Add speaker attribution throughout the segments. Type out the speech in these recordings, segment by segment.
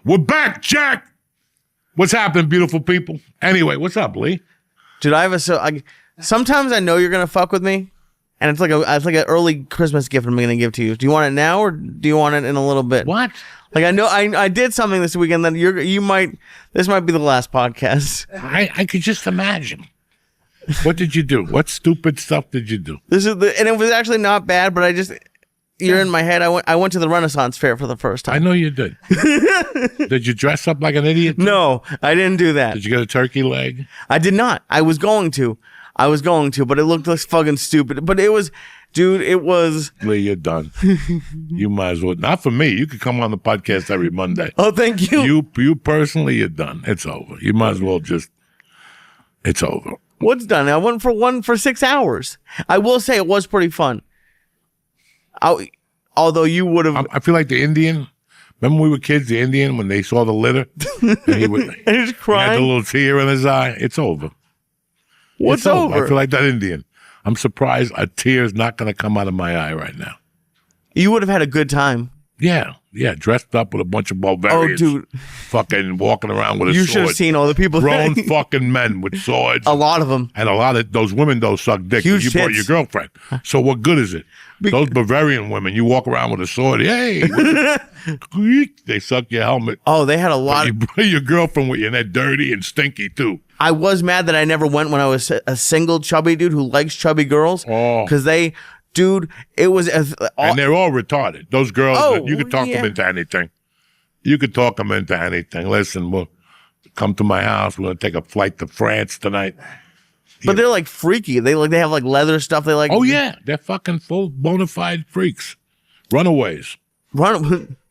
Speaker 1: We're back, Jack. What's happening, beautiful people? Anyway, what's up, Lee?
Speaker 2: Dude, sometimes I know you're gonna fuck with me, and it's like an early Christmas gift I'm gonna give to you. Do you want it now or do you want it in a little bit?
Speaker 1: What?
Speaker 2: Like I know I did something this weekend that this might be the last podcast.
Speaker 1: I could just imagine. What did you do? What stupid stuff did you do?
Speaker 2: And it was actually not bad, but you're in my head. I went to the Renaissance Fair for the first time.
Speaker 1: I know you did. Did you dress up like an idiot?
Speaker 2: No, I didn't do that.
Speaker 1: Did you get a turkey leg?
Speaker 2: I did not. I was going to, but it looked like fucking stupid. But it was, dude, it was.
Speaker 1: Lee, you're done. You might as well. Not for me. You could come on the podcast every Monday.
Speaker 2: Oh, thank you.
Speaker 1: You personally, you're done. It's over. You might as well just. It's over.
Speaker 2: What's done? I went for 6 hours. I will say it was pretty fun. Although you would have.
Speaker 1: I feel like the Indian. Remember when we were kids, the Indian, when they saw the litter? And he
Speaker 2: was crying.
Speaker 1: He had the little tear in his eye. It's over.
Speaker 2: What's over?
Speaker 1: I feel like that Indian. I'm surprised a tear is not going to come out of my eye right now.
Speaker 2: You would have had a good time.
Speaker 1: Yeah, dressed up with a bunch of Bulgarians.
Speaker 2: Oh, dude.
Speaker 1: Fucking walking around with a sword.
Speaker 2: You should have seen all the people.
Speaker 1: Grown fucking men with swords.
Speaker 2: A lot of them.
Speaker 1: And a lot of those women, suck dick.
Speaker 2: Huge
Speaker 1: You brought your girlfriend. So what good is it? Those Bavarian women, you walk around with a sword. Hey. They suck your helmet.
Speaker 2: Oh, they had a lot.
Speaker 1: You bring your girlfriend with you, and they're dirty and stinky, too.
Speaker 2: I was mad that I never went when I was a single chubby dude who likes chubby girls.
Speaker 1: Oh.
Speaker 2: Because dude, it was...
Speaker 1: and they're all retarded. Those girls, you could talk them into anything. You could talk them into anything. Listen, we'll come to my house. We're going to take a flight to France tonight.
Speaker 2: But they're like freaky. They have like leather stuff. They like...
Speaker 1: Oh, yeah. They're fucking full bona fide freaks. Runaways.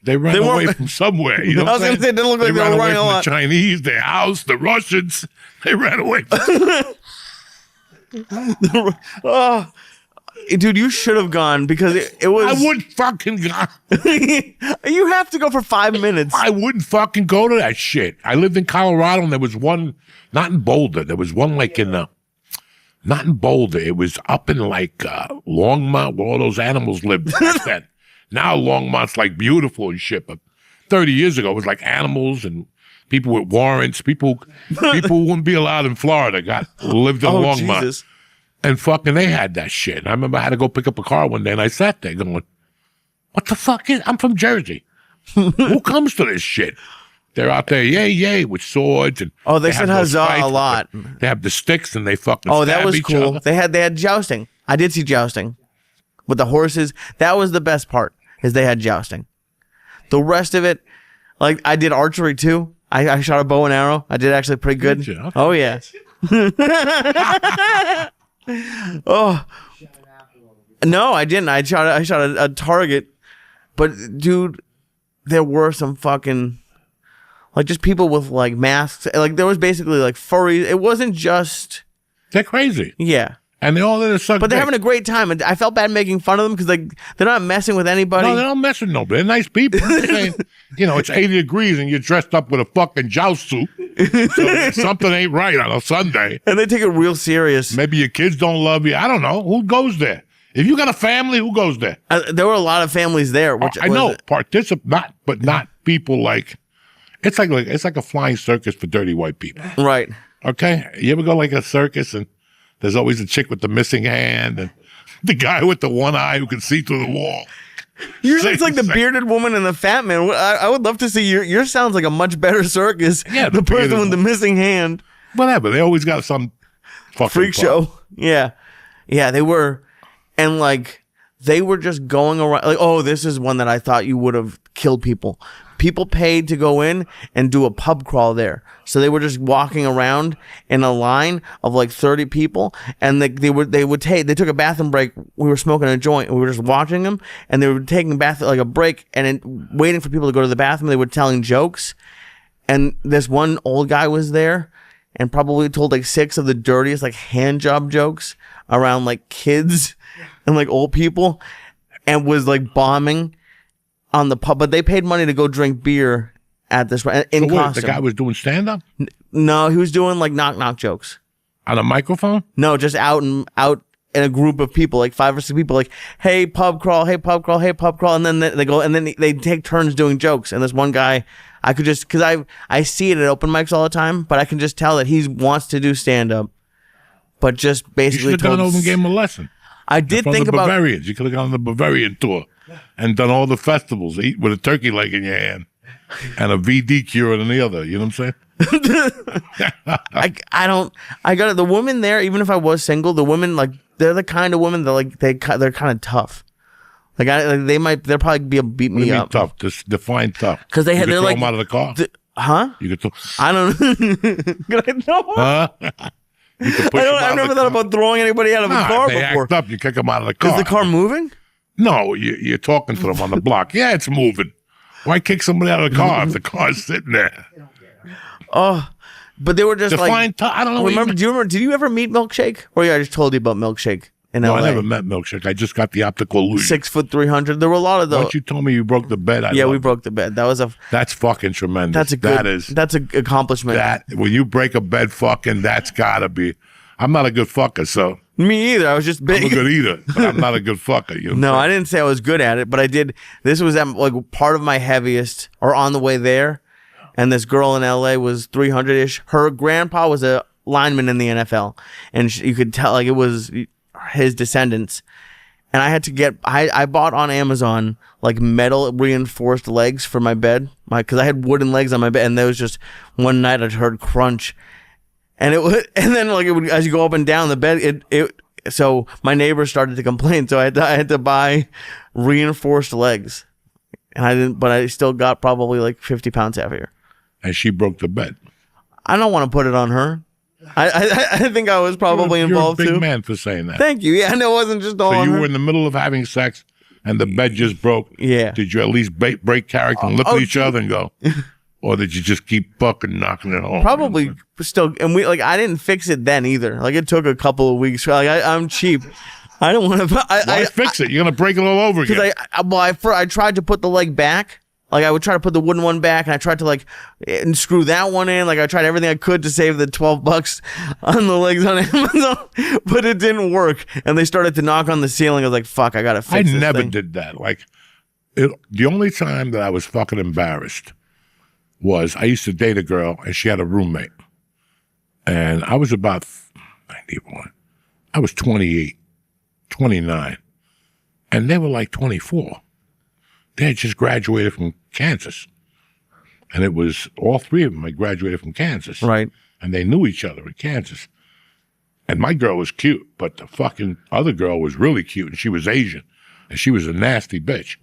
Speaker 1: They ran away from somewhere. You know
Speaker 2: I was going to say, it didn't look like they were running a lot.
Speaker 1: The Chinese, their house, the Russians. They ran away from
Speaker 2: Oh, dude, you should have gone because it was...
Speaker 1: I wouldn't fucking go.
Speaker 2: You have to go for 5 minutes.
Speaker 1: I wouldn't fucking go to that shit. I lived in Colorado, and there was one, not in Boulder. There was one like not in Boulder. It was up in like Longmont, where all those animals lived back then. Now Longmont's like beautiful and shit, but 30 years ago it was like animals and people with warrants. People who wouldn't be allowed in Florida lived in Longmont. Jesus. And fucking they had that shit. And I remember I had to go pick up a car one day, and I sat there going, what the fuck is... I'm from Jersey. Who comes to this shit? They're out there, yay, with swords. And
Speaker 2: they said huzzah a lot.
Speaker 1: They have the sticks, and they fucking
Speaker 2: that was cool.
Speaker 1: Other.
Speaker 2: They had jousting. I did see jousting. With the horses. That was the best part, is they had jousting. The rest of it, like, I did archery, too. I shot a bow and arrow. I did actually pretty good.
Speaker 1: Okay.
Speaker 2: Oh, yeah. Oh no, I didn't. I shot a target, but dude, there were some fucking like just people with like masks. Like there was basically like furries. It wasn't just.
Speaker 1: They're crazy.
Speaker 2: Yeah.
Speaker 1: And they all suck.
Speaker 2: But they're having a great time, and I felt bad making fun of them because they're not messing with anybody.
Speaker 1: No, they don't mess with nobody. They're nice people. Saying, it's 80 degrees and you're dressed up with a fucking joust suit. So something ain't right on a Sunday.
Speaker 2: And they take it real serious.
Speaker 1: Maybe your kids don't love you. I don't know. Who goes there? If you got a family, who goes there?
Speaker 2: There were a lot of families there. Which
Speaker 1: I know, but not people like. It's like a flying circus for dirty white people.
Speaker 2: Right.
Speaker 1: Okay. You ever go like a circus and there's always a chick with the missing hand and the guy with the one eye who can see through the wall.
Speaker 2: Usually it's like the bearded woman and the fat man. I would love to see yours sounds like a much better circus.
Speaker 1: Yeah,
Speaker 2: the person with the missing hand.
Speaker 1: Whatever. They always got some fucking
Speaker 2: freak show. Yeah. Yeah, they were. And like they were just going around like, oh, this is one that I thought you would have killed people. People paid to go in and do a pub crawl there. So they were just walking around in a line of like 30 people, and they took a bathroom break. We were smoking a joint, and we were just watching them, and they were taking a break and waiting for people to go to the bathroom. They were telling jokes, and this one old guy was there and probably told like 6 of the dirtiest like hand job jokes around like kids and like old people, and was like bombing on the pub, but they paid money to go drink beer at this in costume.
Speaker 1: The guy was doing stand up?
Speaker 2: No, he was doing like knock jokes
Speaker 1: on a microphone.
Speaker 2: No, just out in a group of people, like 5 or 6 people, like, hey, pub crawl, hey, pub crawl, hey, pub crawl. And then they go, and then they take turns doing jokes. And this one guy, I could just, because I see it at open mics all the time, but I can just tell that he wants to do stand-up, but just basically
Speaker 1: You should have gone over and gave him a lesson.
Speaker 2: I did
Speaker 1: From
Speaker 2: think
Speaker 1: the
Speaker 2: about...
Speaker 1: Bavarians. You could have gone on the Bavarian tour and done all the festivals, eat with a turkey leg in your hand and a VD cure in the other. You know what I'm saying?
Speaker 2: I got it. The women there, even if I was single, the women, like, they're the kind of women that, like, they're kind of tough. Like, they'll probably be able to beat me up.
Speaker 1: Tough. Just define tough.
Speaker 2: Because they're
Speaker 1: throw
Speaker 2: like,
Speaker 1: them out of the car.
Speaker 2: Huh?
Speaker 1: You could throw.
Speaker 2: I don't know.
Speaker 1: Huh? You could push them out
Speaker 2: I've
Speaker 1: of
Speaker 2: never
Speaker 1: the
Speaker 2: thought
Speaker 1: car.
Speaker 2: about throwing anybody out of a car
Speaker 1: they
Speaker 2: before.
Speaker 1: act up. You kick them out of the car.
Speaker 2: Is the car moving?
Speaker 1: No, you're talking to them on the block. Yeah, it's moving. Why kick somebody out of the car if the car's sitting there?
Speaker 2: Oh, but they were just
Speaker 1: I don't know.
Speaker 2: Remember? Do you remember? Did you ever meet Milkshake? Or yeah, I just told you about Milkshake in
Speaker 1: No,
Speaker 2: LA.
Speaker 1: I never met Milkshake. I just got the optical illusion.
Speaker 2: 6 foot 300. There were a lot of those.
Speaker 1: Once you told me you broke the bed,
Speaker 2: we broke the bed. That was
Speaker 1: That's fucking tremendous.
Speaker 2: That's an accomplishment.
Speaker 1: When you break a bed, fucking, that's gotta be. I'm not a good fucker, so.
Speaker 2: Me either. I was just big.
Speaker 1: I'm a good eater, but I'm not a good fucker. You know
Speaker 2: No, I didn't say I was good at it, but I did. This was like part of my heaviest, or on the way there. And this girl in LA was 300-ish. Her grandpa was a lineman in the NFL, and you could tell like it was his descendants. And I had to get. I bought on Amazon like metal reinforced legs for my bed, because I had wooden legs on my bed, and there was just one night I heard crunch. And it would, and then like it would, as you go up and down the bed, so my neighbors started to complain. So I had to buy reinforced legs, and I didn't, but I still got probably like 50 pounds heavier.
Speaker 1: And she broke the bed.
Speaker 2: I don't want to put it on her. I think I was probably involved too.
Speaker 1: You're a big man for saying that.
Speaker 2: Thank you. Yeah, and it wasn't just all
Speaker 1: So
Speaker 2: on
Speaker 1: you
Speaker 2: her.
Speaker 1: were in the middle of having sex, and the bed just broke.
Speaker 2: Yeah.
Speaker 1: Did you at least break character and look at each other and go, or did you just keep fucking knocking it home?
Speaker 2: Probably still, and I didn't fix it then either. Like it took a couple of weeks. Like I'm cheap. I don't want to.
Speaker 1: Why fix it? You're gonna break it all over again.
Speaker 2: Because I tried to put the leg back. Like I would try to put the wooden one back, and I tried to like and screw that one in. Like I tried everything I could to save the $12 on the legs on Amazon, but it didn't work. And they started to knock on the ceiling. I was like, "Fuck, I gotta fix this
Speaker 1: I never
Speaker 2: thing."
Speaker 1: did that. Like the only time that I was fucking embarrassed was I used to date a girl, and she had a roommate, and I was about 91. I was 28, 29, and they were like 24. They had just graduated from Kansas. And it was all 3 of them had graduated from Kansas.
Speaker 2: Right.
Speaker 1: And they knew each other in Kansas. And my girl was cute, but the fucking other girl was really cute, and she was Asian. And she was a nasty bitch.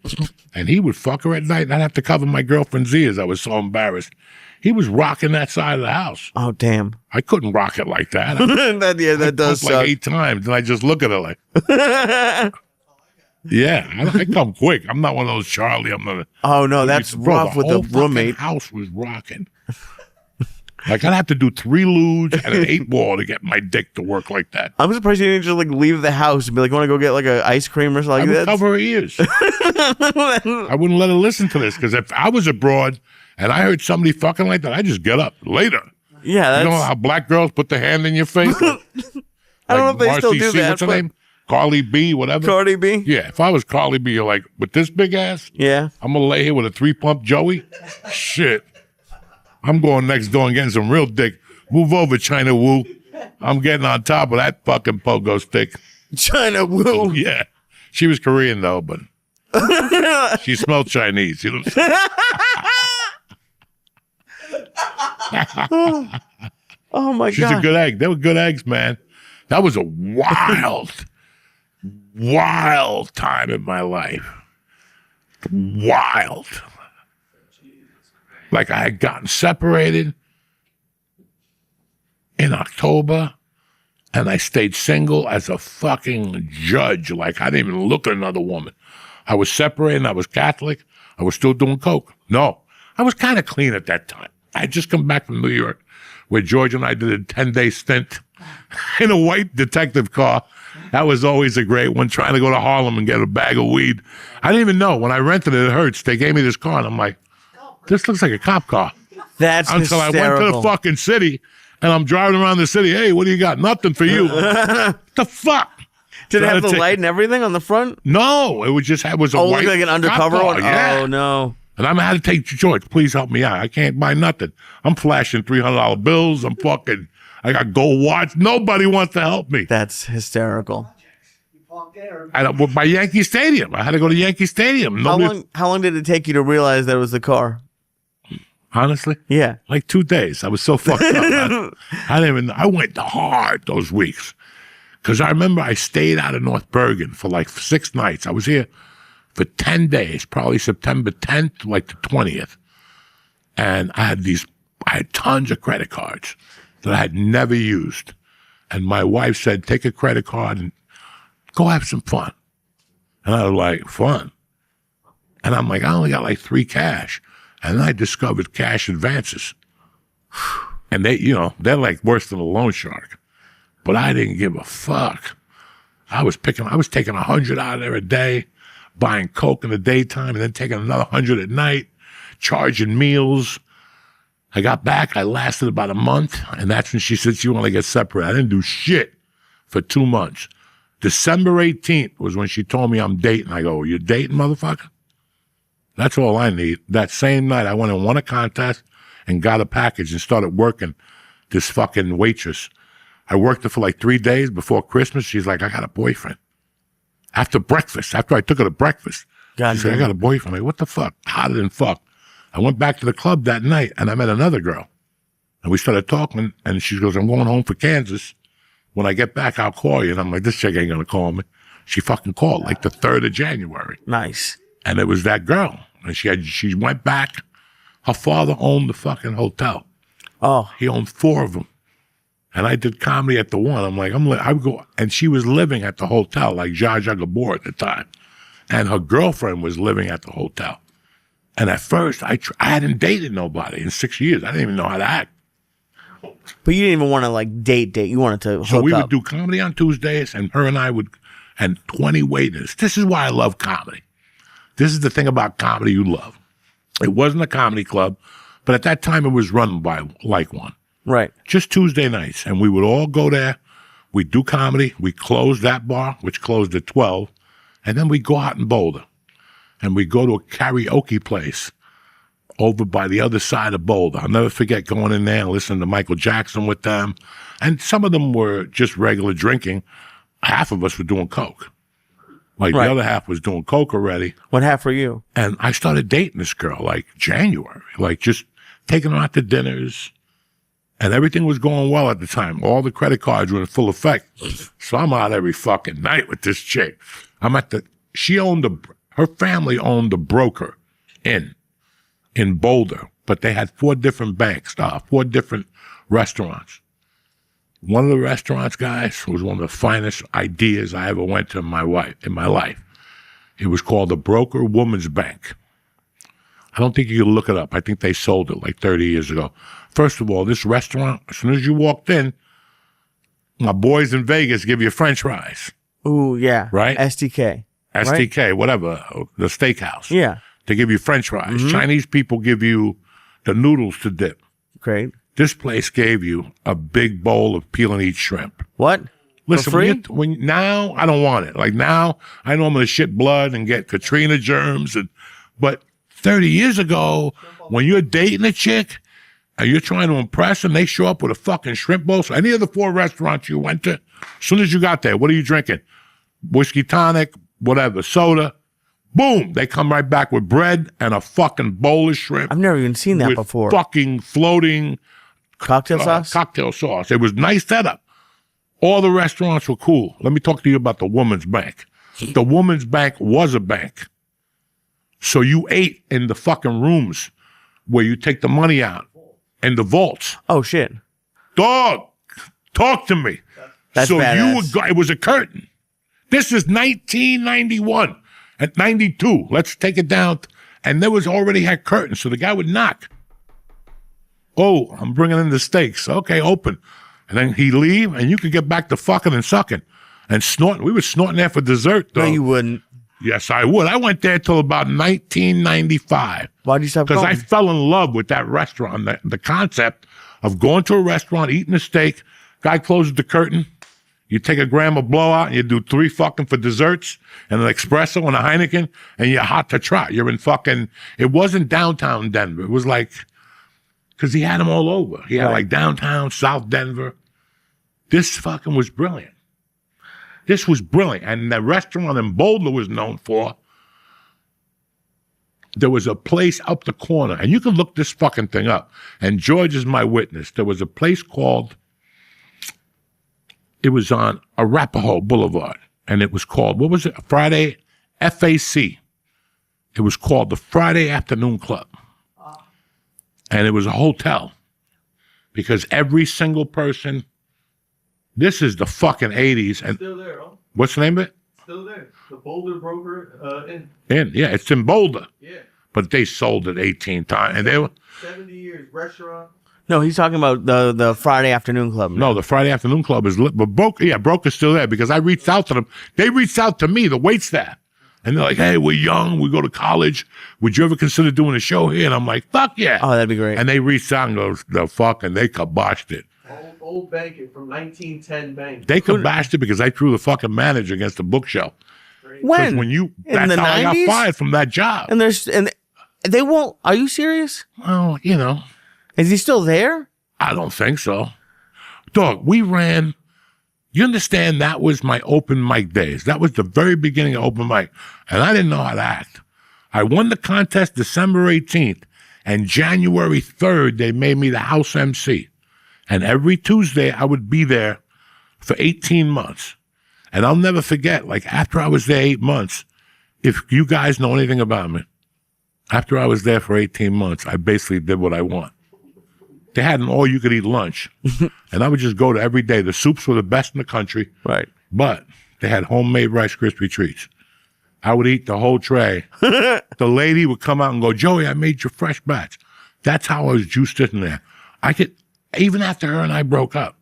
Speaker 1: And he would fuck her at night, and I'd have to cover my girlfriend's ears. I was so embarrassed. He was rocking that side of the house.
Speaker 2: Oh, damn.
Speaker 1: I couldn't rock it like that.
Speaker 2: that does
Speaker 1: like
Speaker 2: suck.
Speaker 1: 8 times, and I just look at her like... Yeah, I come quick. I'm not one of those Charlie. I'm not.
Speaker 2: Oh no, that's rough with the roommate.
Speaker 1: The house was rocking. Like I'd have to do 3 ludes and an 8-ball to get my dick to work like that.
Speaker 2: I'm surprised you didn't just like leave the house and be like, "Want to go get like an ice cream or something?"
Speaker 1: I
Speaker 2: like
Speaker 1: would
Speaker 2: that.
Speaker 1: cover her ears. I wouldn't let her listen to this because if I was abroad and I heard somebody fucking like that, I just get up later.
Speaker 2: Yeah, that's...
Speaker 1: You know how black girls put their hand in your face?
Speaker 2: I don't know if they still do that.
Speaker 1: What's her name? Carly B, whatever.
Speaker 2: Cardi B?
Speaker 1: Yeah, if I was Carly B, you're like, with this big ass?
Speaker 2: Yeah.
Speaker 1: I'm going to lay here with a 3-pump Joey? Shit. I'm going next door and getting some real dick. Move over, China Wu. I'm getting on top of that fucking pogo stick.
Speaker 2: China Wu?
Speaker 1: Yeah. She was Korean, though, but she smelled Chinese. You know what I'm saying?
Speaker 2: Oh, my God.
Speaker 1: She's a good egg. They were good eggs, man. That was a wild time in my life. Wild. Like I had gotten separated in October, and I stayed single as a fucking judge. Like I didn't even look at another woman. I was separated, I was Catholic. I was still doing coke. No, I was kind of clean at that time. I had just come back from New York, where George and I did a 10-day stint in a white detective car. That was always a great one, trying to go to Harlem and get a bag of weed. I didn't even know. When I rented it, it hurts. They gave me this car, and I'm like, this looks like a cop car.
Speaker 2: That's
Speaker 1: until
Speaker 2: hysterical.
Speaker 1: I went to the fucking city, and I'm driving around the city. Hey, what do you got? Nothing for you. The fuck?
Speaker 2: Did it have the
Speaker 1: Take-
Speaker 2: light and everything on the front?
Speaker 1: No, it was a
Speaker 2: Oh,
Speaker 1: white
Speaker 2: look like an undercover
Speaker 1: cop car,
Speaker 2: one?
Speaker 1: Yeah.
Speaker 2: Oh, no.
Speaker 1: And I'm had to take George, please help me out. I can't buy nothing. I'm flashing $300 bills. I got gold watch. Nobody wants to help me.
Speaker 2: That's hysterical.
Speaker 1: By Yankee Stadium. I had to go to Yankee Stadium.
Speaker 2: How long did it take you to realize that it was the car?
Speaker 1: Honestly?
Speaker 2: Yeah.
Speaker 1: Like 2 days. I was so fucked up. I went hard those weeks. Because I remember I stayed out of North Bergen for like 6 nights. I was here for 10 days, probably September 10th to like the 20th. And I had tons of credit cards that I had never used. And my wife said, take a credit card and go have some fun. And I was like, fun? And I'm like, I only got like 3 cash. And then I discovered cash advances. And they're like worse than a loan shark. But I didn't give a fuck. I was taking 100 out of there a day, buying Coke in the daytime, and then taking another 100 at night, charging meals. I got back, I lasted about a month, and that's when she said she wanted to get separated. I didn't do shit for 2 months. December 18th was when she told me I'm dating. I go, you're dating, motherfucker? That's all I need. That same night, I went and won a contest and got a package and started working this fucking waitress. I worked her for like 3 days before Christmas. She's like, I got a boyfriend. After breakfast, after I took her to breakfast, she said, I got a boyfriend. I'm like, what the fuck? Hotter than fuck. I went back to the club that night and I met another girl. And we started talking and she goes, I'm going home for Kansas. When I get back, I'll call you. And I'm like, this chick ain't going to call me. She fucking called like the 3rd of January.
Speaker 2: Nice.
Speaker 1: And it was that girl. And she went back. Her father owned the fucking hotel.
Speaker 2: Oh.
Speaker 1: He owned 4 of them. And I did comedy at the one. I'm like, I would go, and she was living at the hotel, like Zsa Zsa Gabor at the time. And her girlfriend was living at the hotel. And at first, I hadn't dated nobody in 6 years. I didn't even know how to act.
Speaker 2: But you didn't even want to like date. You wanted to hook
Speaker 1: So we
Speaker 2: up.
Speaker 1: would do comedy on Tuesdays, and her and I and 20 waiters. This is why I love comedy. This is the thing about comedy you love. It wasn't a comedy club, but at that time it was run by like one.
Speaker 2: Right.
Speaker 1: Just Tuesday nights. And we would all go there. We'd do comedy. We closed that bar, which closed at 12. And then we'd go out in Boulder. And we'd go to a karaoke place over by the other side of Boulder. I'll never forget going in there and listening to Michael Jackson with them. And some of them were just regular drinking. Half of us were doing coke. Like the other half was doing coke already.
Speaker 2: What half were you?
Speaker 1: And I started dating this girl like January, like just taking her out to dinners. And everything was going well at the time. All the credit cards were in full effect. So I'm out every fucking night with this chick. Her family owned the Broker in Boulder, but they had 4 different banks, 4 different restaurants. One of the restaurants, guys, was one of the finest ideas I ever went to in my life. It was called the Broker Women's Bank. I don't think you can look it up. I think they sold it like 30 years ago. First of all, this restaurant, as soon as you walked in, my boys in Vegas give you French fries.
Speaker 2: Ooh, yeah.
Speaker 1: Right?
Speaker 2: STK.
Speaker 1: STK, whatever, the steakhouse.
Speaker 2: Yeah.
Speaker 1: They give you French fries. Mm-hmm. Chinese people give you the noodles to dip.
Speaker 2: Great.
Speaker 1: This place gave you a big bowl of peel and eat shrimp.
Speaker 2: What?
Speaker 1: Listen,
Speaker 2: for free?
Speaker 1: Now I don't want it. Like now, I know I'm going to shit blood and get Katrina germs. But 30 years ago, when you're dating a chick and you're trying to impress them, they show up with a fucking shrimp bowl. So any of the 4 restaurants you went to, as soon as you got there, what are you drinking? Whiskey tonic, whatever, soda. Boom! They come right back with bread and a fucking bowl of shrimp.
Speaker 2: I've never even seen that
Speaker 1: with
Speaker 2: before.
Speaker 1: Fucking floating
Speaker 2: cocktail sauce?
Speaker 1: Cocktail sauce. It was nice setup. All the restaurants were cool. Let me talk to you about the Woman's Bank. The Woman's Bank was a bank. So you ate in the fucking rooms where you take the money out in the vaults.
Speaker 2: Oh, shit.
Speaker 1: Dog, talk to me.
Speaker 2: That's
Speaker 1: so
Speaker 2: badass.
Speaker 1: you would go, it was a curtain. This is 1991. At 92, let's take it down. And there was already had curtains, so the guy would knock. Oh, I'm bringing in the steaks. Okay, open. And then he'd leave, and you could get back to fucking and sucking and snorting. We were snorting there for dessert, though.
Speaker 2: No, you wouldn't.
Speaker 1: Yes, I would. I went there till about 1995.
Speaker 2: Why'd you stop going?
Speaker 1: Because I fell in love with that restaurant, the concept of going to a restaurant, eating a steak, guy closes the curtain, You take a gram of blowout and you do 3 fucking for desserts and an espresso and a Heineken and you're hot to trot. You're in fucking, it wasn't downtown Denver. It was like, because he had them all over. He had like downtown, South Denver. This fucking was brilliant. This was brilliant. And the restaurant in Boulder was known for, there was a place up the corner, and you can look this fucking thing up, and George is my witness. There was a place called, it was on Arapahoe Boulevard, and it was called, what was it? Friday FAC. It was called the Friday Afternoon Club. And it was a hotel. Because every single person, this is the fucking 80s. And
Speaker 3: still there, huh?
Speaker 1: What's the name of it?
Speaker 3: Still there. The Boulder Broker Inn.
Speaker 1: Yeah, it's in Boulder.
Speaker 3: Yeah.
Speaker 1: But they sold it 18 times. And they were
Speaker 3: 70 years restaurant.
Speaker 2: No, he's talking about the Friday Afternoon Club.
Speaker 1: No, the Friday Afternoon Club is lit. But Broker's still there because I reached out to them. They reached out to me, the waitstaff. And they're like, hey, we're young. We go to college. Would you ever consider doing a show here? And I'm like, fuck yeah.
Speaker 2: Oh, that'd be great.
Speaker 1: And they reached out and goes, the fucking, they kiboshed it.
Speaker 3: Old banking from 1910 bank.
Speaker 1: They kiboshed it because I threw the fucking manager against the bookshelf.
Speaker 2: When?
Speaker 1: When you,
Speaker 2: In
Speaker 1: that's
Speaker 2: the
Speaker 1: how
Speaker 2: 90s?
Speaker 1: I got fired from that job.
Speaker 2: And they won't. Are you serious?
Speaker 1: Well, you know,
Speaker 2: Is he still there?
Speaker 1: I don't think so. Dog, we ran, you understand that was my open mic days. That was the very beginning of open mic. And I didn't know how to act. I won the contest December 18th. And January 3rd, they made me the house MC. And every Tuesday, I would be there for 18 months. And I'll never forget, like, after I was there 8 months, if you guys know anything about me, after I was there for 18 months, I basically did what I want. They had an all-you-could-eat lunch, and I would just go to every day. The soups were the best in the country,
Speaker 2: Right.
Speaker 1: but they had homemade Rice Krispie treats. I would eat the whole tray. The lady would come out and go, Joey, I made your fresh batch. That's how I was juiced in there. I could, even after her and I broke up,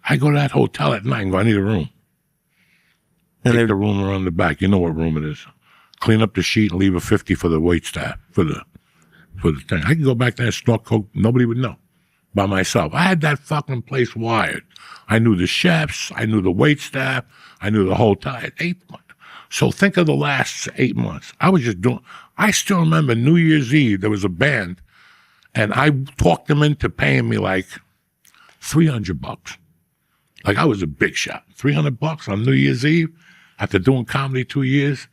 Speaker 1: I go to that hotel at night and go, I need a room.
Speaker 2: And
Speaker 1: Take the room around the back. You know what room it is. Clean up the sheet and leave a 50 for the wait staff, for the thing. I could go back there and snort coke. Nobody would know. By myself. I had that fucking place wired. I knew the chefs. I knew the wait staff. I knew the hotel. I had 8 months. So think of the last 8 months. I was just doing, I still remember New Year's Eve, there was a band, and I talked them into paying me like $300. Like I was a big shot. $300 on New Year's Eve after doing comedy 2 years.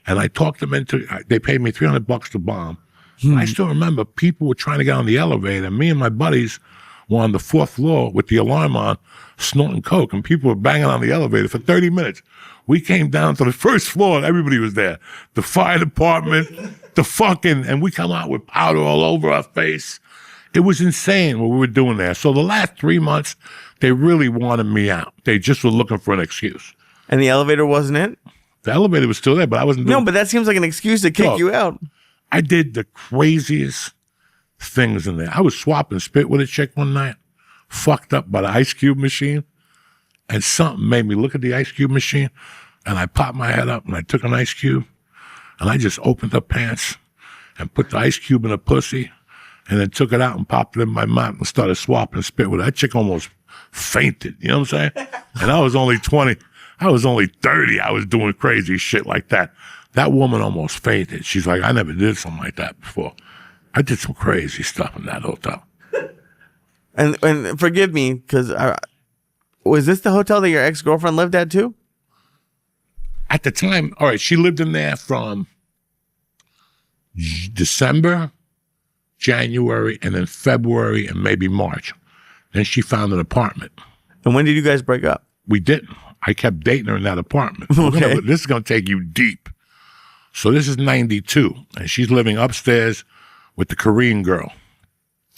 Speaker 1: And I talked them into, they paid me $300 to bomb. I still remember people were trying to get on the elevator. Me and my buddies were on the 4th floor with the alarm on, snorting coke, and people were banging on the elevator for 30 minutes. We came down to the 1st floor, and everybody was there. The fire department, the fucking, and we come out with powder all over our face. It was insane what we were doing there. So the last 3 months, they really wanted me out. They just were looking for an excuse.
Speaker 2: And the elevator wasn't it?
Speaker 1: The elevator was still there, but I wasn't doing.
Speaker 2: No, but that seems like an excuse to kick
Speaker 1: Dog.
Speaker 2: you out.
Speaker 1: I did the craziest things in there. I was swapping spit with a chick one night, fucked up by the ice cube machine, and something made me look at the ice cube machine, and I popped my head up, and I took an ice cube, and I just opened up pants and put the ice cube in a pussy, and then took it out and popped it in my mouth and started swapping spit with it. That chick almost fainted, you know what I'm saying? And I was only 20. I was only 30. I was doing crazy shit like that. That woman almost fainted. She's like, I never did something like that before. I did some crazy stuff in that hotel.
Speaker 2: And forgive me, because was this the hotel that your ex-girlfriend lived at too?
Speaker 1: At the time, all right, she lived in there from December, January, and then February, and maybe March. Then she found an apartment.
Speaker 2: And when did you guys break up?
Speaker 1: We didn't. I kept dating her in that apartment.
Speaker 2: Okay.
Speaker 1: This is going to take you deep. So this is 92, and she's living upstairs with the Korean girl,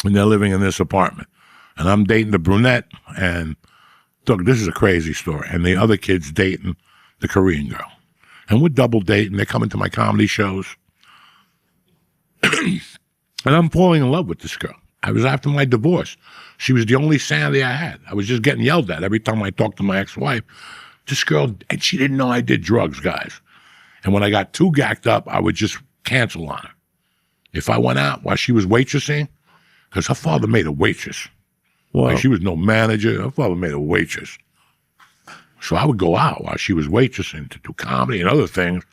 Speaker 1: and they're living in this apartment. And I'm dating the brunette, and look, this is a crazy story. And the other kid's dating the Korean girl. And we're double dating. They're coming to my comedy shows. And I'm falling in love with this girl. I was after my divorce. She was the only sanity I had. I was just getting yelled at every time I talked to my ex-wife. This girl, and she didn't know I did drugs, guys. And when I got too gacked up, I would just cancel on her. If I went out while she was waitressing, because her father made a waitress.
Speaker 2: Wow.
Speaker 1: Like she was no manager. Her father made a waitress. So I would go out while she was waitressing to do comedy and other things.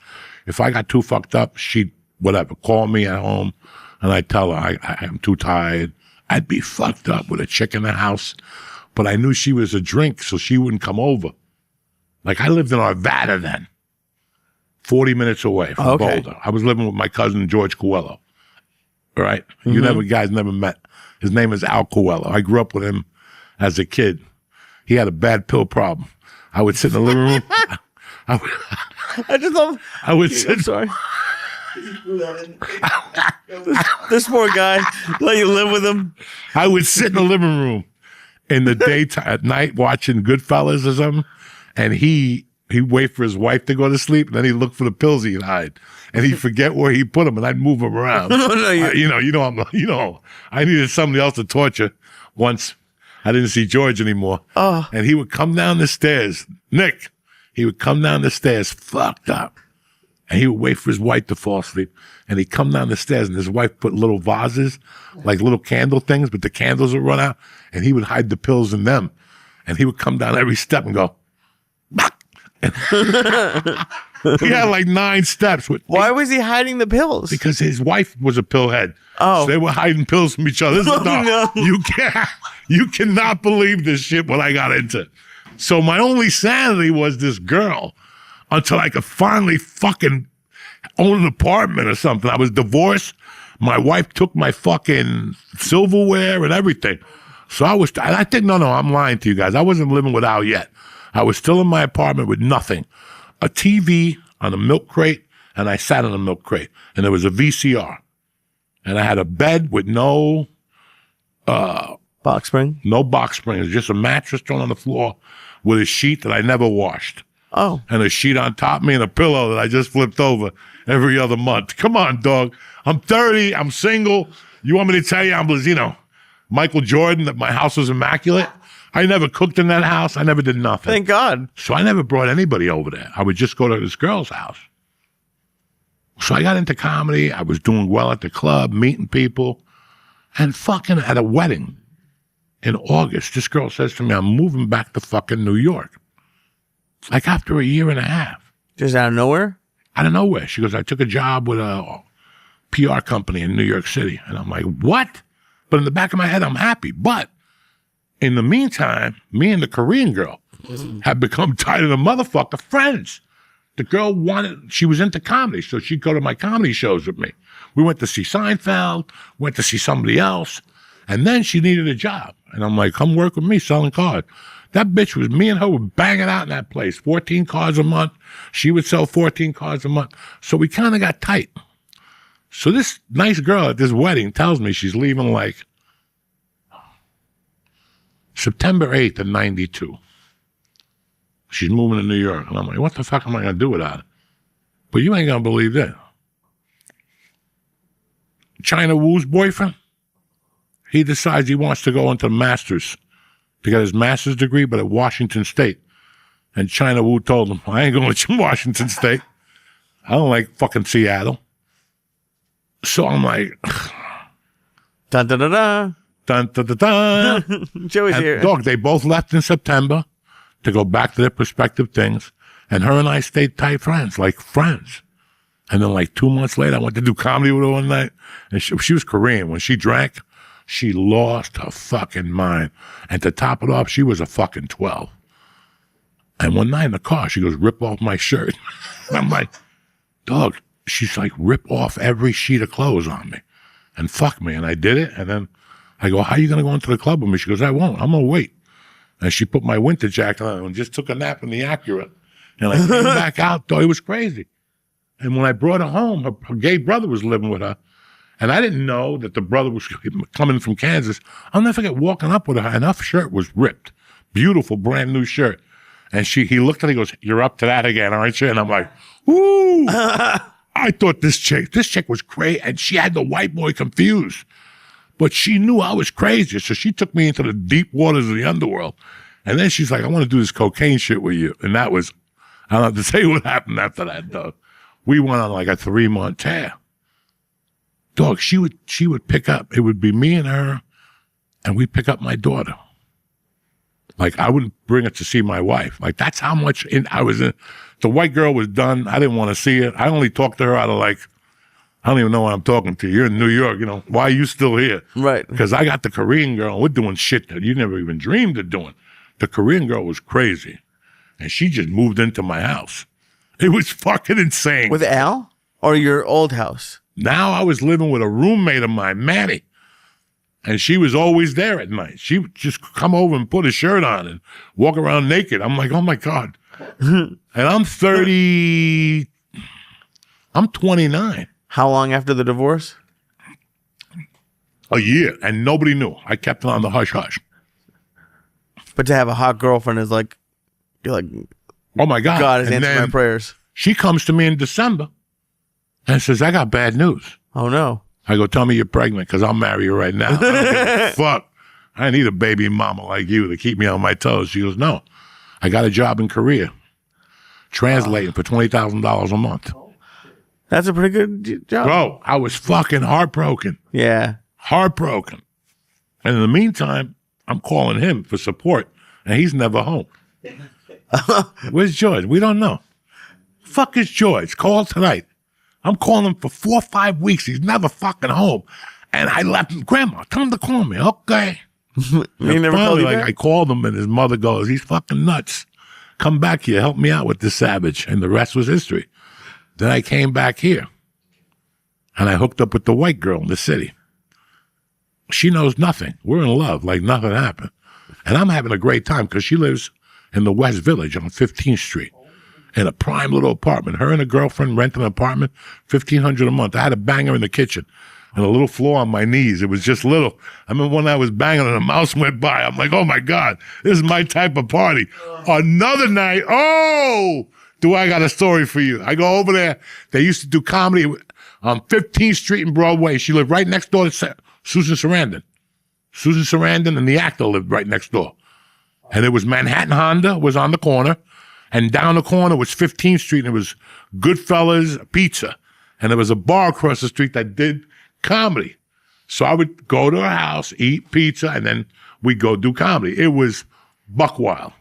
Speaker 1: If I got too fucked up, she'd, whatever, call me at home, and I'd tell her I'm too tired. I'd be fucked up with a chick in the house, but I knew she was a drink, so she wouldn't come over. Like, I lived in Arvada then, 40 minutes away from Boulder. I was living with my cousin, George Coelho. All right? You guys never met. His name is Al Coelho. I grew up with him as a kid. He had a bad pill problem. I would sit in the living room.
Speaker 2: I just love.
Speaker 1: I would sit.
Speaker 2: I'm sorry. This poor guy. Let you live with him.
Speaker 1: I would sit in the living room in the daytime, at night, watching Goodfellas or something, and he'd wait for his wife to go to sleep, and then he'd look for the pills he'd hide, and he'd forget where he put them, and I'd move them around. I needed somebody else to torture. Once I didn't see George anymore, and he would come down the stairs. Nick, he would come down the stairs fucked up, and he would wait for his wife to fall asleep, and he'd come down the stairs, and his wife put little vases, like little candle things, but the candles would run out, and he would hide the pills in them, and he would come down every step and go, and he had like 9 steps.
Speaker 2: Why was he hiding the pills?
Speaker 1: Because his wife was a pillhead.
Speaker 2: Oh.
Speaker 1: So they were hiding pills from each other. No. You cannot believe this shit what I got into. So my only sanity was this girl until I could finally fucking own an apartment or something. I was divorced. My wife took my fucking silverware and everything. So I think, no, I'm lying to you guys. I wasn't living with Al yet. I was still in my apartment with nothing. A TV on a milk crate, and I sat on a milk crate. And there was a VCR. And I had a bed with no
Speaker 2: box spring?
Speaker 1: No box spring. It was just a mattress thrown on the floor with a sheet that I never washed.
Speaker 2: Oh.
Speaker 1: And a sheet on top of me and a pillow that I just flipped over every other month. Come on, dog. I'm 30. I'm single. You want me to tell you Michael Jordan, that my house was immaculate? I never cooked in that house. I never did nothing.
Speaker 2: Thank God.
Speaker 1: So I never brought anybody over there. I would just go to this girl's house. So I got into comedy. I was doing well at the club, meeting people. And fucking at a wedding in August, this girl says to me, I'm moving back to fucking New York. Like after a year and a half.
Speaker 2: Just out of nowhere?
Speaker 1: Out of nowhere. She goes, I took a job with a PR company in New York City. And I'm like, what? But in the back of my head, I'm happy. But in the meantime, me and the Korean girl have become tight of the motherfucker friends. The girl she was into comedy, so she'd go to my comedy shows with me. We went to see Seinfeld, went to see somebody else, and then she needed a job. And I'm like, come work with me selling cars. That bitch me and her were banging out in that place, 14 cars a month. She would sell 14 cars a month. So we kind of got tight. So this nice girl at this wedding tells me she's leaving like September 8th of 92. She's moving to New York. And I'm like, what the fuck am I going to do without it? But you ain't going to believe this. China Wu's boyfriend, he decides he wants to go into master's to get his master's degree, but at Washington State. And China Wu told him, I ain't going to Washington State. I don't like fucking Seattle. So I'm like,
Speaker 2: dun dun dun dun.
Speaker 1: Dun, dun, dun, dun.
Speaker 2: Joey's
Speaker 1: And
Speaker 2: here.
Speaker 1: dog, they both left in September to go back to their prospective things. And her and I stayed tight friends, like friends. And then like 2 months later, I went to do comedy with her one night. And she was Korean. When she drank, she lost her fucking mind. And to top it off, she was a fucking 12. And one night in the car, she goes, rip off my shirt. And I'm like, dog, she's like, rip off every sheet of clothes on me. And fuck me. And I did it. And then I go, how are you going to go into the club with me? She goes, I won't. I'm going to wait. And she put my winter jacket on and just took a nap in the Acura. And I came back out, though. It was crazy. And when I brought her home, her gay brother was living with her. And I didn't know that the brother was coming from Kansas. I'll never forget walking up with her, and her shirt was ripped. Beautiful, brand new shirt. And he looked at it, he goes, you're up to that again, aren't you? And I'm like, ooh. I thought this chick was crazy. And she had the white boy confused. But she knew I was crazy, so she took me into the deep waters of the underworld. And then she's like, I want to do this cocaine shit with you. And that was, I don't have to say what happened after that, dog. We went on like a 3-month tear. Dog, she would pick up, it would be me and her, and we'd pick up my daughter. Like, I wouldn't bring it to see my wife. Like, that's how much I was in. The white girl was done. I didn't want to see it. I only talked to her out of like, I don't even know why I'm talking to you. You're in New York, you know. Why are you still here?
Speaker 2: Right.
Speaker 1: Because I got the Korean girl. We're doing shit that you never even dreamed of doing. The Korean girl was crazy. And she just moved into my house. It was fucking insane.
Speaker 2: With Al or your old house?
Speaker 1: Now I was living with a roommate of mine, Manny. And she was always there at night. She would just come over and put a shirt on and walk around naked. I'm like, oh my God. And I'm 30. I'm 29.
Speaker 2: How long after the divorce?
Speaker 1: A year. And nobody knew. I kept it on the hush hush.
Speaker 2: But to have a hot girlfriend is like, you're like,
Speaker 1: oh my God.
Speaker 2: God has
Speaker 1: and
Speaker 2: answered my prayers.
Speaker 1: She comes to me in December and says, I got bad news.
Speaker 2: Oh no.
Speaker 1: I go, tell me you're pregnant because I'll marry you right now. I don't give a fuck. I need a baby mama like you to keep me on my toes. She goes, no, I got a job in Korea translating for $20,000 a month.
Speaker 2: That's a pretty good job.
Speaker 1: Bro, I was fucking heartbroken.
Speaker 2: Yeah.
Speaker 1: Heartbroken. And in the meantime, I'm calling him for support, and he's never home. Where's George? We don't know. Fuck is George? Call tonight. I'm calling him for 4 or 5 weeks. He's never fucking home. And I left him, Grandma, tell him to call me. Okay.
Speaker 2: He never called you back?
Speaker 1: I called him, and his mother goes, he's fucking nuts. Come back here. Help me out with this savage. And the rest was history. Then I came back here, and I hooked up with the white girl in the city. She knows nothing. We're in love like nothing happened. And I'm having a great time because she lives in the West Village on 15th Street. In a prime little apartment. Her and a girlfriend rent an apartment, $1,500 a month. I had a banger in the kitchen and a little floor on my knees. It was just little. I remember when I was banging and a mouse went by. I'm like, oh my God, this is my type of party. Another night, do I got a story for you. I go over there. They used to do comedy on 15th Street and Broadway. She lived right next door to Susan Sarandon. Susan Sarandon and the actor lived right next door. And it was Manhattan Honda was on the corner. And down the corner was 15th Street, and it was Goodfellas Pizza. And there was a bar across the street that did comedy. So I would go to her house, eat pizza, and then we'd go do comedy. It was buck wild.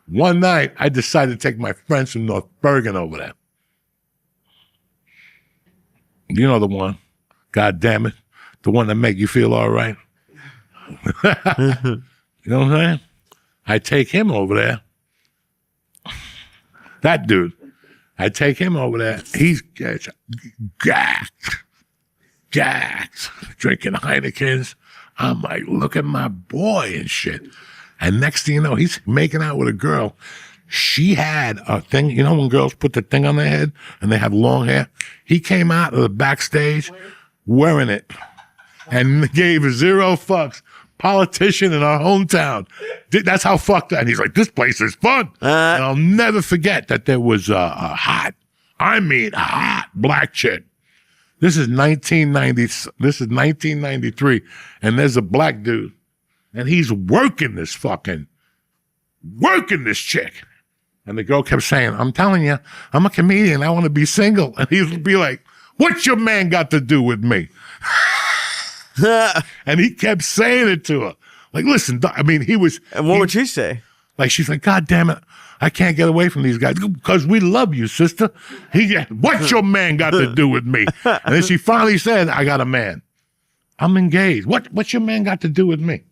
Speaker 1: One night, I decided to take my friends from North Bergen over there. You know the one. God damn it. The one that make you feel all right. You know what I'm saying? I take him over there. That dude, I take him over there. He's gacked, drinking Heinekens. I'm like, look at my boy and shit. And next thing you know, he's making out with a girl. She had a thing, you know when girls put the thing on their head and they have long hair? He came out of the backstage wearing it and gave 0 fucks. Politician in our hometown. That's how fucked up. And he's like, this place is fun. And I'll never forget that there was a hot black chick. This is 1990. This is 1993. And there's a black dude. And he's working this chick. And the girl kept saying, I'm telling you, I'm a comedian. I want to be single. And he would be like, what's your man got to do with me? And he kept saying it to her. Like, listen, I mean, he was.
Speaker 2: And what would she say?
Speaker 1: Like, she's like, God damn it, I can't get away from these guys because we love you, sister. What's your man got to do with me? And then she finally said, I got a man. I'm engaged. What's your man got to do with me?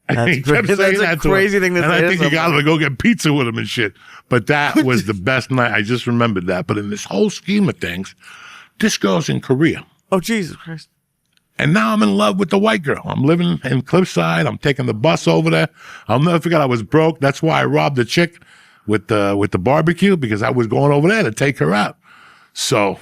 Speaker 1: And he kept saying that to her.
Speaker 2: Crazy thing to say.
Speaker 1: And I think he got her to go get pizza with him and shit. But that was the best night. I just remembered that. But in this whole scheme of things, this girl's in Korea.
Speaker 2: Oh, Jesus Christ.
Speaker 1: And now I'm in love with the white girl. I'm living in Cliffside. I'm taking the bus over there. I'll never forget I was broke. That's why I robbed the chick with the barbecue, because I was going over there to take her out. So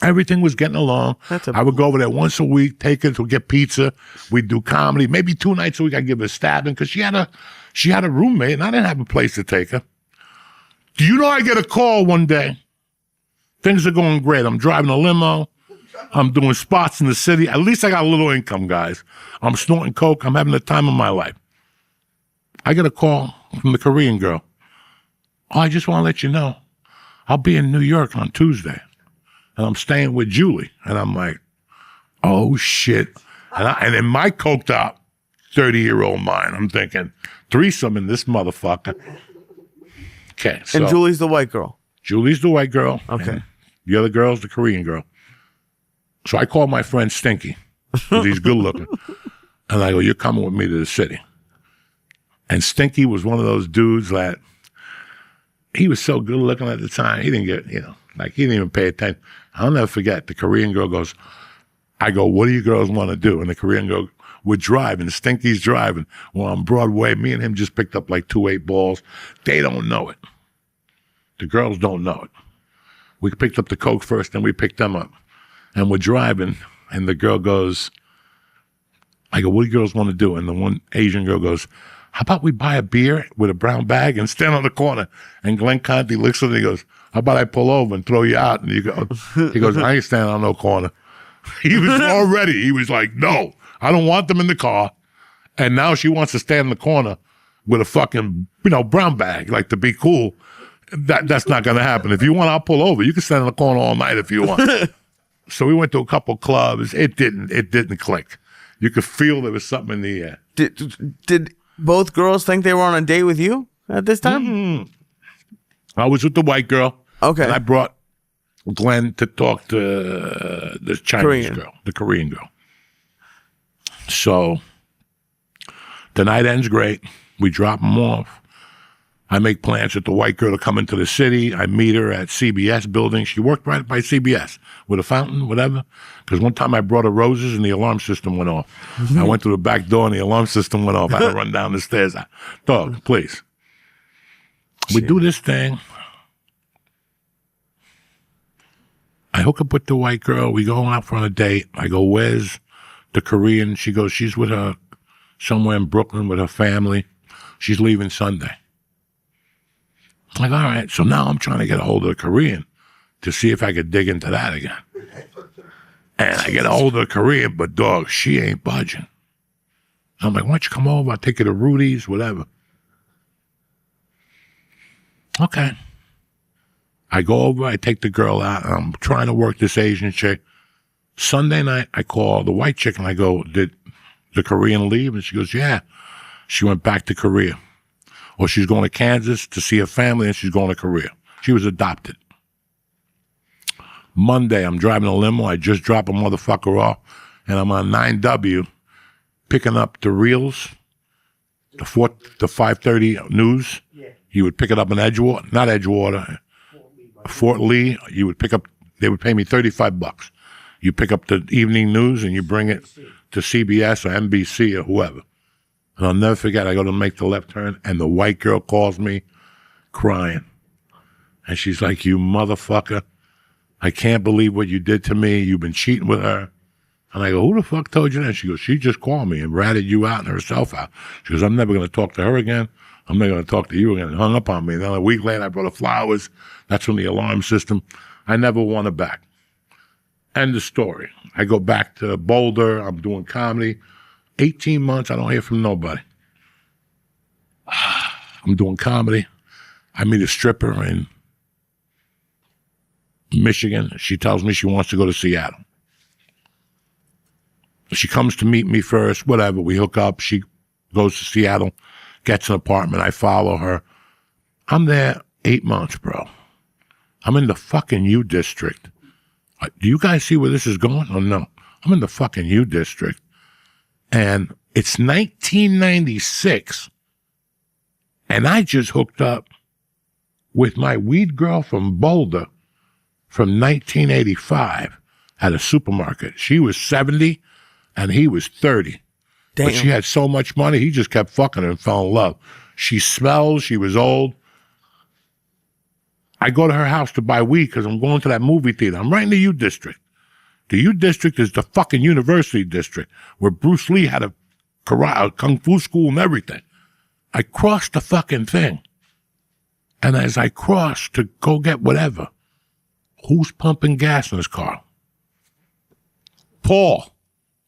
Speaker 1: everything was getting along. I would go over there once a week, take her to get pizza. We'd do comedy. Maybe 2 nights a week I'd give her a stabbing because she had a roommate and I didn't have a place to take her. Do you know I get a call one day? Things are going great. I'm driving a limo. I'm doing spots in the city. At least I got a little income, guys. I'm snorting coke. I'm having the time of my life. I get a call from the Korean girl. Oh, I just want to let you know, I'll be in New York on Tuesday. And I'm staying with Julie. And I'm like, oh, shit. And in my coked out, 30-year-old mind. I'm thinking, threesome in this motherfucker. Okay, so
Speaker 2: And Julie's the white girl.
Speaker 1: Julie's the white girl.
Speaker 2: Okay.
Speaker 1: And the other girl's the Korean girl. So I called my friend Stinky, because he's good looking. And I go, you're coming with me to the city. And Stinky was one of those dudes that he was so good looking at the time. He didn't get, he didn't even pay attention. I'll never forget. The Korean girl goes, I go, what do you girls want to do? And the Korean girl, we're driving. Stinky's driving. Well, on Broadway, me and him just picked up like 2 8-balls. They don't know it. The girls don't know it. We picked up the Coke first, then we picked them up. And we're driving, and the girl goes, I go, what do you girls want to do? And the one Asian girl goes, how about we buy a beer with a brown bag and stand on the corner? And Glenn Conti looks at it and he goes, how about I pull over and throw you out? And he goes, I ain't standing on no corner. He was like, no, I don't want them in the car. And now she wants to stand in the corner with a fucking, brown bag, like to be cool. That's not going to happen. If you want, I'll pull over. You can stand in the corner all night if you want. So we went to a couple clubs. It didn't click. You could feel there was something in the air.
Speaker 2: Did both girls think they were on a date with you at this time?
Speaker 1: Mm-hmm. I was with the white girl.
Speaker 2: Okay.
Speaker 1: And I brought Glenn to talk to the Chinese girl, the Korean girl. So the night ends great. We drop them off. I make plans with the white girl to come into the city. I meet her at CBS building. She worked right by CBS with a fountain, whatever. Because one time I brought her roses and the alarm system went off. I went through the back door and the alarm system went off. I had to run down the stairs. Dog, please. We do this thing. I hook up with the white girl. We go out for a date. I go, where's the Korean? She goes, she's with her somewhere in Brooklyn with her family. She's leaving Sunday. I'm like, all right. So now I'm trying to get a hold of the Korean to see if I could dig into that again. And I get a hold of the Korean, but dog, she ain't budging. I'm like, why don't you come over? I'll take you to Rudy's, whatever. Okay. I go over, I take the girl out, and I'm trying to work this Asian chick. Sunday night, I call the white chick, and I go, did the Korean leave? And she goes, yeah. She went back to Korea. Or she's going to Kansas to see her family, and she's going to Korea. She was adopted. Monday, I'm driving a limo. I just drop a motherfucker off, and I'm on 9W picking up the reels, the 5:30 news. Yeah. You would pick it up in Edgewater, not Edgewater, Fort Lee. You would pick up, they would pay me $35. You pick up the evening news, and you bring it to CBS or NBC or whoever. And I'll never forget, I go to make the left turn, and the white girl calls me crying. And she's like, you motherfucker, I can't believe what you did to me. You've been cheating with her. And I go, who the fuck told you that? She goes, she just called me and ratted you out and herself out. She goes, I'm never going to talk to her again. I'm never going to talk to you again. And hung up on me. And then a week later, I brought her flowers. That's from the alarm system. I never won her back. End of story. I go back to Boulder. I'm doing comedy. 18 months, I don't hear from nobody. I'm doing comedy. I meet a stripper in Michigan. She tells me she wants to go to Seattle. She comes to meet me first, whatever. We hook up. She goes to Seattle, gets an apartment. I follow her. I'm there 8 months, bro. I'm in the fucking U district. Do you guys see where this is going? Oh, no. I'm in the fucking U district. And it's 1996, and I just hooked up with my weed girl from Boulder from 1985 at a supermarket. She was 70, and he was 30. Damn. But she had so much money, he just kept fucking her and fell in love. She smelled, she was old. I go to her house to buy weed because I'm going to that movie theater. I'm right in the U district. The U district is the fucking university district where Bruce Lee had a kung fu school and everything. I crossed the fucking thing. And as I crossed to go get whatever, who's pumping gas in his car? Paul,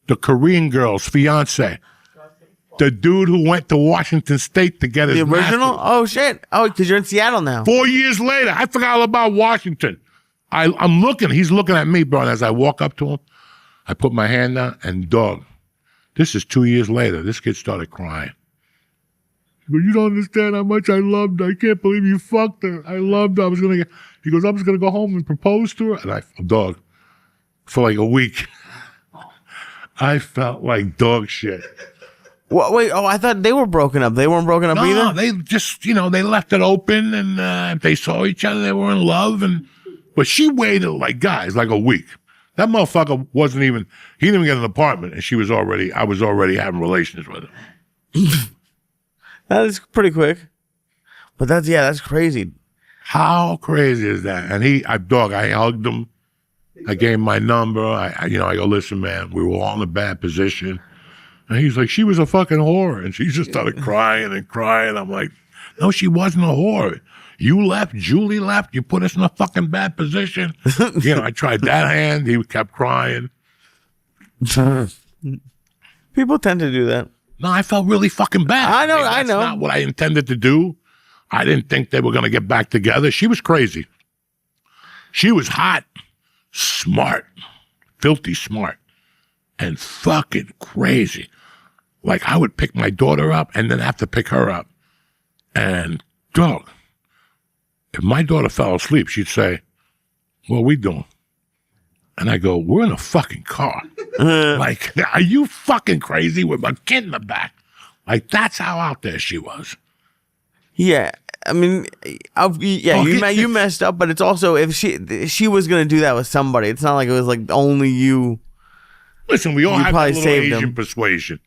Speaker 1: the Korean girl's fiance. The dude who went to Washington State to get his
Speaker 2: The original?
Speaker 1: master's.
Speaker 2: Oh, shit. Oh, because you're in Seattle now.
Speaker 1: 4 years later, I forgot all about Washington. I'm looking, he's looking at me, bro, and as I walk up to him, I put my hand down, and dog, This is 2 years later. This kid started crying. He goes, you don't understand how much I loved her. I can't believe you fucked her. I loved her. He goes, I was going to go home and propose to her. And dog, for like a week, I felt like dog shit.
Speaker 2: Well, wait, I thought they were broken up. They weren't broken up either?
Speaker 1: No, they just, they left it open, and if they saw each other, they were in love. But she waited like a week. That motherfucker he didn't even get an apartment, and I was already having relations with him.
Speaker 2: That is pretty quick. But that's crazy.
Speaker 1: How crazy is that? And I hugged him. I gave him my number. I go, listen, man, we were all in a bad position. And he's like, she was a fucking whore. And she just started crying and crying. I'm like, no, she wasn't a whore. You left, Julie left, you put us in a fucking bad position. I tried that hand. He kept crying.
Speaker 2: People tend to do that.
Speaker 1: No, I felt really fucking bad.
Speaker 2: I know.
Speaker 1: That's not what I intended to do. I didn't think they were going to get back together. She was crazy. She was hot, smart, filthy smart, and fucking crazy. Like, I would pick my daughter up and then have to pick her up. And, dog, if my daughter fell asleep, she'd say, what are we doing? And I go, we're in a fucking car. Like, are you fucking crazy with my kid in the back? Like, that's how out there she was.
Speaker 2: Yeah. I mean, you messed up, but it's also, if she was going to do that with somebody, it's not like it was like only you.
Speaker 1: Listen, we all have a little Asian
Speaker 2: them.
Speaker 1: persuasion.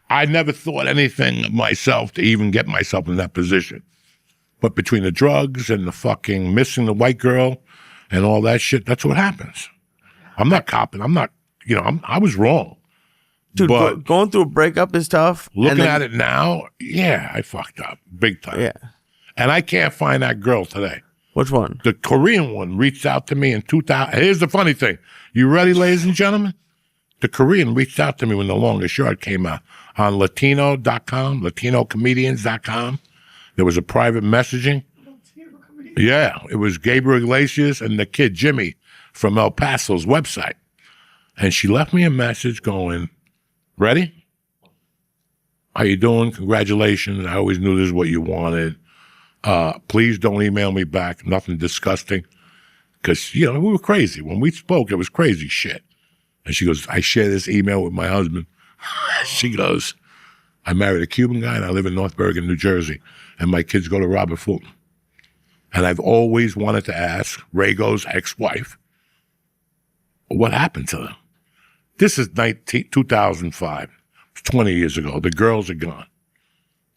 Speaker 1: I never thought anything of myself to even get myself in that position. But between the drugs and the fucking missing the white girl and all that shit, that's what happens. I'm not copping. I'm not, I was wrong.
Speaker 2: Dude, going through a breakup is tough.
Speaker 1: Looking at it now, yeah, I fucked up big time.
Speaker 2: Yeah.
Speaker 1: And I can't find that girl today.
Speaker 2: Which one?
Speaker 1: The Korean one reached out to me in 2000. Here's the funny thing. You ready, ladies and gentlemen? The Korean reached out to me when The Longest Yard came out on Latino.com, LatinoComedians.com. There was a private messaging. Yeah, it was Gabriel Iglesias and the kid Jimmy from El Paso's website. And she left me a message going, ready? How you doing? Congratulations. I always knew this is what you wanted. Please don't email me back. Nothing disgusting. Because, we were crazy. When we spoke, it was crazy shit. And she goes, I share this email with my husband. She goes, I married a Cuban guy and I live in North Bergen, New Jersey. And my kids go to Robert Fulton. And I've always wanted to ask Rago's ex-wife, what happened to them? This is 2005. It's 20 years ago. The girls are gone.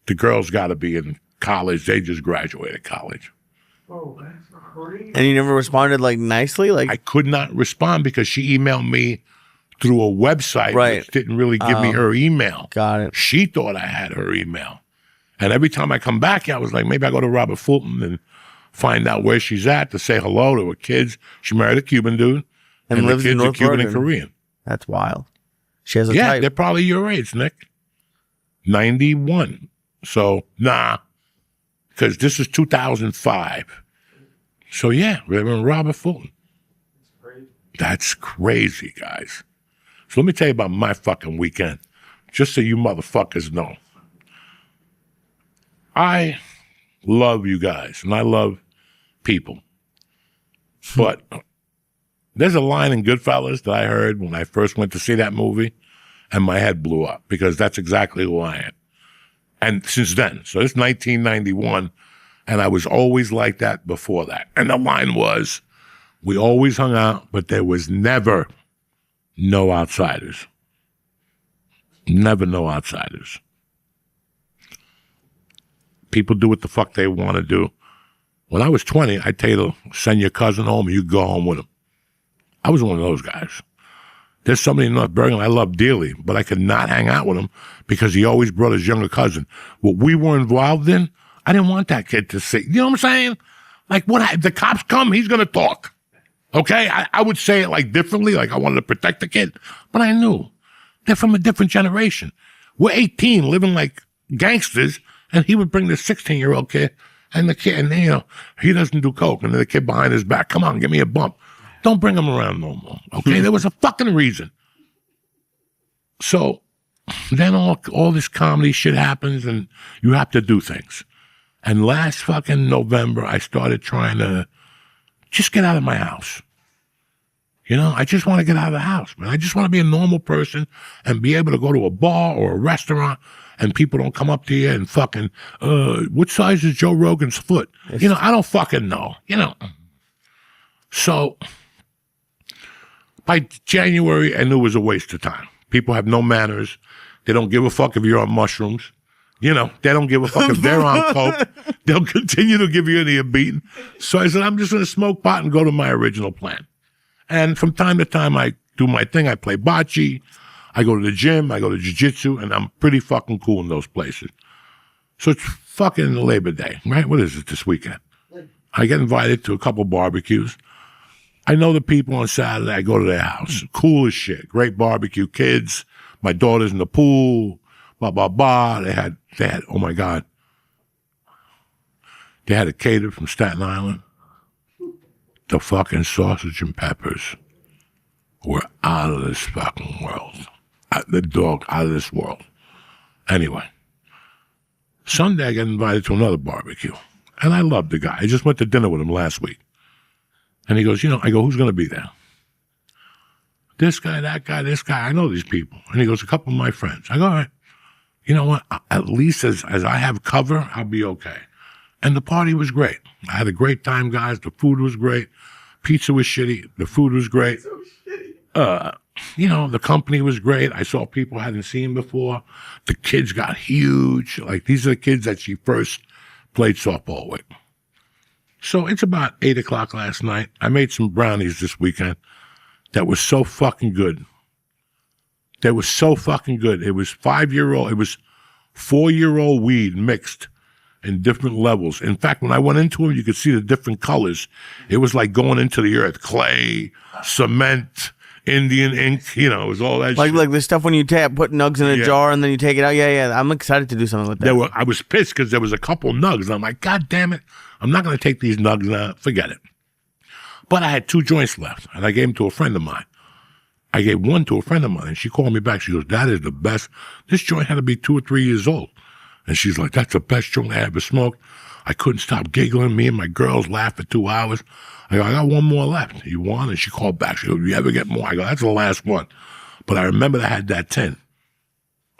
Speaker 1: The girls got to be in college. They just graduated college.
Speaker 3: Oh, that's crazy.
Speaker 2: And you never responded nicely?
Speaker 1: I could not respond because she emailed me through a website, which didn't really give me her email.
Speaker 2: Got it.
Speaker 1: She thought I had her email. And every time I come back, I was like, maybe I go to Robert Fulton and find out where she's at to say hello to her kids. She married a Cuban dude.
Speaker 2: And lives
Speaker 1: the kids
Speaker 2: in North
Speaker 1: are Cuban
Speaker 2: Bergen.
Speaker 1: and Korean.
Speaker 2: That's wild. She has a
Speaker 1: Yeah,
Speaker 2: type.
Speaker 1: they're probably your age, Nick. 91. So, nah. Because this is 2005. So, yeah, Reverend Robert Fulton. That's crazy, guys. So let me tell you about my fucking weekend, just so you motherfuckers know. I love you guys, and I love people. But there's a line in Goodfellas that I heard when I first went to see that movie, and my head blew up, because that's exactly who I am. And since then, so it's 1991, and I was always like that before that. And the line was, we always hung out, but there was never no outsiders. Never no outsiders. People do what the fuck they want to do. When I was 20, I'd tell you to send your cousin home and you go home with him. I was one of those guys. There's somebody in North Bergen I love dearly, but I could not hang out with him because he always brought his younger cousin. What we were involved in, I didn't want that kid to see. You know what I'm saying? Like, if the cops come, he's going to talk. Okay? I would say it like differently, like I wanted to protect the kid, but I knew they're from a different generation. We're 18, living like gangsters, and he would bring this 16-year-old kid, and the kid, and he doesn't do coke, and then the kid behind his back, come on, give me a bump. Don't bring him around no more. Okay? There was a fucking reason. So then all this comedy shit happens and you have to do things. And last fucking November, I started trying to just get out of my house. You know, I just want to get out of the house, man. I just want to be a normal person and be able to go to a bar or a restaurant and people don't come up to you and fucking, what size is Joe Rogan's foot? You know, I don't fucking know, you know. So by January, I knew it was a waste of time. People have no manners. They don't give a fuck if you're on mushrooms. You know, they don't give a fuck if they're on coke. They'll continue to give you any beating. So I said, I'm just going to smoke pot and go to my original plan. And from time to time, I do my thing. I play bocce. I go to the gym. I go to jiu-jitsu. And I'm pretty fucking cool in those places. So it's fucking Labor Day, right? What is it this weekend? I get invited to a couple barbecues. I know the people on Saturday. I go to their house. Cool as shit. Great barbecue. Kids. My daughter's in the pool. Blah, blah, blah. They had, oh my God. They had a caterer from Staten Island. The fucking sausage and peppers were out of this fucking world. The dog out of this world. Anyway, Sunday I got invited to another barbecue. And I love the guy. I just went to dinner with him last week. And he goes, you know, I go, who's going to be there? This guy, that guy, this guy. I know these people. And he goes, a couple of my friends. I go, all right. You know what? At least as I have cover, I'll be okay. And the party was great. I had a great time, guys. The food was great. Pizza was shitty. The food was great.
Speaker 3: So shitty.
Speaker 1: You know, the company was great. I saw people I hadn't seen before. The kids got huge. Like, these are the kids that she first played softball with. So it's about 8 o'clock last night. I made some brownies this weekend that was so fucking good. They were so fucking good. It was 4-year-old weed mixed in different levels. In fact, when I went into them, you could see the different colors. It was like going into the earth. Clay, cement, Indian ink, you know, it was all that shit.
Speaker 2: Like the stuff when you put nugs in a jar and then you take it out. Yeah. I'm excited to do something with that.
Speaker 1: I was pissed because there was a couple nugs. I'm like, God damn it. I'm not going to take these nugs out. Forget it. But I had 2 joints left, and I gave them to a friend of mine. I gave one to a friend of mine, and she called me back. She goes, that is the best. This joint had to be 2 or 3 years old. And she's like, that's the best joint I ever smoked. I couldn't stop giggling. Me and my girls laughed for 2 hours. I go, I got one more left. You want? And she called back. She goes, you ever get more? I go, that's the last one. But I remember I had that 10.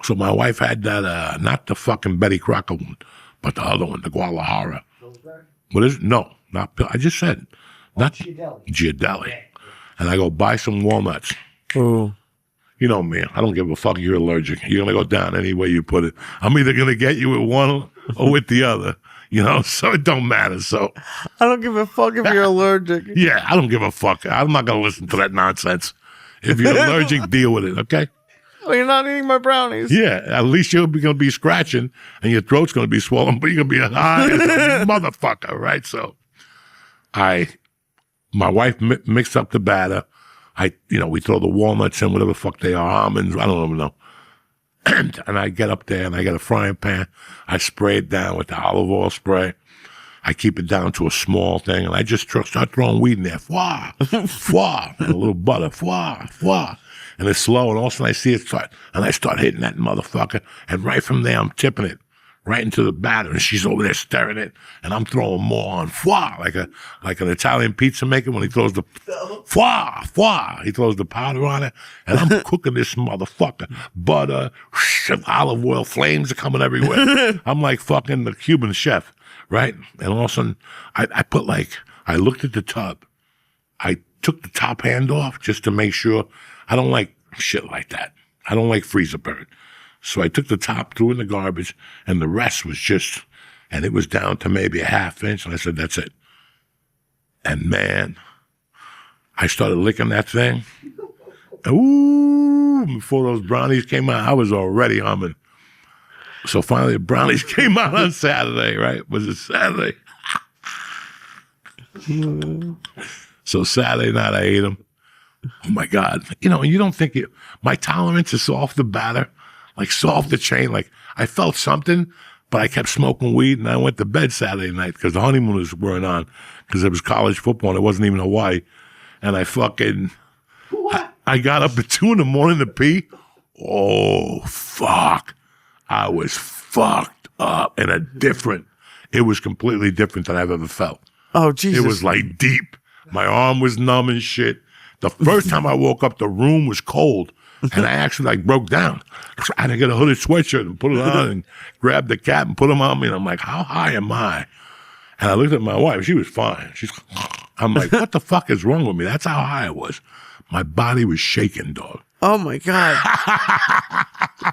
Speaker 1: So my wife had that, not the fucking Betty Crocker one, but the other one, the Guadalajara. What is it? No, not, I just said, not Giardelli. And I go, buy some walnuts.
Speaker 2: Ooh.
Speaker 1: You know me, I don't give a fuck if you're allergic. You're going to go down any way you put it. I'm either going to get you with one or with the other, you know, so it don't matter. So
Speaker 2: I don't give a fuck if you're allergic.
Speaker 1: Yeah, I don't give a fuck. I'm not going to listen to that nonsense. If you're allergic, deal with it, okay?
Speaker 2: Well, you're not eating my brownies.
Speaker 1: Yeah, at least you're going to be scratching and your throat's going to be swollen, but you're going to be high as a motherfucker, right? So my wife mixed up the batter. We throw the walnuts in, whatever the fuck they are, almonds, I don't even know. And I get up there and I get a frying pan. I spray it down with the olive oil spray. I keep it down to a small thing, and I just start throwing weed in there. Fwah, fwah, and a little butter. Fwah, fwah. And it's slow, and all of a sudden I see it start, and I start hitting that motherfucker. And right from there, I'm tipping it right into the batter, and she's over there stirring it, and I'm throwing more on. Fwah, like an Italian pizza maker when he throws the fwah, fwah. He throws the powder on it, and I'm cooking this motherfucker. Butter, olive oil, flames are coming everywhere. I'm like fucking the Cuban chef. Right? And all of a sudden, I looked at the tub. I took the top hand off just to make sure. I don't like shit like that. I don't like freezer burn. So I took the top, threw it in the garbage, and the rest was and it was down to maybe a ½ inch. And I said, that's it. And man, I started licking that thing. Ooh, before those brownies came out, I was already humming. So finally, the brownies came out on Saturday, right? Was it Saturday? So Saturday night, I ate them. Oh, my God. You know, you don't think my tolerance is off the batter, like so off the chain. Like, I felt something, but I kept smoking weed, and I went to bed Saturday night because the honeymooners weren't on because it was college football, and it wasn't even Hawaii. And I fucking, I got up at 2 a.m. to pee. Oh, fuck. I was fucked up in it was completely different than I've ever felt.
Speaker 2: Oh, Jesus.
Speaker 1: It was like deep. My arm was numb and shit. The first time I woke up, the room was cold. And I actually like broke down. I had to get a hooded sweatshirt and put it on and grab the cap and put them on me. And I'm like, how high am I? And I looked at my wife. She was fine. I'm like, what the fuck is wrong with me? That's how high I was. My body was shaking, dog.
Speaker 2: Oh my God.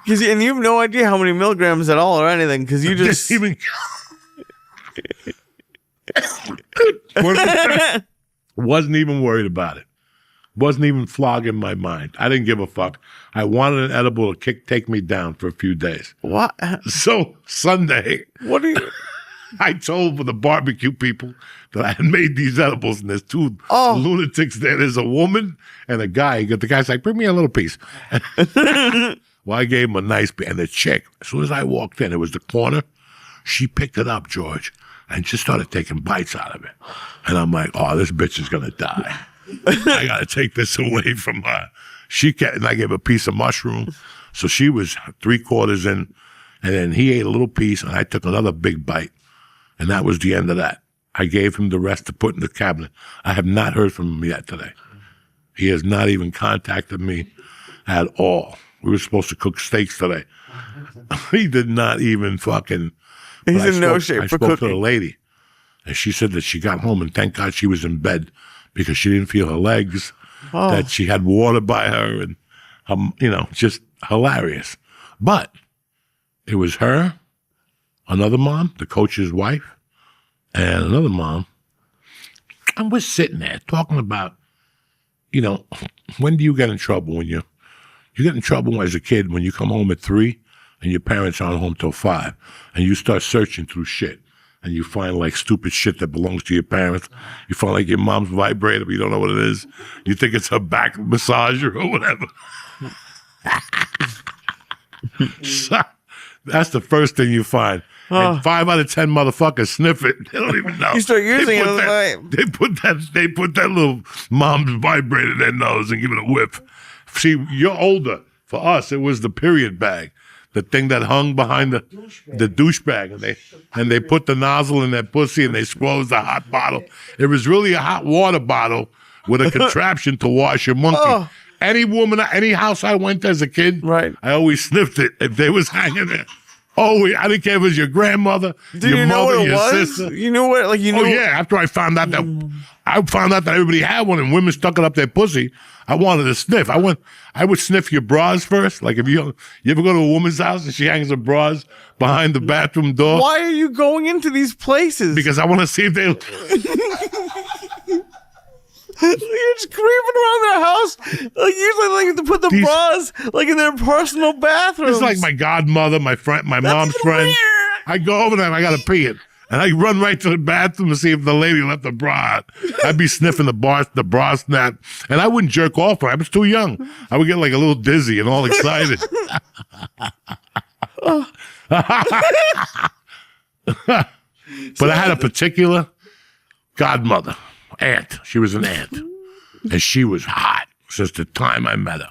Speaker 2: And you have no idea how many milligrams at all or anything, because you just
Speaker 1: wasn't even worried about it. Wasn't even flogging my mind. I didn't give a fuck. I wanted an edible to take me down for a few days.
Speaker 2: What?
Speaker 1: So Sunday,
Speaker 2: What are you?
Speaker 1: I told the barbecue people that I had made these edibles, and there's two lunatics there. There's a woman and a guy. The guy's like, bring me a little piece. Well, I gave him a nice piece. And the chick, as soon as I walked in, it was the corner. She picked it up, George, and just started taking bites out of it. And I'm like, oh, this bitch is going to die. I got to take this away from her. And I gave her a piece of mushroom. So she was 3/4 in, and then he ate a little piece, and I took another big bite. And that was the end of that. I gave him the rest to put in the cabinet. I have not heard from him yet today. He has not even contacted me at all. We were supposed to cook steaks today. He did not even fucking.
Speaker 2: He's in no shape
Speaker 1: I
Speaker 2: for
Speaker 1: spoke
Speaker 2: cooking.
Speaker 1: to the lady, and she said that she got home, and thank God she was in bed because she didn't feel her legs, that she had water by her, and, just hilarious. But it was her, another mom, the coach's wife, and another mom. And we're sitting there talking about, when do you get in trouble? When you get in trouble as a kid when you come home at 3 and your parents aren't home till 5, and you start searching through shit, and you find like stupid shit that belongs to your parents. You find like your mom's vibrator, but you don't know what it is. You think it's her back massager or whatever. So, that's the first thing you find. And 5 out of 10 motherfuckers sniff it. They don't even know.
Speaker 2: You start using it.
Speaker 1: They put that little mom's vibrator in their nose and give it a whiff. See, you're older. For us, it was the period bag, the thing that hung behind the douche bag, and they put the nozzle in their pussy and they squeezed the hot bottle. It was really a hot water bottle with a contraption to wash your monkey.
Speaker 2: Oh.
Speaker 1: Any woman, any house I went to as a kid,
Speaker 2: right,
Speaker 1: I always sniffed it if they was hanging there. Oh, I didn't care if it was your grandmother, your mother, your sister.
Speaker 2: You knew what? You knew.
Speaker 1: Oh yeah. After I found out that everybody had one and women stuck it up their pussy, I wanted to sniff. I would sniff your bras first. Like if you ever go to a woman's house and she hangs her bras behind the bathroom door.
Speaker 2: Why are you going into these places?
Speaker 1: Because I want to see if they.
Speaker 2: You're just creeping around their house. Like usually, like to put the bras like in their personal bathrooms.
Speaker 1: It's like my godmother, my friend, my mom's friend.
Speaker 2: Weird.
Speaker 1: I go over there and I gotta pee it, and I run right to the bathroom to see if the lady left the bra out. I'd be sniffing the bra snap, and I wouldn't jerk off. I was too young. I would get like a little dizzy and all excited. But I had a particular godmother. Aunt. She was an aunt. And she was hot since the time I met her.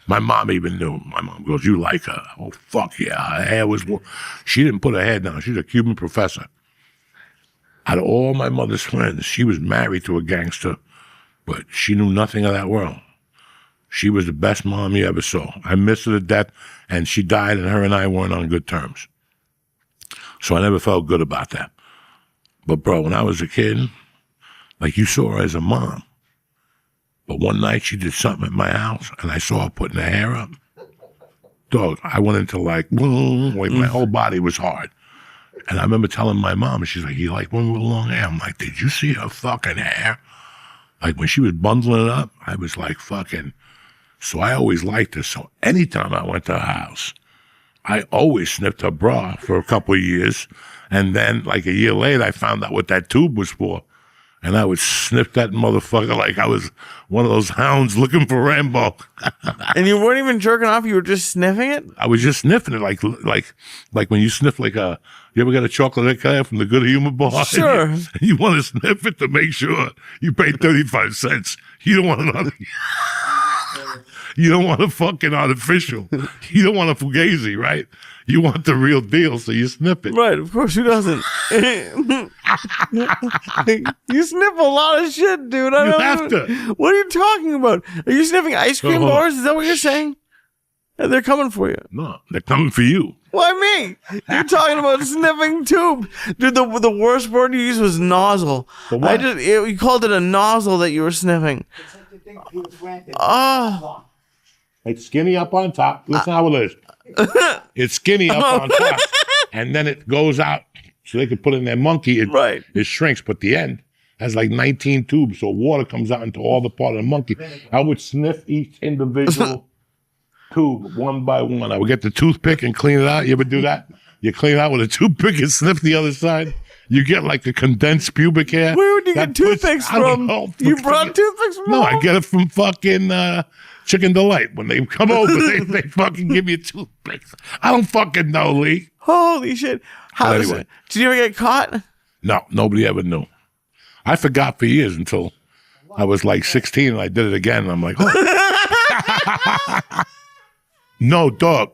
Speaker 1: My mom even knew. My mom goes, you like her? Oh, fuck yeah. Her hair was... She didn't put her hair down. She's a Cuban professor. Out of all my mother's friends, she was married to a gangster, but she knew nothing of that world. She was the best mom you ever saw. I miss her to death, and she died, and her and I weren't on good terms. So I never felt good about that. But, bro, when I was a kid... Like you saw her as a mom. But one night she did something at my house and I saw her putting her hair up. Dog, I went into like my whole body was hard. And I remember telling my mom, and she's like, you like women with long hair? I'm like, did you see her fucking hair? Like when she was bundling it up, I was like fucking. So I always liked her. So anytime I went to her house, I always sniffed her bra for a couple of years. And then like a year later, I found out what that tube was for. And I would sniff that motherfucker like I was one of those hounds looking for Rambo.
Speaker 2: And you weren't even jerking off; you were just sniffing it.
Speaker 1: I was just sniffing it, like when you sniff like a. You ever got a chocolate eclair from the Good Humor Bar?
Speaker 2: Sure.
Speaker 1: And you want to sniff it to make sure you pay 35 cents. You don't want another. You don't want a fucking artificial. You don't want a fugazi, right? You want the real deal, so you sniff it.
Speaker 2: Right, of course, who doesn't? You sniff a lot of shit, dude. I
Speaker 1: You
Speaker 2: don't
Speaker 1: have
Speaker 2: know.
Speaker 1: to.
Speaker 2: What are you talking about? Are you sniffing ice cream bars? Is that what you're saying? And they're coming for you.
Speaker 1: No, they're coming for you.
Speaker 2: Why me? You're talking about sniffing tube. Dude, the worst word you used was nozzle.
Speaker 1: The what?
Speaker 2: You called it a nozzle that you were sniffing.
Speaker 3: It's like the thing he was ranting.
Speaker 2: Oh.
Speaker 1: It's skinny up on top. Listen how it is. It's skinny up on top. And then it goes out so they can put in their monkey.
Speaker 2: Right.
Speaker 1: It shrinks, but the end has like 19 tubes, so water comes out into all the part of the monkey. I would sniff each individual tube one by one. I would get the toothpick and clean it out. You ever do that? You clean it out with a toothpick and sniff the other side. You get like a condensed pubic hair.
Speaker 2: Where would you
Speaker 1: That
Speaker 2: get toothpicks
Speaker 1: puts- I don't
Speaker 2: from?
Speaker 1: know.
Speaker 2: You brought toothpicks from
Speaker 1: No, I
Speaker 2: home?
Speaker 1: get it from fucking Chicken Delight. When they come over, they fucking give you toothpicks. I don't fucking know, Lee.
Speaker 2: Holy shit. How
Speaker 1: But
Speaker 2: is
Speaker 1: anyway.
Speaker 2: it? Did you ever get caught?
Speaker 1: No, nobody ever knew. I forgot for years until I was like 16 and I did it again. And I'm like, oh. No, dog.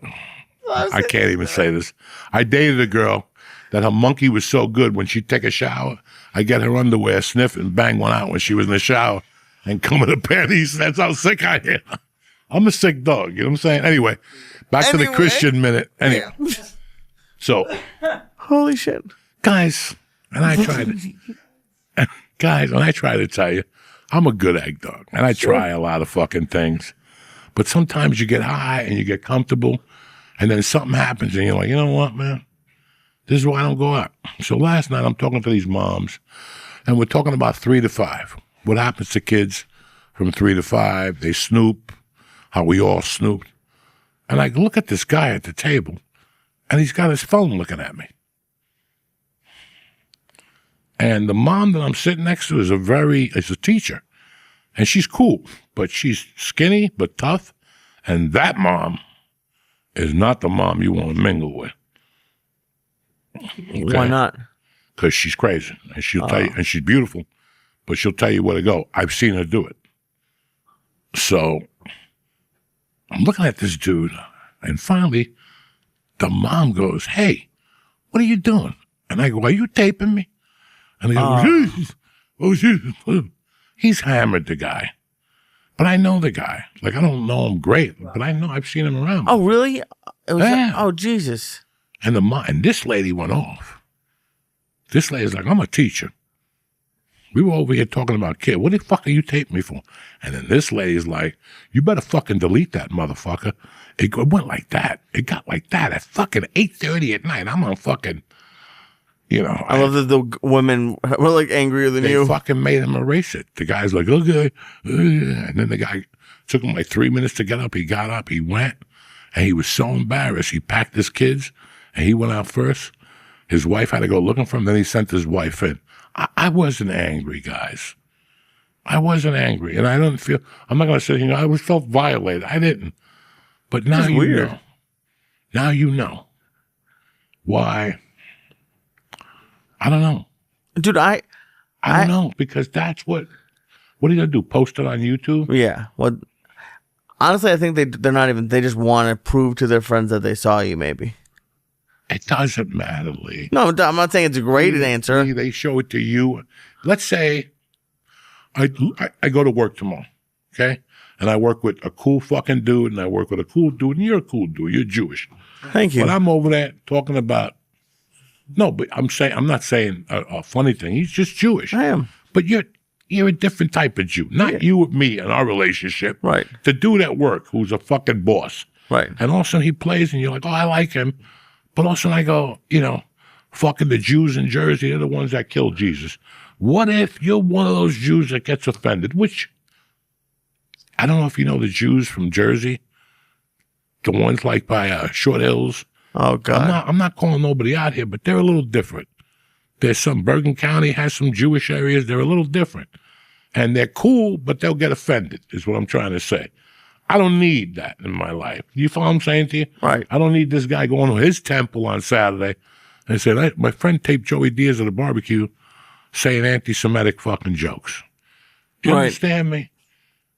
Speaker 1: I can't even say this. I dated a girl that her monkey was so good when she'd take a shower, I get her underwear, sniff, and bang one out when she was in the shower and come in the panties. That's how sick I am. I'm a sick dog. You know what I'm saying? Anyway, back to the
Speaker 2: Anyway.
Speaker 1: Christian minute. Anyway. So,
Speaker 2: Holy shit.
Speaker 1: guys, and I try to tell you, I'm a good egg dog, and I try a lot of fucking things. But sometimes you get high and you get comfortable, and then something happens, and you're like, you know what, man? This is why I don't go out. So last night I'm talking to these moms, and we're talking about 3 to 5. What happens to kids from 3 to 5? They snoop, how we all snooped. And I look at this guy at the table, and he's got his phone looking at me. And the mom that I'm sitting next to is a teacher. And she's cool, but she's skinny but tough. And that mom is not the mom you want to mingle with. Okay?
Speaker 2: Why not?
Speaker 1: Because she's crazy. And she'll tell you, and she's beautiful, but she'll tell you where to go. I've seen her do it. So I'm looking at this dude, and finally the mom goes, "Hey, what are you doing?" And I go, "Are you taping me?" And he goes, "Oh, he's hammered, the guy." But I know the guy. Like, I don't know him great, but I know I've seen him around.
Speaker 2: Oh, really? It was
Speaker 1: Yeah.
Speaker 2: Oh, Jesus.
Speaker 1: And and this lady went off. This lady's like, "I'm a teacher. We were over here talking about kid. What the fuck are you taping me for?" And then this lady's like, "You better fucking delete that, motherfucker." It went like that. It got like that at fucking 8:30 at night. I'm on fucking,
Speaker 2: I love that the women were like angrier than
Speaker 1: they
Speaker 2: you.
Speaker 1: fucking made him erase it. The guy's like, "Okay." And then the guy took him like 3 minutes to get up. He got up, he went, and he was so embarrassed. He packed his kids, and he went out first. His wife had to go looking for him. Then he sent his wife in. I wasn't angry, guys. I wasn't angry. And I don't feel, I'm not going to say, I felt violated. I didn't. But now
Speaker 2: Just
Speaker 1: you
Speaker 2: weird.
Speaker 1: know. Now you know. Why? I don't know.
Speaker 2: Dude,
Speaker 1: I don't know, because that's what are you going to do? Post it on YouTube?
Speaker 2: yeah. Well, honestly, I think they're not even, they just want to prove to their friends that they saw you, maybe.
Speaker 1: It doesn't matter, Lee.
Speaker 2: No, I'm not saying it's a great answer.
Speaker 1: They show it to you. Let's say I go to work tomorrow, okay? And I work with a cool fucking dude, and I work with a cool dude, and you're a cool dude. You're Jewish.
Speaker 2: Thank you.
Speaker 1: But I'm over there talking about, no, but I'm not saying a funny thing. He's just Jewish.
Speaker 2: I am.
Speaker 1: But you're a different type of Jew. Not you with me and our relationship.
Speaker 2: Right.
Speaker 1: The dude at work who's a fucking boss.
Speaker 2: Right.
Speaker 1: And all of a sudden he plays, and you're like, "Oh, I like him." But all of a sudden I go, fucking the Jews in Jersey, they're the ones that killed Jesus. What if you're one of those Jews that gets offended? Which, I don't know if you know the Jews from Jersey, the ones like by Short Hills.
Speaker 2: Oh, God.
Speaker 1: I'm not calling nobody out here, but they're a little different. There's some, Bergen County has some Jewish areas, they're a little different. And they're cool, but they'll get offended, is what I'm trying to say. I don't need that in my life. You follow what I'm saying to you?
Speaker 2: Right.
Speaker 1: I don't need this guy going to his temple on Saturday and saying, my friend taped Joey Diaz at a barbecue saying anti-Semitic fucking jokes. Do you
Speaker 2: Right.
Speaker 1: understand me?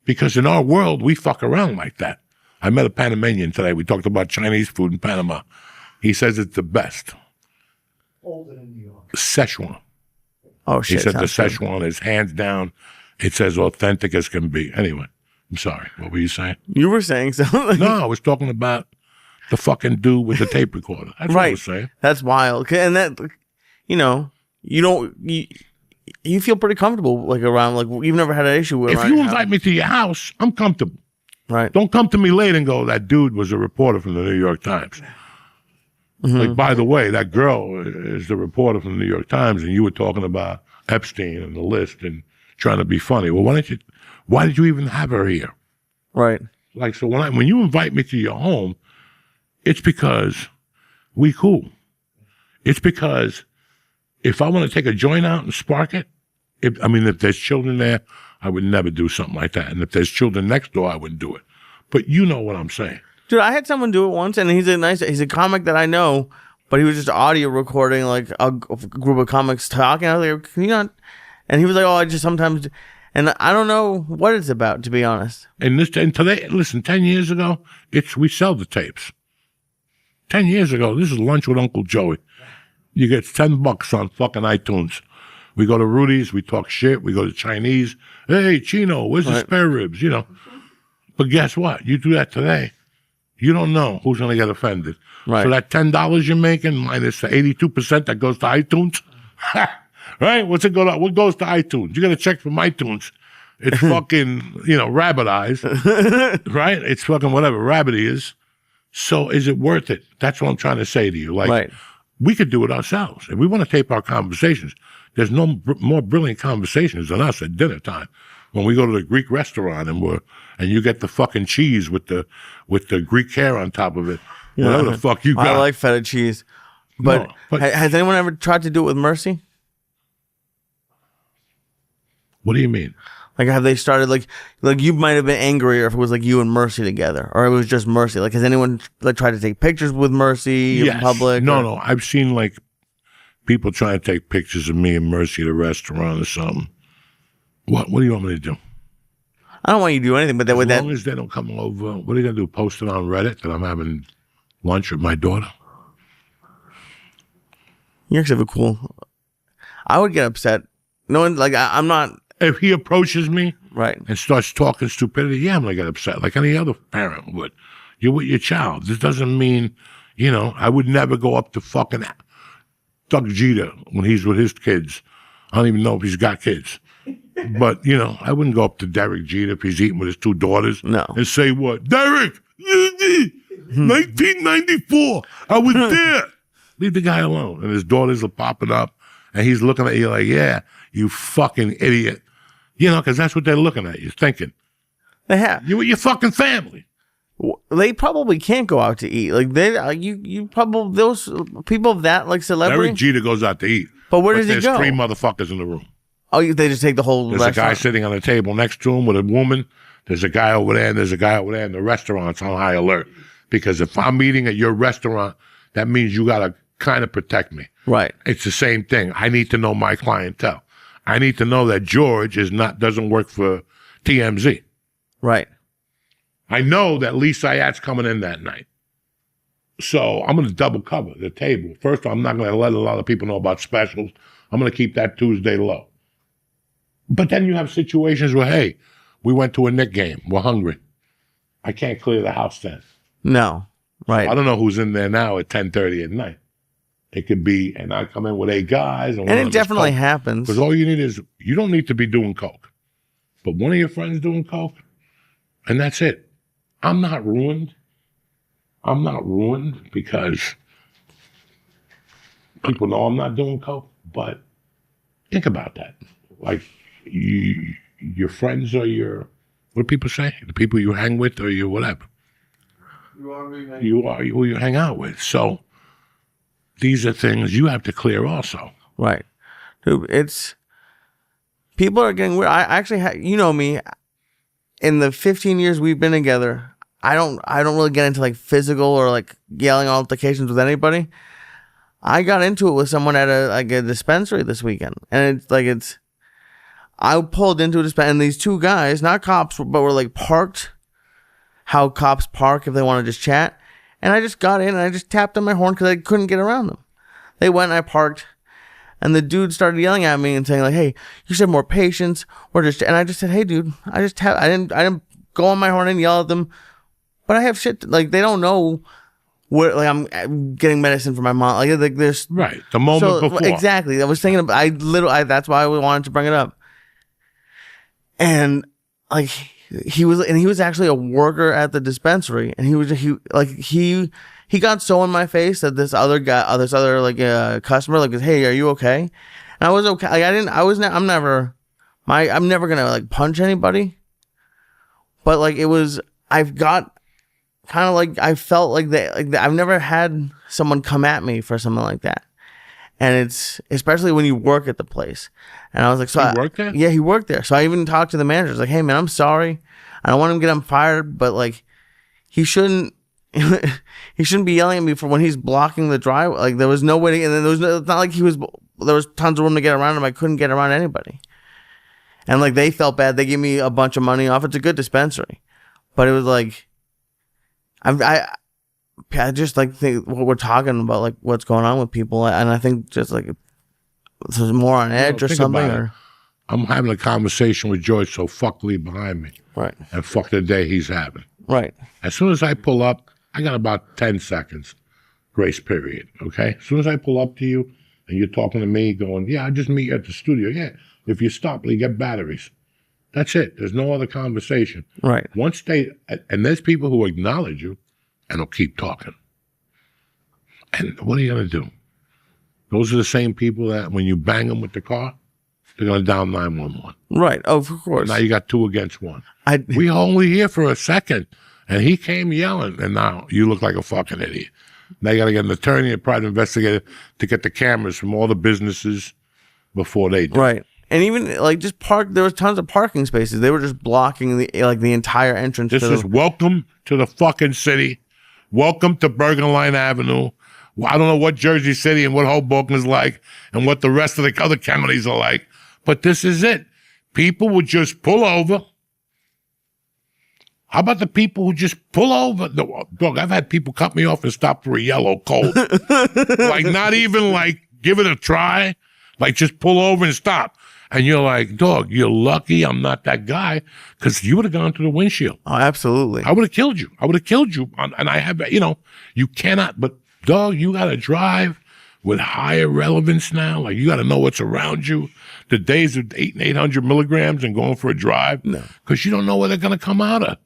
Speaker 1: Because in our world, we fuck around like that. I met a Panamanian today. We talked about Chinese food in Panama. He says it's the best.
Speaker 3: Older than New York.
Speaker 1: Szechuan.
Speaker 2: Oh
Speaker 1: He
Speaker 2: shit!
Speaker 1: said the
Speaker 2: sounds good.
Speaker 1: Szechuan is hands down. It's as authentic as can be. Anyway, I'm sorry. What were you saying?
Speaker 2: You were saying something.
Speaker 1: No, I was talking about the fucking dude with the tape recorder. That's what I
Speaker 2: Right.
Speaker 1: was saying.
Speaker 2: That's wild. And that, you know, you feel pretty comfortable like around like you've never had an issue with.
Speaker 1: If
Speaker 2: around
Speaker 1: you
Speaker 2: your
Speaker 1: invite me to your house, I'm comfortable.
Speaker 2: right?
Speaker 1: Don't come to me late and go, that dude was a reporter from the New York Times. Like, by the way, that girl is the reporter from the New York Times, and you were talking about Epstein and the list and trying to be funny. Well, why did you even have her here?
Speaker 2: Right.
Speaker 1: Like, so when you invite me to your home, it's because we cool. It's because if I want to take a joint out and spark it, if there's children there, I would never do something like that. And if there's children next door, I wouldn't do it. But you know what I'm saying.
Speaker 2: Dude, I had someone do it once, and he's a comic that I know, but he was just audio recording like a group of comics talking. I was like, can you not? And he was like, oh, I just sometimes, and I don't know what it's about, to be honest.
Speaker 1: And today, listen, 10 years ago, we sell the tapes. 10 years ago, this is Lunch with Uncle Joey. You get $10 on fucking iTunes. We go to Rudy's, we talk shit, we go to Chinese. Hey, Chino, where's the spare ribs? You know. But guess what? You do that today, you don't know who's going to get offended.
Speaker 2: Right.
Speaker 1: So that $10 you're making minus the 82% that goes to iTunes, right? What goes to iTunes? You got to check from iTunes. It's fucking, rabbit eyes, right? It's fucking whatever rabbit is. So is it worth it? That's what I'm trying to say to you. Like,
Speaker 2: Right.
Speaker 1: we could do it ourselves. If we want to tape our conversations, there's no more brilliant conversations than us at dinner time. When we go to the Greek restaurant and you get the fucking cheese with the Greek hair on top of it, whatever the fuck you got.
Speaker 2: I like feta cheese, but,
Speaker 1: No, but-
Speaker 2: has anyone ever tried to do it with mercy?
Speaker 1: What do you mean?
Speaker 2: Like, have they started like you might have been angrier if it was like you and Mercy together, or it was just Mercy? Like, has anyone like tried to take pictures with Mercy in public?
Speaker 1: No. I've seen like people trying to take pictures of me and Mercy at a restaurant or something. What do you want me to do?
Speaker 2: I don't want you to do anything, but
Speaker 1: As long as they don't come over, what are you gonna do? Post it on Reddit that I'm having lunch with my daughter?
Speaker 2: you're actually cool. I would get upset. No one like I'm not
Speaker 1: If he approaches me
Speaker 2: right.
Speaker 1: and starts talking stupidity, yeah, I'm gonna get upset like any other parent would. You're with your child. This doesn't mean, I would never go up to fucking Doug Jeter when he's with his kids. I don't even know if he's got kids. But, I wouldn't go up to Derek Jeter if he's eating with his two daughters
Speaker 2: No.
Speaker 1: and say what? Derek, 1994, I was there. Leave the guy alone. And his daughters are popping up and he's looking at you like, yeah, you fucking idiot. Because that's what they're looking at you, thinking.
Speaker 2: They have.
Speaker 1: You with your fucking family.
Speaker 2: They probably can't go out to eat. Like you probably those people of that like celebrity.
Speaker 1: Derek Jeter goes out to eat.
Speaker 2: But where does he
Speaker 1: there's
Speaker 2: go?
Speaker 1: 3 motherfuckers in the room.
Speaker 2: Oh, they just take the whole
Speaker 1: There's a guy
Speaker 2: restaurant.
Speaker 1: sitting on a table next to him with a woman. There's a guy over there, and there's a guy over there, and the restaurant's on high alert. Because if I'm eating at your restaurant, that means you got to kind of protect me.
Speaker 2: Right.
Speaker 1: It's the same thing. I need to know my clientele. I need to know that George doesn't work for TMZ.
Speaker 2: Right.
Speaker 1: I know that Lee Syatt's coming in that night. So I'm going to double cover the table. First, I'm not going to let a lot of people know about specials. I'm going to keep that Tuesday low. But then you have situations where, hey, we went to a Knick game. We're hungry. I can't clear the house then.
Speaker 2: No. Right.
Speaker 1: I don't know who's in there now at 10:30 at night. It could be, and I come in with 8 guys.
Speaker 2: And it definitely happens.
Speaker 1: Because all you need is, you don't need to be doing coke. But one of your friends doing coke, and that's it. I'm not ruined. I'm not ruined because people know I'm not doing coke. But think about that. Like, your friends are what do people say? The people you hang with or your whatever. You are who you hang out with. So these are things you have to clear also.
Speaker 2: Right. Dude, people are getting weird. I actually you know me, in the 15 years we've been together, I don't really get into like physical or like yelling altercations with anybody. I got into it with someone at a dispensary this weekend, and I pulled into a dispensary, and these two guys, not cops, but were like parked how cops park if they want to just chat. And I just got in and I just tapped on my horn because I couldn't get around them. They went and I parked, and the dude started yelling at me and saying like, "Hey, you should have more patience." And I just said, "Hey, dude, I didn't go on my horn and yell at them, but I have shit like they don't know where like I'm getting medicine for my mom. Like there's
Speaker 1: right the moment before
Speaker 2: exactly. I was thinking about that's why I wanted to bring it up, and like." He was actually a worker at the dispensary, and he got so in my face that this other customer like, "Hey, are you okay?" And I was okay. Like I'm never gonna like punch anybody, but like I've got kind of like I felt like I've never had someone come at me for something like that. And it's especially when you work at the place. And I was like, so
Speaker 1: he worked there?
Speaker 2: Yeah, he worked there. So I even talked to the manager. I was like, "Hey man, I'm sorry. I don't want him to get him fired, but like he shouldn't be yelling at me for when he's blocking the driveway. Like there was no way to, and then it's not like there was tons of room to get around him. I couldn't get around anybody. And like they felt bad. They gave me a bunch of money off. It's a good dispensary. But it was like I just like think what we're talking about, like what's going on with people, and I think just like there's more on edge or something. Or
Speaker 1: I'm having a conversation with George, so fuck Lee behind me,
Speaker 2: right,
Speaker 1: and fuck the day he's having.
Speaker 2: Right.
Speaker 1: As soon as I pull up, I got about 10 seconds grace period. Okay. As soon as I pull up to you and you're talking to me, going, "Yeah, I just meet you at the studio." Yeah. If you stop, you get batteries. That's it. There's no other conversation.
Speaker 2: Right.
Speaker 1: Once and there's people who acknowledge you. And they'll keep talking. And what are you going to do? Those are the same people that when you bang them with the car, they're going to dial 911.
Speaker 2: Right. Oh, of course.
Speaker 1: Now you got 2 against 1. We only here for a second. And he came yelling. And now you look like a fucking idiot. Now you got to get an attorney, a private investigator to get the cameras from all the businesses before they do.
Speaker 2: Right. And even like just there was tons of parking spaces. They were just blocking the entire entrance.
Speaker 1: This is welcome to the fucking city. Welcome to Bergen Line Avenue. I don't know what Jersey City and what Hoboken is like and what the rest of the other counties are like, but this is it. People would just pull over. How about the people who just pull over? Dog, I've had people cut me off and stop for a yellow coat. Like not even like give it a try. Like just pull over and stop. And you're like, "Dog, you're lucky I'm not that guy," because you would have gone through the windshield.
Speaker 2: Oh, absolutely.
Speaker 1: I would have killed you. And I have, you cannot, but dog, you got to drive with higher relevance now. Like you got to know what's around you. The days of 800 milligrams and going for a drive. No. Because you don't know where they're going to come out of.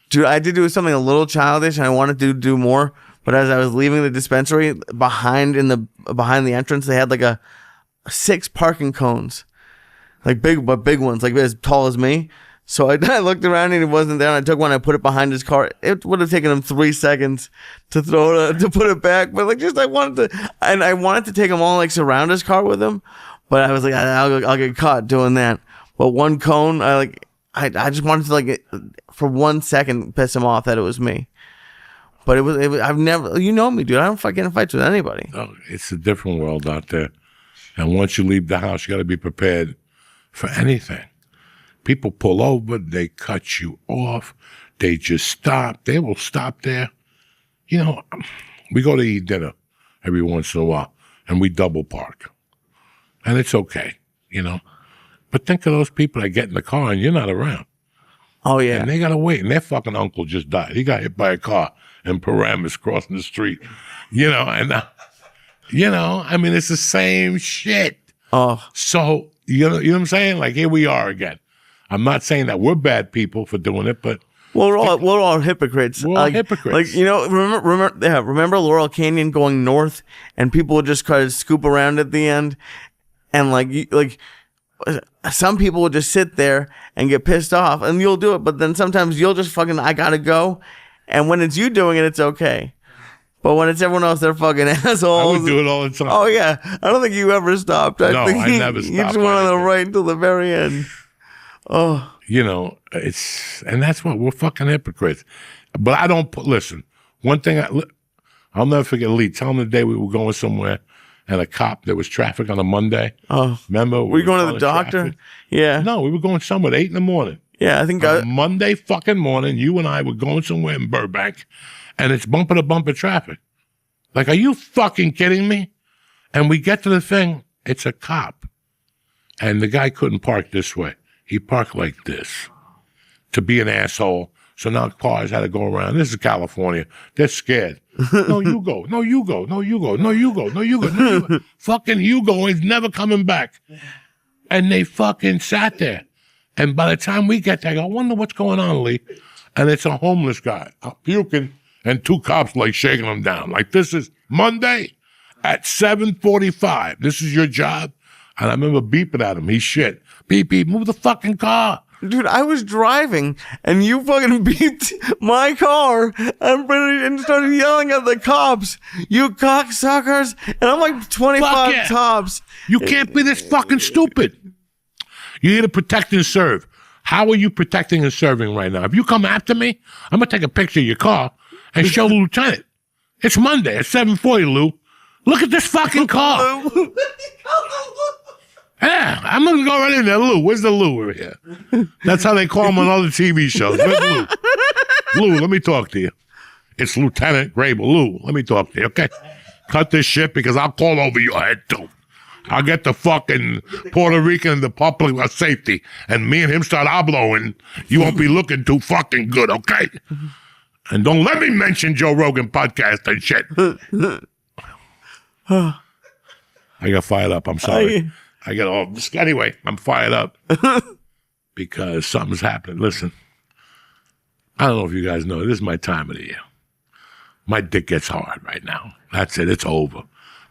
Speaker 2: Dude, I did do something a little childish and I wanted to do more. But as I was leaving the dispensary, behind the entrance, they had like 6 parking cones. Like big ones, like as tall as me. So I looked around and it wasn't there. And I took one, I put it behind his car. It would have taken him 3 seconds to to put it back. But like I wanted to take him all like surround his car with him. But I was like, I'll get caught doing that. But one cone, I just wanted to like for 1 second piss him off that it was me. But it was I've never, you know me, dude. I don't get in fights with anybody.
Speaker 1: Oh, it's a different world out there. And once you leave the house, you got to be prepared for anything. People pull over, they cut you off, they just stop. They will stop there. We go to eat dinner every once in a while, and we double park. And it's okay, But think of those people that get in the car and you're not around.
Speaker 2: Oh, yeah.
Speaker 1: And they got to wait, and their fucking uncle just died. He got hit by a car in Paramus crossing the street, and, it's the same shit.
Speaker 2: Oh.
Speaker 1: So, you know what I'm saying? Like, here we are again. I'm not saying that we're bad people for doing it, but
Speaker 2: we're all hypocrites.
Speaker 1: We're all hypocrites.
Speaker 2: Like, remember Laurel Canyon going north, and people would just kind of scoop around at the end, and some people would just sit there and get pissed off, and you'll do it, but then sometimes you'll just fucking I gotta go, and when it's you doing it, it's okay. But when it's everyone else, they're fucking assholes.
Speaker 1: I would do it all the time.
Speaker 2: Oh, yeah. I don't think you ever stopped.
Speaker 1: I never stopped.
Speaker 2: You just went on the right until the very end. Oh.
Speaker 1: And that's what we're fucking hypocrites. But I don't listen. One thing I'll never forget, Lee, tell him the day we were going somewhere and a cop. There was traffic on a Monday.
Speaker 2: Oh,
Speaker 1: remember?
Speaker 2: were you going to the doctor?
Speaker 1: Traffic.
Speaker 2: Yeah.
Speaker 1: No, we were going somewhere at 8 a.m.
Speaker 2: Yeah, I think
Speaker 1: Monday fucking morning, you and I were going somewhere in Burbank, and it's bumper to bumper traffic. Like, are you fucking kidding me? And we get to the thing, it's a cop. And the guy couldn't park this way. He parked like this to be an asshole. So now cars had to go around. This is California. They're scared. No, you go. No, you go. No, you go. No, you go. No, you go. No, you go. Fucking you go. He's never coming back. And they fucking sat there. And by the time we get there, I go, I wonder what's going on, Lee. And it's a homeless guy puking and 2 cops like shaking him down. Like, this is Monday at 7:45. This is your job. And I remember beeping at him. He's shit. Beep, beep, move the fucking car.
Speaker 2: Dude, I was driving and you fucking beeped my car and started yelling at the cops. You cocksuckers. And I'm like 25 tops.
Speaker 1: You can't be this fucking stupid. You need to protect and serve. How are you protecting and serving right now? If you come after me, I'm going to take a picture of your car and show the lieutenant. It's Monday at 7:40, Lou. Look at this fucking car. Yeah, I'm going to go right in there. Lou, where's the Lou over here? That's how they call him on other TV shows. Where's Lou? Lou, let me talk to you. It's Lieutenant Grable. Lou, let me talk to you, okay? Cut this shit because I'll call over your head, too. I'll get the fucking Puerto Rican and the public safety, and me and him start habloing. You won't be looking too fucking good, okay? And don't let me mention Joe Rogan podcast and shit. I got fired up. I'm sorry. I get all anyway. I'm fired up because something's happening. Listen, I don't know if you guys know. This is my time of the year. My dick gets hard right now. That's it. It's over.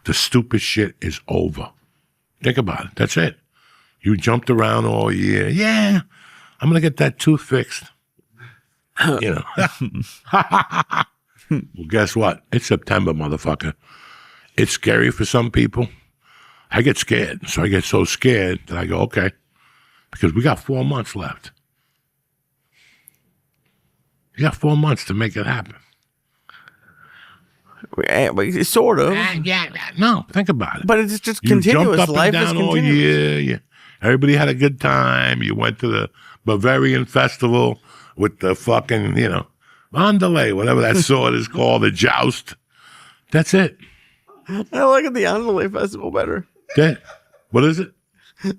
Speaker 1: The stupid shit is over. Think about it. That's it. You jumped around all year. Yeah, I'm gonna get that tooth fixed. You know. Well, guess what? It's September, motherfucker. It's scary for some people. I get scared. So I get so scared that I go, okay, because we got 4 months left. You got 4 months to make it happen.
Speaker 2: Sort of.
Speaker 1: No, think about it.
Speaker 2: But it's just
Speaker 1: You
Speaker 2: continuous.
Speaker 1: jumped up
Speaker 2: Life
Speaker 1: and
Speaker 2: is
Speaker 1: down all
Speaker 2: continuous.
Speaker 1: year. Everybody had a good time. You went to the Bavarian Festival with the fucking, Andale, whatever that sword is called, the joust. That's it.
Speaker 2: I like the Andale Festival better.
Speaker 1: What is it?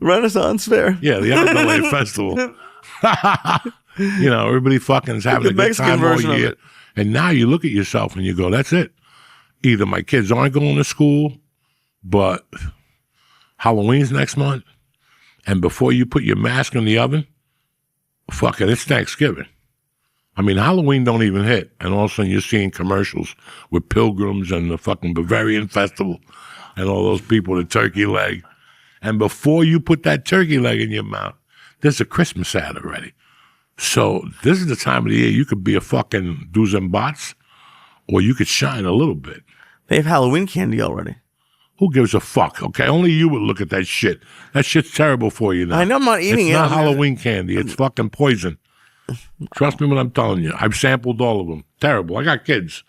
Speaker 2: Renaissance Fair.
Speaker 1: Yeah, the Andale Festival. Everybody fucking is having a good time all year. And now you look at yourself and you go, that's it. Either my kids aren't going to school, but Halloween's next month, and before you put your mask in the oven, fucking it's Thanksgiving. I mean, Halloween don't even hit, and all of a sudden you're seeing commercials with pilgrims and the fucking Bavarian Festival and all those people with a turkey leg. And before you put that turkey leg in your mouth, there's a Christmas ad already. So this is the time of the year you could be a fucking do's and bots, or you could shine a little bit.
Speaker 2: They have Halloween candy already.
Speaker 1: Who gives a fuck, okay? Only you would look at that shit. That shit's terrible for you now.
Speaker 2: I know I'm not eating
Speaker 1: it's
Speaker 2: it.
Speaker 1: It's not Halloween candy. It's fucking poison. Trust me when I'm telling you. I've sampled all of them. Terrible. I got kids.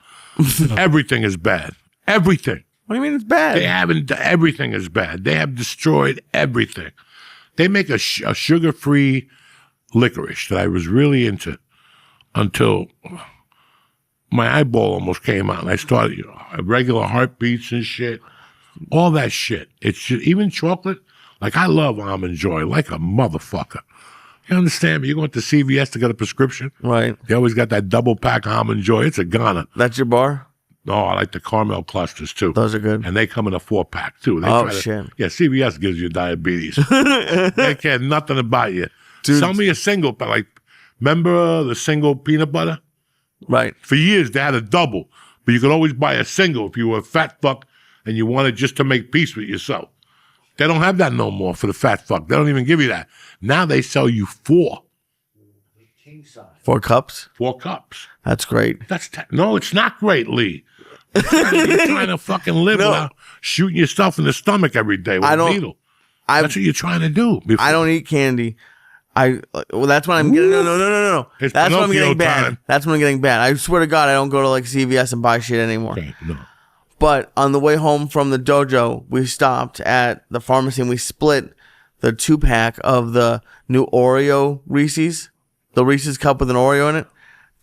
Speaker 1: Everything is bad. Everything.
Speaker 2: What do you mean it's bad?
Speaker 1: Everything is bad. They have destroyed everything. They make a sugar-free licorice that I was really into until my eyeball almost came out and I started regular heartbeats and shit. All that shit. It's just, even chocolate. Like, I love Almond Joy like a motherfucker. You understand me? You go to CVS to get a prescription.
Speaker 2: Right.
Speaker 1: They always got that double pack Almond Joy. It's a goner.
Speaker 2: That's your bar?
Speaker 1: No, I like the caramel clusters too.
Speaker 2: Those are good.
Speaker 1: And they come in a 4-pack too.
Speaker 2: Shit.
Speaker 1: Yeah, CVS gives you diabetes. They care nothing about you.
Speaker 2: Dude.
Speaker 1: Sell me a single, like, remember the single peanut butter?
Speaker 2: Right.
Speaker 1: For years, they had a double, but you could always buy a single if you were a fat fuck and you wanted just to make peace with yourself. They don't have that no more for the fat fuck. They don't even give you that. Now they sell you 4.
Speaker 3: King size.
Speaker 2: 4 cups?
Speaker 1: 4 cups.
Speaker 2: That's great.
Speaker 1: No, it's not great, Lee. You're trying to fucking live without shooting yourself in the stomach every day with a needle. That's what you're trying to do.
Speaker 2: I don't eat candy. That's when I'm getting no.
Speaker 1: It's
Speaker 2: That's when I'm getting
Speaker 1: Pinocchio
Speaker 2: bad.
Speaker 1: time.
Speaker 2: That's when I'm getting bad. I swear to God, I don't go to like CVS and buy shit anymore.
Speaker 1: Okay, no.
Speaker 2: But on the way home from the dojo, we stopped at the pharmacy and we split the 2-pack of the new Oreo Reese's. The Reese's cup with an Oreo in it.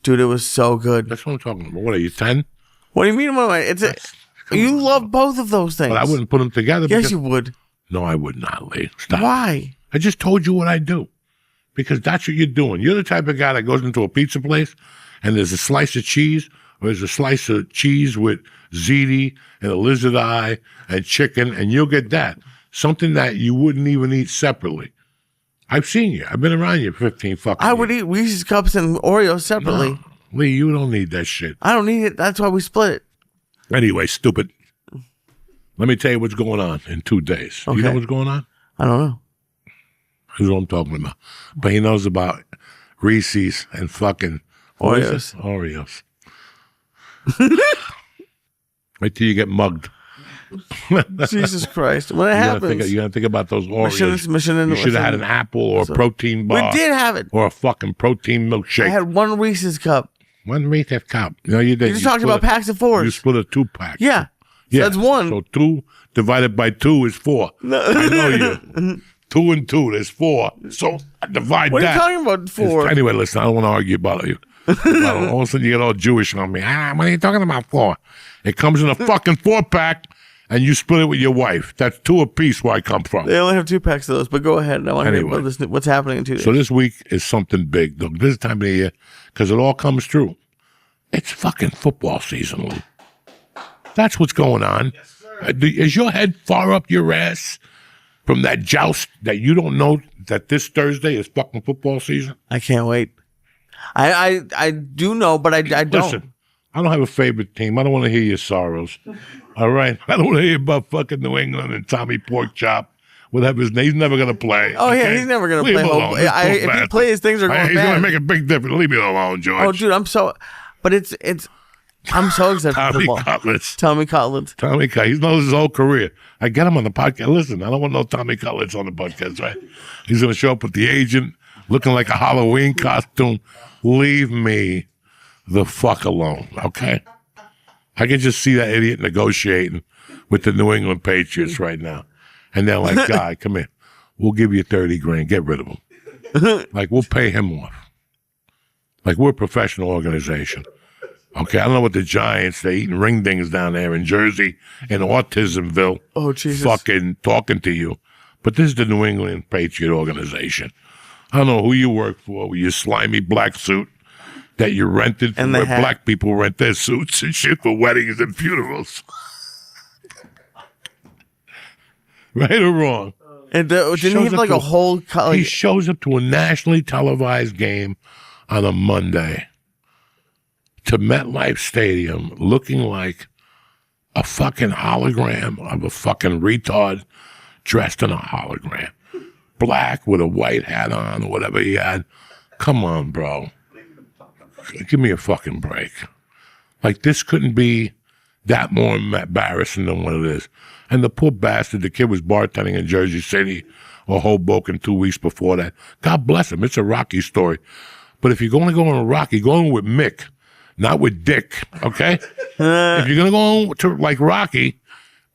Speaker 2: Dude, it was so good.
Speaker 1: That's what I'm talking about. What are you, 10?
Speaker 2: What do you mean? You love both of those things.
Speaker 1: But I wouldn't put them together.
Speaker 2: Yes, you would.
Speaker 1: No, I would not, Lee. Stop.
Speaker 2: Why?
Speaker 1: I just told you what I do. Because that's what you're doing. You're the type of guy that goes into a pizza place and there's a slice of cheese, or there's a slice of cheese with ziti and a lizard eye and chicken, and you'll get that. Something that you wouldn't even eat separately. I've seen you. I've been around you 15 fucking
Speaker 2: I would eat Reese's cups and Oreos separately.
Speaker 1: No, Lee, you don't need that shit.
Speaker 2: I don't need it. That's why we split it.
Speaker 1: Anyway, stupid. Let me tell you what's going on in 2 days.
Speaker 2: Okay.
Speaker 1: You know what's going on?
Speaker 2: I don't know.
Speaker 1: Here's what I'm talking about. But he knows about Reese's and fucking
Speaker 2: Oreos.
Speaker 1: Oreos. Wait till you get mugged.
Speaker 2: Jesus Christ. When it happens.
Speaker 1: You gotta think about those Oreos.
Speaker 2: Mission
Speaker 1: you should have had an apple or a protein bar.
Speaker 2: We did have it.
Speaker 1: Or a fucking protein milkshake.
Speaker 2: I had one Reese's cup.
Speaker 1: One Reese's cup. No, you didn't.
Speaker 2: You just talked about packs of 4s.
Speaker 1: You split a 2-pack.
Speaker 2: Yeah. So that's 1.
Speaker 1: So 2 divided by 2 is 4. No. I know you. 2 and 2, there's 4. So I divide
Speaker 2: what
Speaker 1: that.
Speaker 2: What are you talking about 4?
Speaker 1: Anyway, listen, I don't want to argue about you. All of a sudden you get all Jewish on me. What are you talking about 4? It comes in a fucking 4-pack, and you split it with your wife. That's 2 apiece where I come from.
Speaker 2: They only have 2 packs of those, but go ahead. I want to hear about this, what's happening in 2 days.
Speaker 1: So this week is something big. Look, this time of the year, because it all comes true. It's fucking football season, Lou. That's what's going on. Yes, is your head far up your ass from that joust that you don't know that this Thursday is fucking football season?
Speaker 2: I can't wait. I do know, but I don't.
Speaker 1: Listen, I don't have a favorite team. I don't want to hear your sorrows. All right? I don't want to hear about fucking New England and Tommy Porkchop. Whatever his name. He's never going to play.
Speaker 2: Oh, okay? Yeah, he's never going to play. If he plays, things are going bad.
Speaker 1: He's going to make a big difference. Leave me alone, George.
Speaker 2: Oh, dude, I'm so excited for football. Tommy Cutlets.
Speaker 1: He knows his whole career. I get him on the podcast. Listen, I don't want no Tommy Cutlets on the podcast, right? He's going to show up with the agent looking like a Halloween costume. Leave me the fuck alone, okay? I can just see that idiot negotiating with the New England Patriots right now. And they're like, guy, come here. We'll give you $30,000. Get rid of him. Like, we'll pay him off. Like, we're a professional organization. Okay, I don't know what the Giants, they're eating ring dings down there in Jersey, in Autismville.
Speaker 2: Oh, Jesus.
Speaker 1: Fucking talking to you. But this is the New England Patriot Organization. I don't know who you work for with your slimy black suit that you rented from where black people rent their suits and shit for weddings and funerals. Right or wrong?
Speaker 2: And didn't he have like a whole...
Speaker 1: He shows up to a nationally televised game on a Monday to MetLife Stadium looking like a fucking hologram of a fucking retard dressed in a hologram. Black with a white hat on or whatever he had. Come on, bro. Give me a fucking break. Like, this couldn't be that more embarrassing than what it is. And the poor bastard, the kid was bartending in Jersey City or Hoboken 2 weeks before that. God bless him. It's a Rocky story. But if you're going to go on a Rocky, go on with Mick, not with Dick, okay? If you're going to go on to, like, Rocky,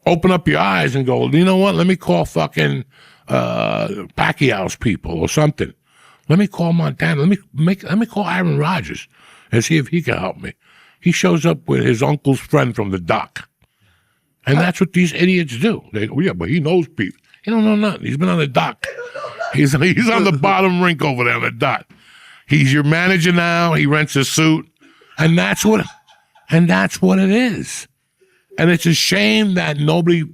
Speaker 1: open up your eyes and go, you know what? Let me call fucking Pacquiao's people or something. Let me call Montana. Let me call Aaron Rodgers and see if he can help me. He shows up with his uncle's friend from the dock. And that's what these idiots do. They go, yeah, but he knows people. He don't know nothing. He's been on the dock. He's on the bottom rink over there on the dock. He's your manager now. He rents a suit. And that's what it is. And it's a shame that nobody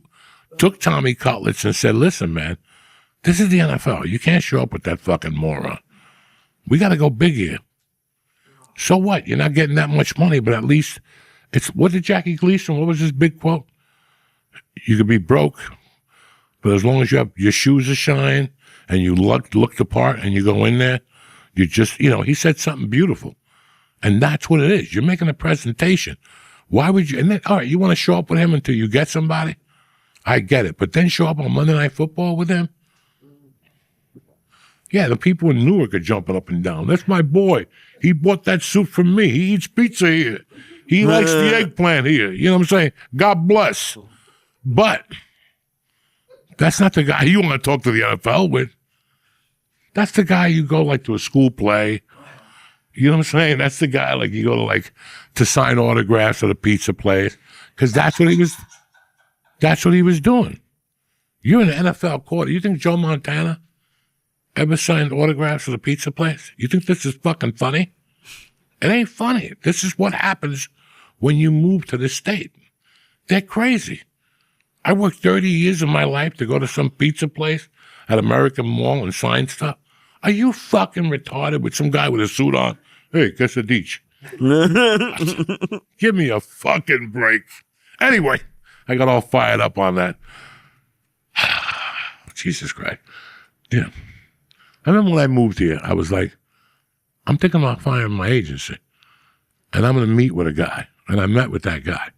Speaker 1: took Tommy Cutlets and said, listen, man, this is the NFL. You can't show up with that fucking moron. We got to go big here. So what? You're not getting that much money, but at least what did Jackie Gleason, what was his big quote? You could be broke, but as long as you have your shoes are shine and you look the part and you go in there, you just, he said something beautiful. And that's what it is. You're making a presentation. Why would you? And then, all right, you want to show up with him until you get somebody? I get it. But then show up on Monday Night Football with him? Yeah, the people in Newark are jumping up and down. That's my boy. He bought that suit from me. He eats pizza here. He likes the eggplant here. You know what I'm saying? God bless. But that's not the guy you want to talk to the NFL with. That's the guy you go like to a school play. You know what I'm saying? That's the guy like you go to like to sign autographs at a pizza place because that's what he was doing. You're in an NFL quarter. You think Joe Montana ever signed autographs at a pizza place? You think this is fucking funny? It ain't funny. This is what happens when you move to this state. They're crazy. I worked 30 years of my life to go to some pizza place at American Mall and sign stuff. Are you fucking retarded with some guy with a suit on? Hey, quesadilla. Give me a fucking break. Anyway, I got all fired up on that. Jesus Christ. Yeah. I remember when I moved here, I was like, I'm thinking about firing my agency. And I'm going to meet with a guy. And I met with that guy.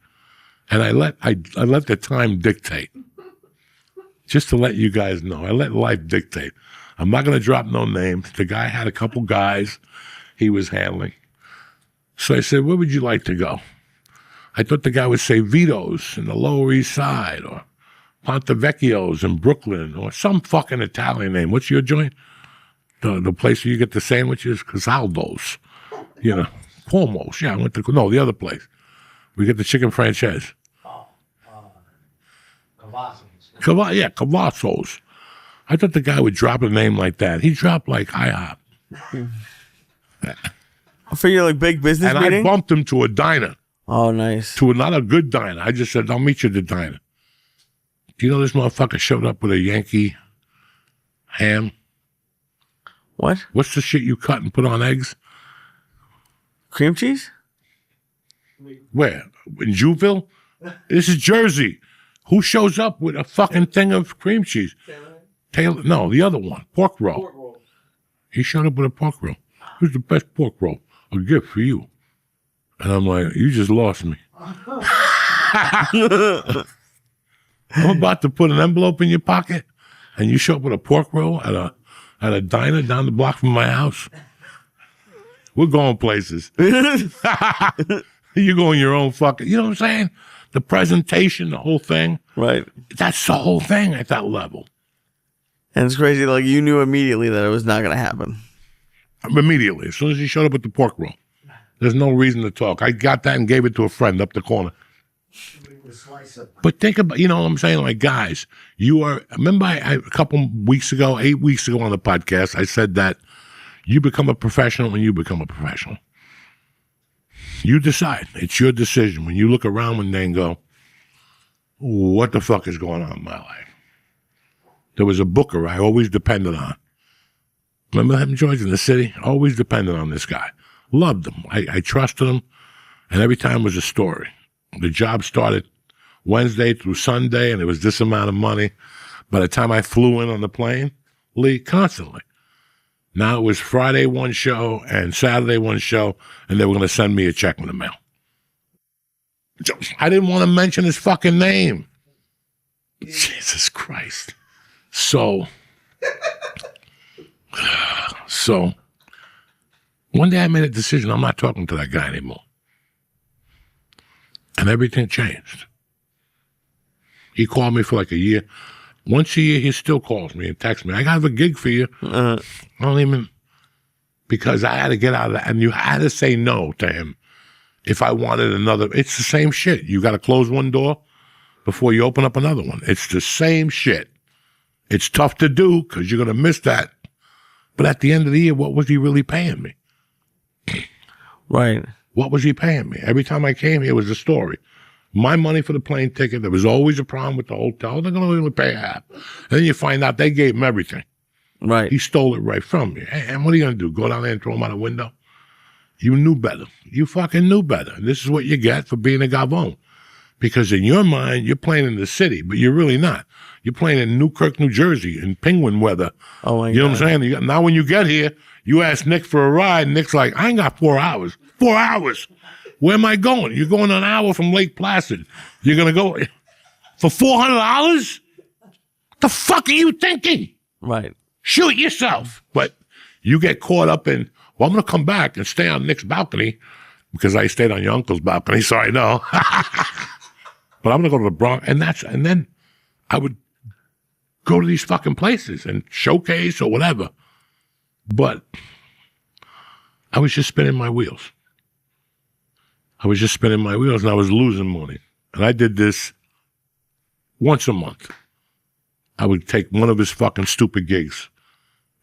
Speaker 1: And I let the time dictate. Just to let you guys know. I let life dictate. I'm not going to drop no names. The guy had a couple guys he was handling. So I said, where would you like to go? I thought the guy would say Vito's in the Lower East Side or Ponte Vecchio's in Brooklyn or some fucking Italian name. What's your joint? The place where you get the sandwiches? Casaldo's. You know, Cuomo's. Yeah, I went to, no, the other place. We get the chicken franchise. Cavazos. I thought the guy would drop a name like that. He dropped like IHOP.
Speaker 2: For your like big business
Speaker 1: and
Speaker 2: meeting?
Speaker 1: I bumped him to a diner.
Speaker 2: Oh, nice.
Speaker 1: To another good diner. I just said, I'll meet you at the diner. Do you know this motherfucker showed up with a Yankee ham?
Speaker 2: What?
Speaker 1: What's the shit you cut and put on eggs?
Speaker 2: Cream cheese?
Speaker 1: Where? In Jewville? This is Jersey. Who shows up with a fucking thing of cream cheese? Taylor? No, the other one. Pork roll. He showed up with a pork roll. Here's the best pork roll. A gift for you. And I'm like, you just lost me. I'm about to put an envelope in your pocket, and you show up with a pork roll at a diner down the block from my house. We're going places. You going your own fucking, you know what I'm saying? The presentation, the whole thing.
Speaker 2: Right.
Speaker 1: That's the whole thing at that level.
Speaker 2: And it's crazy, like you knew immediately that it was not going to happen.
Speaker 1: Immediately. As soon as he showed up with the pork roll. There's no reason to talk. I got that and gave it to a friend up the corner. But think about, you know what I'm saying? Like, guys, remember a couple weeks ago, 8 weeks ago on the podcast, I said that you become a professional when you become a professional. You decide. It's your decision. When you look around one day and go, what the fuck is going on in my life? There was a booker I always depended on. Remember him, George, in the city? Always depended on this guy. Loved him. I trusted him. And every time was a story. The job started Wednesday through Sunday, and it was this amount of money. By the time I flew in on the plane, Lee, constantly. Now it was Friday one show and Saturday one show, and they were going to send me a check in the mail. I didn't want to mention his fucking name. Jesus Christ. So one day I made a decision. I'm not talking to that guy anymore. And everything changed. He called me for like a year. Once a year, he still calls me and texts me. I got a gig for you. I don't even, because I had to get out of that. And you had to say no to him if I wanted another. It's the same shit. You got to close one door before you open up another one. It's the same shit. It's tough to do because you're going to miss that. But at the end of the year, what was he really paying me?
Speaker 2: Right.
Speaker 1: What was he paying me? Every time I came here was a story. My money for the plane ticket. There was always a problem with the hotel. They're going to only pay half. And then you find out they gave him everything.
Speaker 2: Right.
Speaker 1: He stole it right from me. And what are you going to do? Go down there and throw him out a window? You knew better. You fucking knew better. And this is what you get for being a gavone. Because in your mind, you're playing in the city, but you're really not. You're playing in Newkirk, New Jersey, in penguin weather.
Speaker 2: Oh, my God.
Speaker 1: You know what I'm saying? Now when you get here, you ask Nick for a ride, and Nick's like, I ain't got 4 hours. 4 hours? Where am I going? You're going an hour from Lake Placid. You're going to go for $400? What the fuck are you thinking?
Speaker 2: Right.
Speaker 1: Shoot yourself. But you get caught up in, well, I'm going to come back and stay on Nick's balcony because I stayed on your uncle's balcony, so I know. But I'm gonna go to the Bronx, and then I would go to these fucking places and showcase or whatever. But I was just spinning my wheels. And I was losing money. And I did this once a month. I would take one of his fucking stupid gigs,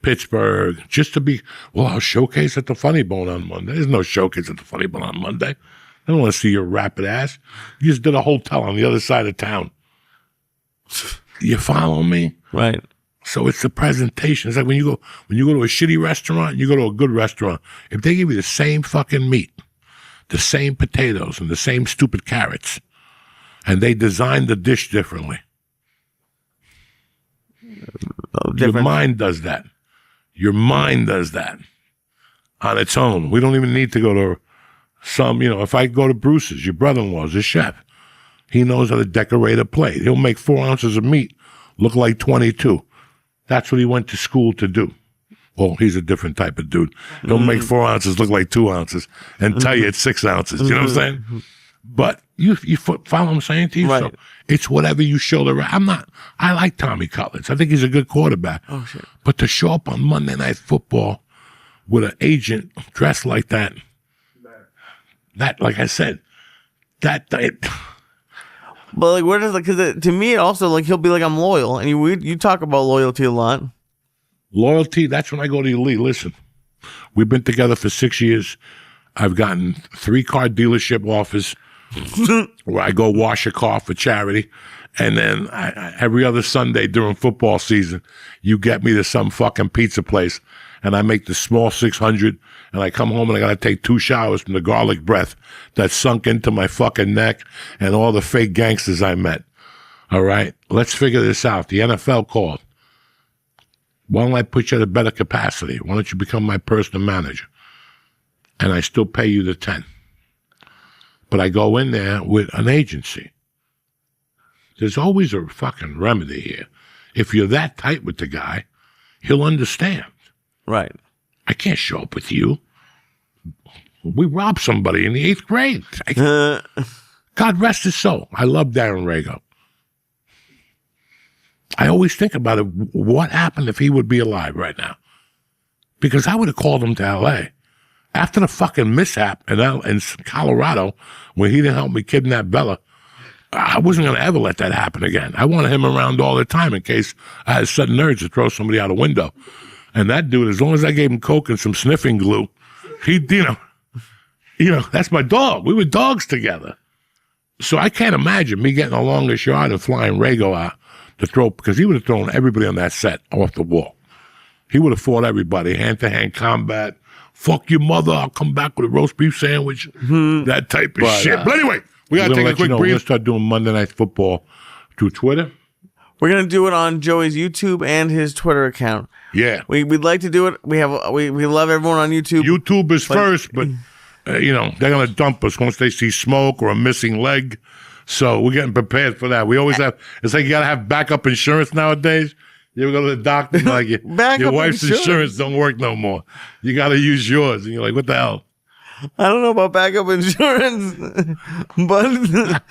Speaker 1: Pittsburgh, just to be, I'll showcase at the Funny Bone on Monday. There's no showcase at the Funny Bone on Monday. I don't want to see your rapid ass. You just did a hotel on the other side of town. You follow me?
Speaker 2: Right.
Speaker 1: So it's the presentation. It's like when you go to a shitty restaurant, you go to a good restaurant. If they give you the same fucking meat, the same potatoes, and the same stupid carrots, and they design the dish differently, your mind does that. Your mind does that on its own. We don't even need to go to if I go to Bruce's, your brother-in-law's a chef. He knows how to decorate a plate. He'll make 4 ounces of meat look like 22. That's what he went to school to do. Well, he's a different type of dude. He'll make 4 ounces look like 2 ounces and tell you it's 6 ounces. You know what I'm saying? But you follow what I'm saying to you?
Speaker 2: Right.
Speaker 1: So it's whatever you show I like Tommy Cutlets. I think he's a good quarterback.
Speaker 2: Oh, shit.
Speaker 1: But to show up on Monday Night Football with an agent dressed like that, like I said,
Speaker 2: But like, where does because to me it also like he'll be like, I'm loyal, and you talk about loyalty a lot.
Speaker 1: Loyalty, that's when I go to you, Lee. Listen, we've been together for 6 years. I've gotten 3 car dealership offers where I go wash a car for charity. And then every other Sunday during football season, you get me to some fucking pizza place, and I make the small 600, and I come home and I got to take 2 showers from the garlic breath that sunk into my fucking neck and all the fake gangsters I met. All right? Let's figure this out. The NFL called. Why don't I put you at a better capacity? Why don't you become my personal manager? And I still pay you the 10. But I go in there with an agency. There's always a fucking remedy here. If you're that tight with the guy, he'll understand.
Speaker 2: Right.
Speaker 1: I can't show up with you. We robbed somebody in the 8th grade. God rest his soul. I love Darren Rago. I always think about it. What happened if he would be alive right now? Because I would have called him to L.A. After the fucking mishap in Colorado, when he didn't help me kidnap Bella, I wasn't going to ever let that happen again. I wanted him around all the time in case I had sudden urge to throw somebody out a window. And that dude, as long as I gave him coke and some sniffing glue, he, that's my dog. We were dogs together. So I can't imagine me getting a longest yard and flying Rago out to throw, because he would have thrown everybody on that set off the wall. He would have fought everybody, hand-to-hand combat. Fuck your mother, I'll come back with a roast beef sandwich. That type of shit. But anyway, we got to take a quick break. We're going to start doing Monday Night Football through Twitter.
Speaker 2: We're going to do it on Joey's YouTube and his Twitter account.
Speaker 1: Yeah.
Speaker 2: We'd like to do it. We love everyone on YouTube.
Speaker 1: YouTube is first, but, they're going to dump us once they see smoke or a missing leg. So we're getting prepared for that. We always have, it's like you got to have backup insurance nowadays. You ever go to the doctor and like your wife's insurance don't work no more. You got to use yours. And you're like, what the hell?
Speaker 2: I don't know about backup insurance, but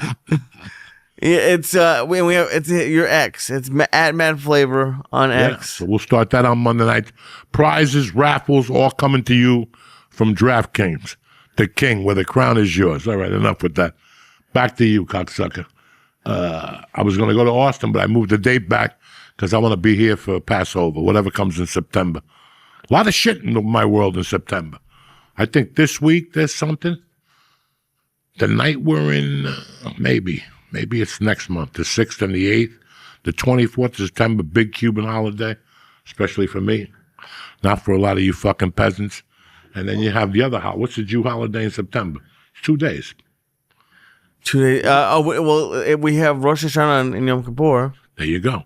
Speaker 2: it's it's your X. It's at Mad Flavor on X.
Speaker 1: So we'll start that on Monday night. Prizes, raffles, all coming to you from DraftKings, the king, where the crown is yours. All right, enough with that. Back to you, cocksucker. I was going to go to Austin, but I moved the date back because I want to be here for Passover, whatever comes in September. A lot of shit in my world in September. I think this week there's something. The night we're in, maybe it's next month, the 6th and the 8th. The 24th of September, big Cuban holiday, especially for me. Not for a lot of you fucking peasants. And then you have the other holiday. What's the Jew holiday in September? It's 2 days.
Speaker 2: 2 days. We have Rosh Hashanah and Yom Kippur.
Speaker 1: There you go.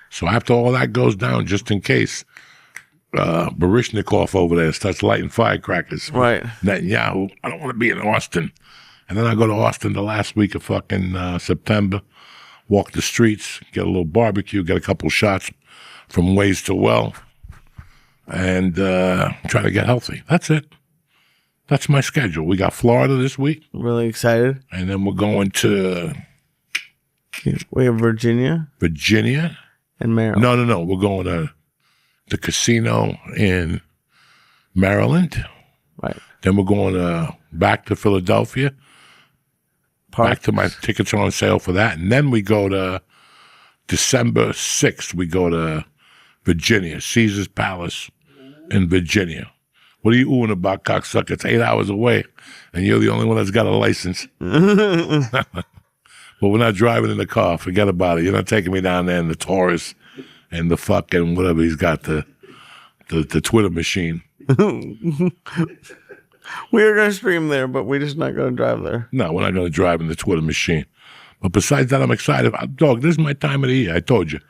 Speaker 1: So after all that goes down, just in case Barishnikov over there starts lighting firecrackers.
Speaker 2: Right.
Speaker 1: Netanyahu, I don't want to be in Austin. And then I go to Austin the last week of fucking September, walk the streets, get a little barbecue, get a couple shots from Ways to Well, and try to get healthy. That's it. That's my schedule. We got Florida this week,
Speaker 2: Really excited.
Speaker 1: and then we're going to
Speaker 2: We have Virginia
Speaker 1: Virginia.
Speaker 2: and Maryland.
Speaker 1: No. We're going to the casino in Maryland.
Speaker 2: Right.
Speaker 1: Then we're going back to Philadelphia. Back to my tickets are on sale for that. And then we go to December 6th. We go to Virginia, Caesar's Palace in Virginia. What are you oohing about, cocksucker? It's 8 hours away, and you're the only one that's got a license. But we're not driving in the car. Forget about it. You're not taking me down there in the Taurus and the fucking whatever he's got, the Twitter machine.
Speaker 2: We were going to stream there, but we're just not going to drive there.
Speaker 1: No, we're not going to drive in the Twitter machine. But besides that, I'm excited. Dog, this is my time of the year. I told you.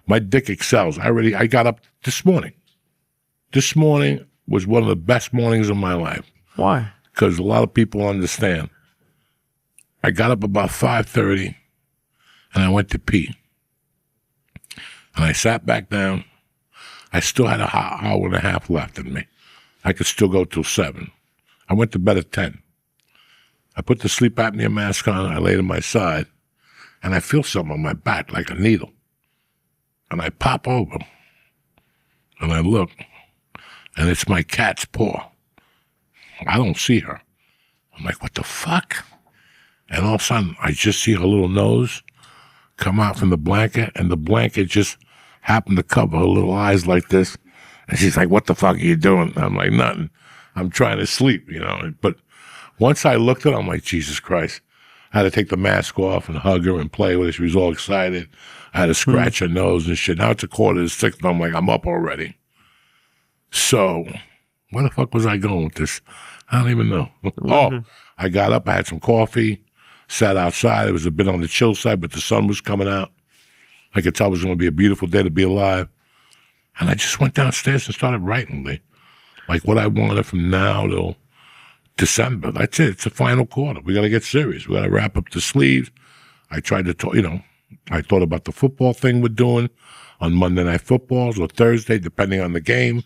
Speaker 1: My dick excels. I got up this morning. This morning was one of the best mornings of my life.
Speaker 2: Why?
Speaker 1: Because a lot of people understand. I got up about 5:30, and I went to pee. And I sat back down. I still had an hour and a half left in me. I could still go till 7. I went to bed at 10. I put the sleep apnea mask on. I laid on my side, and I feel something on my back like a needle. And I pop over, and I look, and it's my cat's paw. I don't see her. I'm like, what the fuck? And all of a sudden, I just see her little nose come out from the blanket, and the blanket just happened to cover her little eyes like this. And she's like, what the fuck are you doing? I'm like, nothing. I'm trying to sleep, you know. But once I looked at her, I'm like, Jesus Christ. I had to take the mask off and hug her and play with her. She was all excited. I had to scratch her nose and shit. Now it's 5:45, and I'm like, I'm up already. So where the fuck was I going with this? I don't even know. Oh, I got up. I had some coffee. Sat outside. It was a bit on the chill side, but the sun was coming out. I could tell it was going to be a beautiful day to be alive. And I just went downstairs and started writing, Lee. Like what I wanted from now till December. That's it. It's the final quarter. We got to get serious. We got to wrap up the sleeves. I tried to talk, I thought about the football thing we're doing on Monday Night Footballs or Thursday, depending on the game.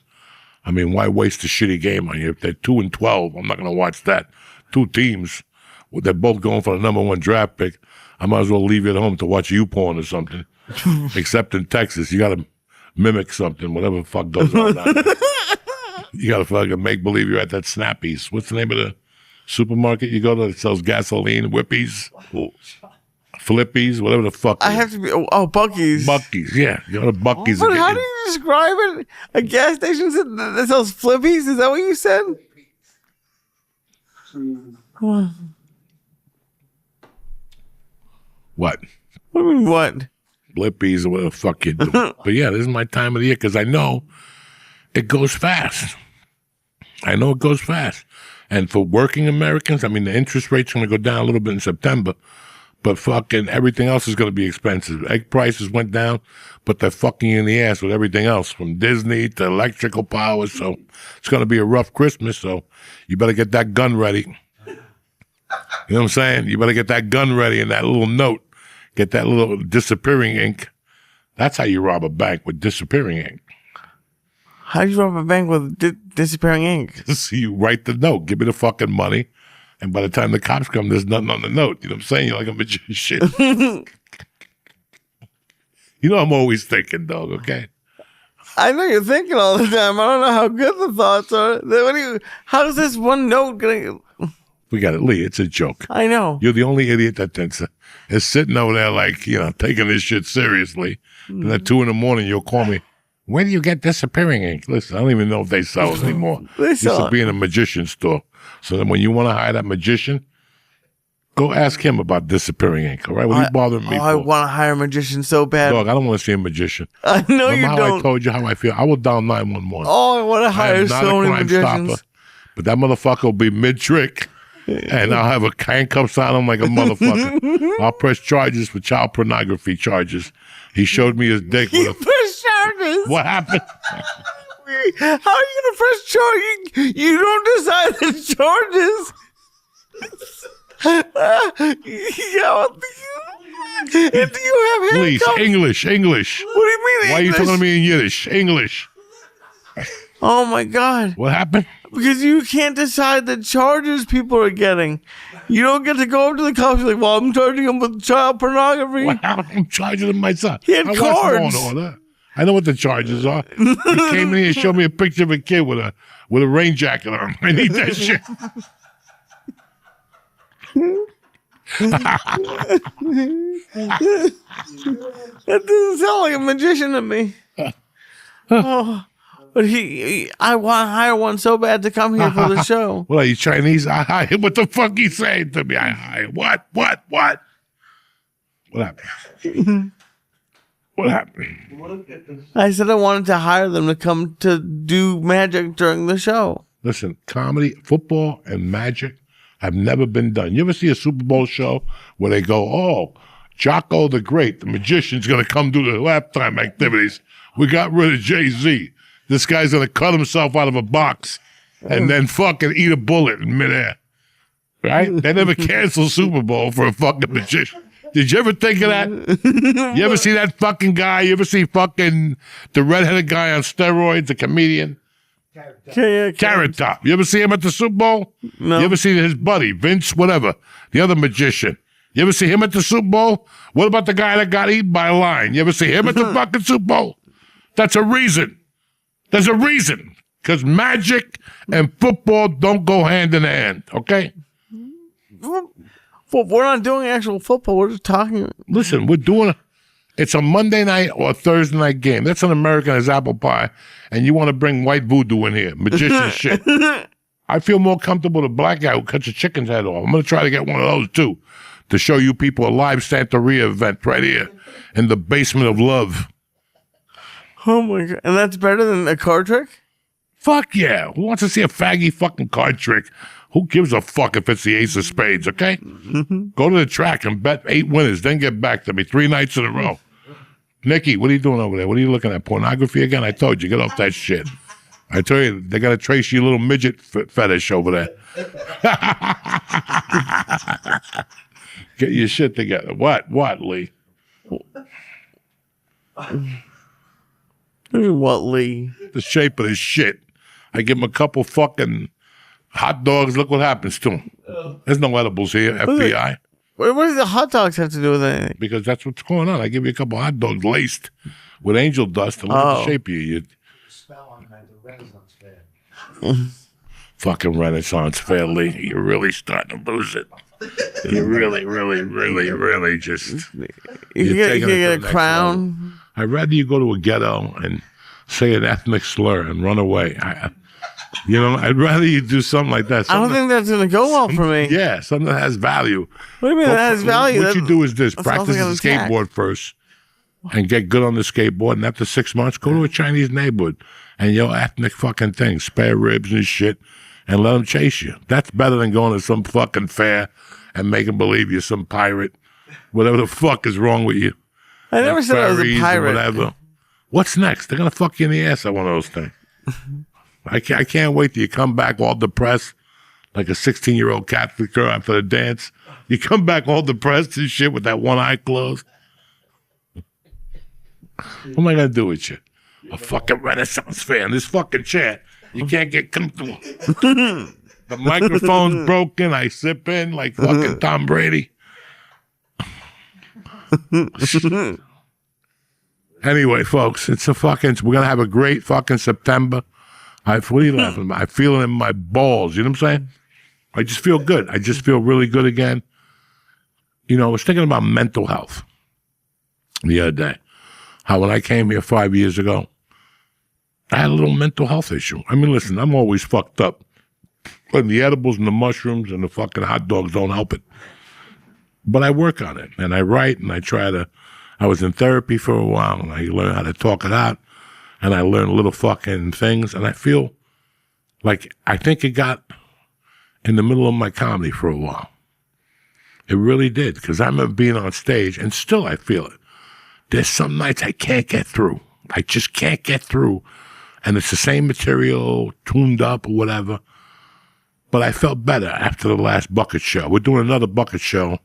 Speaker 1: I mean, why waste a shitty game on you? If they're 2-12, I'm not going to watch that. Two teams. They're both going for the number 1 draft pick. I might as well leave you at home to watch YouPorn or something. Except in Texas, you got to mimic something, whatever the fuck goes on down there. You got to fucking make believe you're at that Snappies. What's the name of the supermarket you go to that sells gasoline, Whippies, Flippies, whatever the fuck.
Speaker 2: I have to be. Buc-ee's.
Speaker 1: Buc-ee's, yeah. You go to Buc-ee's.
Speaker 2: But how do you describe it? A gas station that sells Flippies? Is that what you said?
Speaker 1: What?
Speaker 2: What do you mean, what?
Speaker 1: Blippies or whatever the fuck you do. But yeah, this is my time of the year because I know it goes fast. I know it goes fast. And for working Americans, I mean, the interest rate's going to go down a little bit in September, but fucking everything else is going to be expensive. Egg prices went down, but they're fucking you in the ass with everything else, from Disney to electrical power. So it's going to be a rough Christmas. So you better get that gun ready. You know what I'm saying? You better get that gun ready and that little note. Get that little disappearing ink. That's how you rob a bank, with disappearing ink.
Speaker 2: How do you rob a bank with disappearing ink?
Speaker 1: So you write the note, give me the fucking money, and by the time the cops come, there's nothing on the note. You know what I'm saying? You're like a magician. You know I'm always thinking, dog, okay?
Speaker 2: I know you're thinking all the time. I don't know how good the thoughts are. How's this one note going to...
Speaker 1: We got it, Lee. It's a joke.
Speaker 2: I know.
Speaker 1: You're the only idiot that thinks it. Is sitting over there like, taking this shit seriously. And at 2 a.m, you'll call me, where do you get disappearing ink? Listen, I don't even know if they sell it anymore.
Speaker 2: They
Speaker 1: Used
Speaker 2: sell
Speaker 1: to be in a magician store. So then when you want to hire that magician, go ask him about disappearing ink, all right? What are you bothering me for?
Speaker 2: I want to hire a magician so bad.
Speaker 1: Dog, I don't want to see a magician.
Speaker 2: I know
Speaker 1: Remember
Speaker 2: you
Speaker 1: how
Speaker 2: don't.
Speaker 1: I told you how I feel? I will dial 911.
Speaker 2: Oh, I want to
Speaker 1: I
Speaker 2: hire
Speaker 1: am not
Speaker 2: so
Speaker 1: a
Speaker 2: many
Speaker 1: crime
Speaker 2: magicians.
Speaker 1: stopper, but that motherfucker will be mid-trick, and I'll have a handcuffs on him like a motherfucker. I'll press charges for child pornography charges. He showed me his dick with a...
Speaker 2: Press charges?
Speaker 1: What happened?
Speaker 2: How are you going to press charges? You don't decide the charges. Do you have
Speaker 1: Please,
Speaker 2: handcuffs?
Speaker 1: English.
Speaker 2: What do you mean
Speaker 1: Why are you
Speaker 2: English?
Speaker 1: talking to me in Yiddish? English.
Speaker 2: Oh, my God.
Speaker 1: What happened?
Speaker 2: Because you can't decide the charges people are getting. You don't get to go up to the cops and be like, well, I'm charging them with child pornography.
Speaker 1: Well, I'm charging them myself.
Speaker 2: He had
Speaker 1: I
Speaker 2: cards.
Speaker 1: watched Law and Order. I know what the charges are. He came in here and showed me a picture of a kid with a rain jacket on. I need that shit.
Speaker 2: That doesn't sound like a magician to me. Oh, but I want to hire one so bad to come here for the show.
Speaker 1: Well, are you Chinese? I hire. What the fuck he saying to me? I hire. What? What happened? What happened?
Speaker 2: I said I wanted to hire them to come to do magic during the show.
Speaker 1: Listen, comedy, football, and magic have never been done. You ever see a Super Bowl show where they go, oh, Jocko the Great, the magician's going to come do the halftime activities. We got rid of Jay-Z. This guy's going to cut himself out of a box and then fucking eat a bullet in midair. Right? They never cancel Super Bowl for a fucking magician. Did you ever think of that? You ever see that fucking guy? You ever see fucking the redheaded guy on steroids, the comedian? Carrot Top. You ever see him at the Super Bowl?
Speaker 2: No.
Speaker 1: You ever see his buddy, Vince, whatever, the other magician? You ever see him at the Super Bowl? What about the guy that got eaten by a lion? You ever see him at the fucking Super Bowl? That's a reason. There's a reason. Because magic and football don't go hand in hand, okay?
Speaker 2: Well, we're not doing actual football. We're just talking.
Speaker 1: Listen, we're doing it's a Monday night or a Thursday night game. That's an American as apple pie. And you want to bring white voodoo in here. Magician shit. I feel more comfortable with a black guy who cuts a chicken's head off. I'm going to try to get one of those too. To show you people a live Santeria event right here in the basement of love.
Speaker 2: Oh my God. And that's better than a card trick?
Speaker 1: Fuck yeah. Who wants to see a faggy fucking card trick? Who gives a fuck if it's the ace of spades, okay? Go to the track and bet 8 winners, then get back to me 3 nights in a row. Nikki, what are you doing over there? What are you looking at? Pornography again? I told you, get off that shit. I tell you, they got to trace your little midget fetish over there. Get your shit together. What, Lee?
Speaker 2: What, Lee?
Speaker 1: The shape of this shit. I give him a couple fucking hot dogs. Look what happens to them. There's no edibles here, FBI.
Speaker 2: What do the hot dogs have to do with anything?
Speaker 1: Because that's what's going on. I give you a couple hot dogs laced with angel dust and look at the shape of you.
Speaker 3: Smell on that, the Renaissance fair.
Speaker 1: Fucking Renaissance fair, Lee. You're really starting to lose it. You really just...
Speaker 2: You can get a crown.
Speaker 1: Level. I'd rather you go to a ghetto and say an ethnic slur and run away. I'd rather you do something like that.
Speaker 2: I don't think that's going to go well for me.
Speaker 1: Yeah, something that has value.
Speaker 2: What do you mean that has value?
Speaker 1: What you do is this. Practice the skateboard first and get good on the skateboard. And after 6 months, go to a Chinese neighborhood and your ethnic fucking thing, spare ribs and shit, and let them chase you. That's better than going to some fucking fair and making believe you're some pirate. Whatever the fuck is wrong with you.
Speaker 2: I never said I was a pirate.
Speaker 1: Whatever. What's next? They're going to fuck you in the ass at one of those things. I can't wait till you come back all depressed, like a 16-year-old Catholic girl after the dance. You come back all depressed and shit with that one eye closed. What am I going to do with you? A fucking Renaissance fair in this fucking chair. You can't get comfortable. The microphone's broken. I sip in like fucking Tom Brady. Anyway, folks, we're going to have a great fucking September. What are you laughing about? I feel it in my balls. You know what I'm saying? I just feel good. I just feel really good again. I was thinking about mental health the other day. How when I came here 5 years ago, I had a little mental health issue. I mean, listen, I'm always fucked up. But the edibles and the mushrooms and the fucking hot dogs don't help it. But I work on it. And I write and I was in therapy for a while and I learned how to talk it out. And I learned little fucking things. And I feel like I think it got in the middle of my comedy for a while. It really did. Because I remember being on stage and still I feel it. There's some nights I can't get through. I just can't get through. And it's the same material, tuned up or whatever. But I felt better after the last bucket show. We're doing another bucket show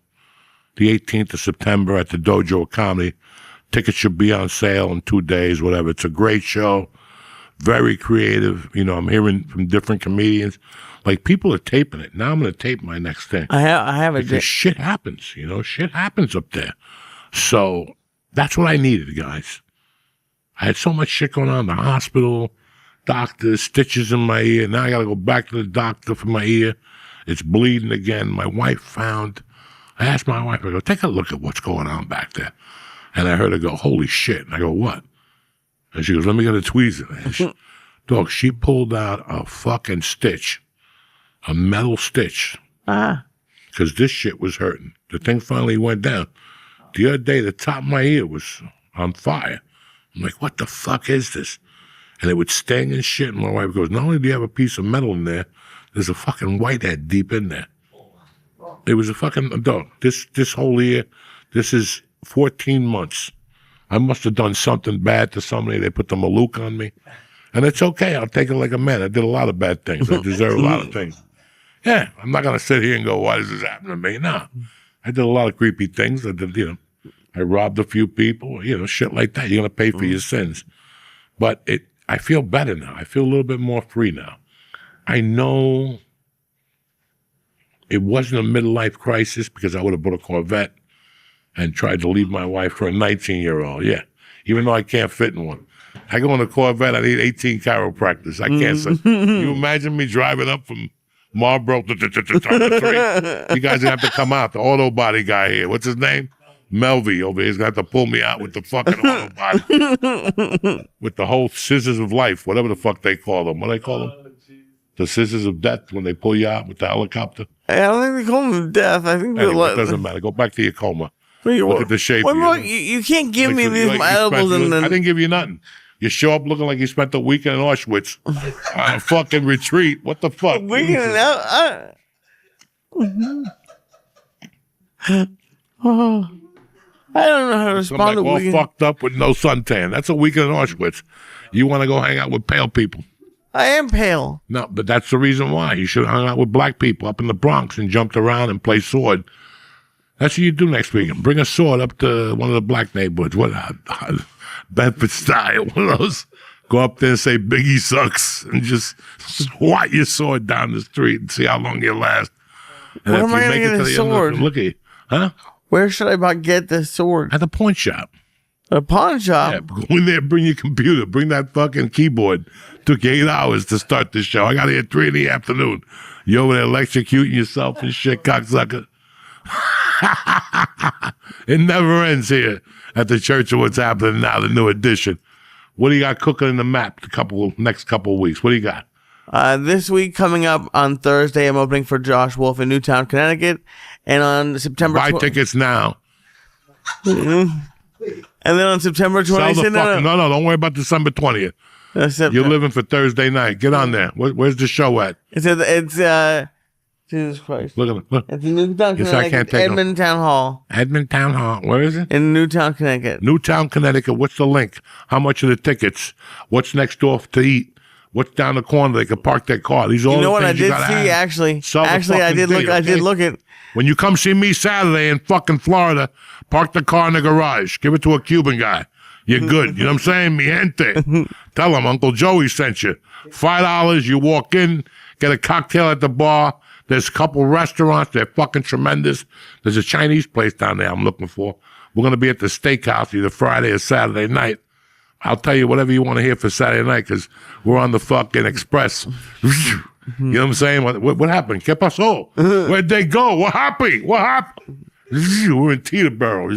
Speaker 1: the 18th of September at the Dojo of Comedy. Tickets should be on sale in 2 days, whatever. It's a great show. very creative. You know, I'm hearing from different comedians. Like, people are taping it. Now I'm going to tape my next thing.
Speaker 2: I have a
Speaker 1: Because shit happens, you know? Shit happens up there. So that's what I needed, guys. I had so much shit going on in the hospital, doctors, stitches in my ear. Now I got to go back to the doctor for my ear. It's bleeding again. My wife I asked my wife, I go, take a look at what's going on back there. And I heard her go, holy shit. And I go, what? And she goes, let me get a tweezer. Dog, she pulled out a fucking stitch, a metal stitch. Because this shit was hurting. The thing finally went down. The other day, the top of my ear was on fire. I'm like, what the fuck is this? And it would sting and shit. And my wife goes, not only do you have a piece of metal in there, there's a fucking whitehead deep in there. It was a fucking, dog, this whole year, this is 14 months. I must have done something bad to somebody. They put the Malouk on me. And it's okay. I'll take it like a man. I did a lot of bad things. I deserve a lot of things. Yeah, I'm not going to sit here and go, why does this happen to me? No. I did a lot of creepy things. I did, I robbed a few people, shit like that. You're going to pay for your sins. But I feel better now. I feel a little bit more free now. I know it wasn't a midlife crisis because I would have bought a Corvette and tried to leave my wife for a 19-year-old. Yeah, even though I can't fit in one. I go in a Corvette, I need 18 chiropractors. I can't say. You imagine me driving up from Marlboro to 3? You guys have to come out. The auto body guy here. What's his name? Melvy over here. He's going to have to pull me out with the fucking auto body. With the whole scissors of life, whatever the fuck they call them. What do they call them? The scissors of death when they pull you out with the helicopter?
Speaker 2: I don't think they call them death. I think
Speaker 1: anyway, it doesn't matter. Go back to your coma. Look at the shape.
Speaker 2: You can't give me these edibles and then...
Speaker 1: I didn't give you nothing. You show up looking like you spent the weekend in Auschwitz on a fucking retreat. What the fuck?
Speaker 2: I don't know how to respond to
Speaker 1: all fucked up with no suntan. That's a weekend in Auschwitz. You want to go hang out with pale people.
Speaker 2: I am pale.
Speaker 1: No, but that's the reason why. You should hang out with black people up in the Bronx and jumped around and play sword. That's what you do next weekend. Bring a sword up to one of the black neighborhoods. What, Bedford style, one of those. Go up there and say Biggie sucks and just swat your sword down the street and see how long you last. And
Speaker 2: where am I going to get a sword?
Speaker 1: Look at you. Huh?
Speaker 2: Where should I get this sword?
Speaker 1: At the pawn shop.
Speaker 2: A pawn shop?
Speaker 1: Yeah, go in there, bring your computer, bring that fucking keyboard. Took you 8 hours to start this show. I got here at 3 in the afternoon. You over there electrocuting yourself and shit, cocksucker. It never ends here at the Church of What's Happening Now, the new edition. What do you got cooking in the map next couple of weeks? What do you got?
Speaker 2: This week coming up on Thursday, I'm opening for Josh Wolf in Newtown, Connecticut. And on September...
Speaker 1: Buy tickets now.
Speaker 2: And then on September 20th...
Speaker 1: No, don't worry about December 20th. You're living for Thursday night. Get on there. Where's the show at?
Speaker 2: It's Jesus Christ.
Speaker 1: Look.
Speaker 2: It's in Newtown, Connecticut. Edmond Town Hall.
Speaker 1: Edmond Town Hall. Where is it?
Speaker 2: In Newtown, Connecticut.
Speaker 1: Newtown, Connecticut. What's the link? How much are the tickets? What's next door to eat? What's down the corner? They could park their car. These are all the things you gotta have.
Speaker 2: Actually, I did look at.
Speaker 1: When you come see me Saturday in fucking Florida, park the car in the garage. Give it to a Cuban guy. You're good. You know what I'm saying? Mi gente. Tell him Uncle Joey sent you. $5. You walk in, get a cocktail at the bar. There's a couple restaurants. They're fucking tremendous. There's a Chinese place down there I'm looking for. We're going to be at the steakhouse either Friday or Saturday night. I'll tell you whatever you want to hear for Saturday night because we're on the fucking express. You know what I'm saying? What happened? ¿Qué pasó? Where'd they go? What happened? We're in Teterboro.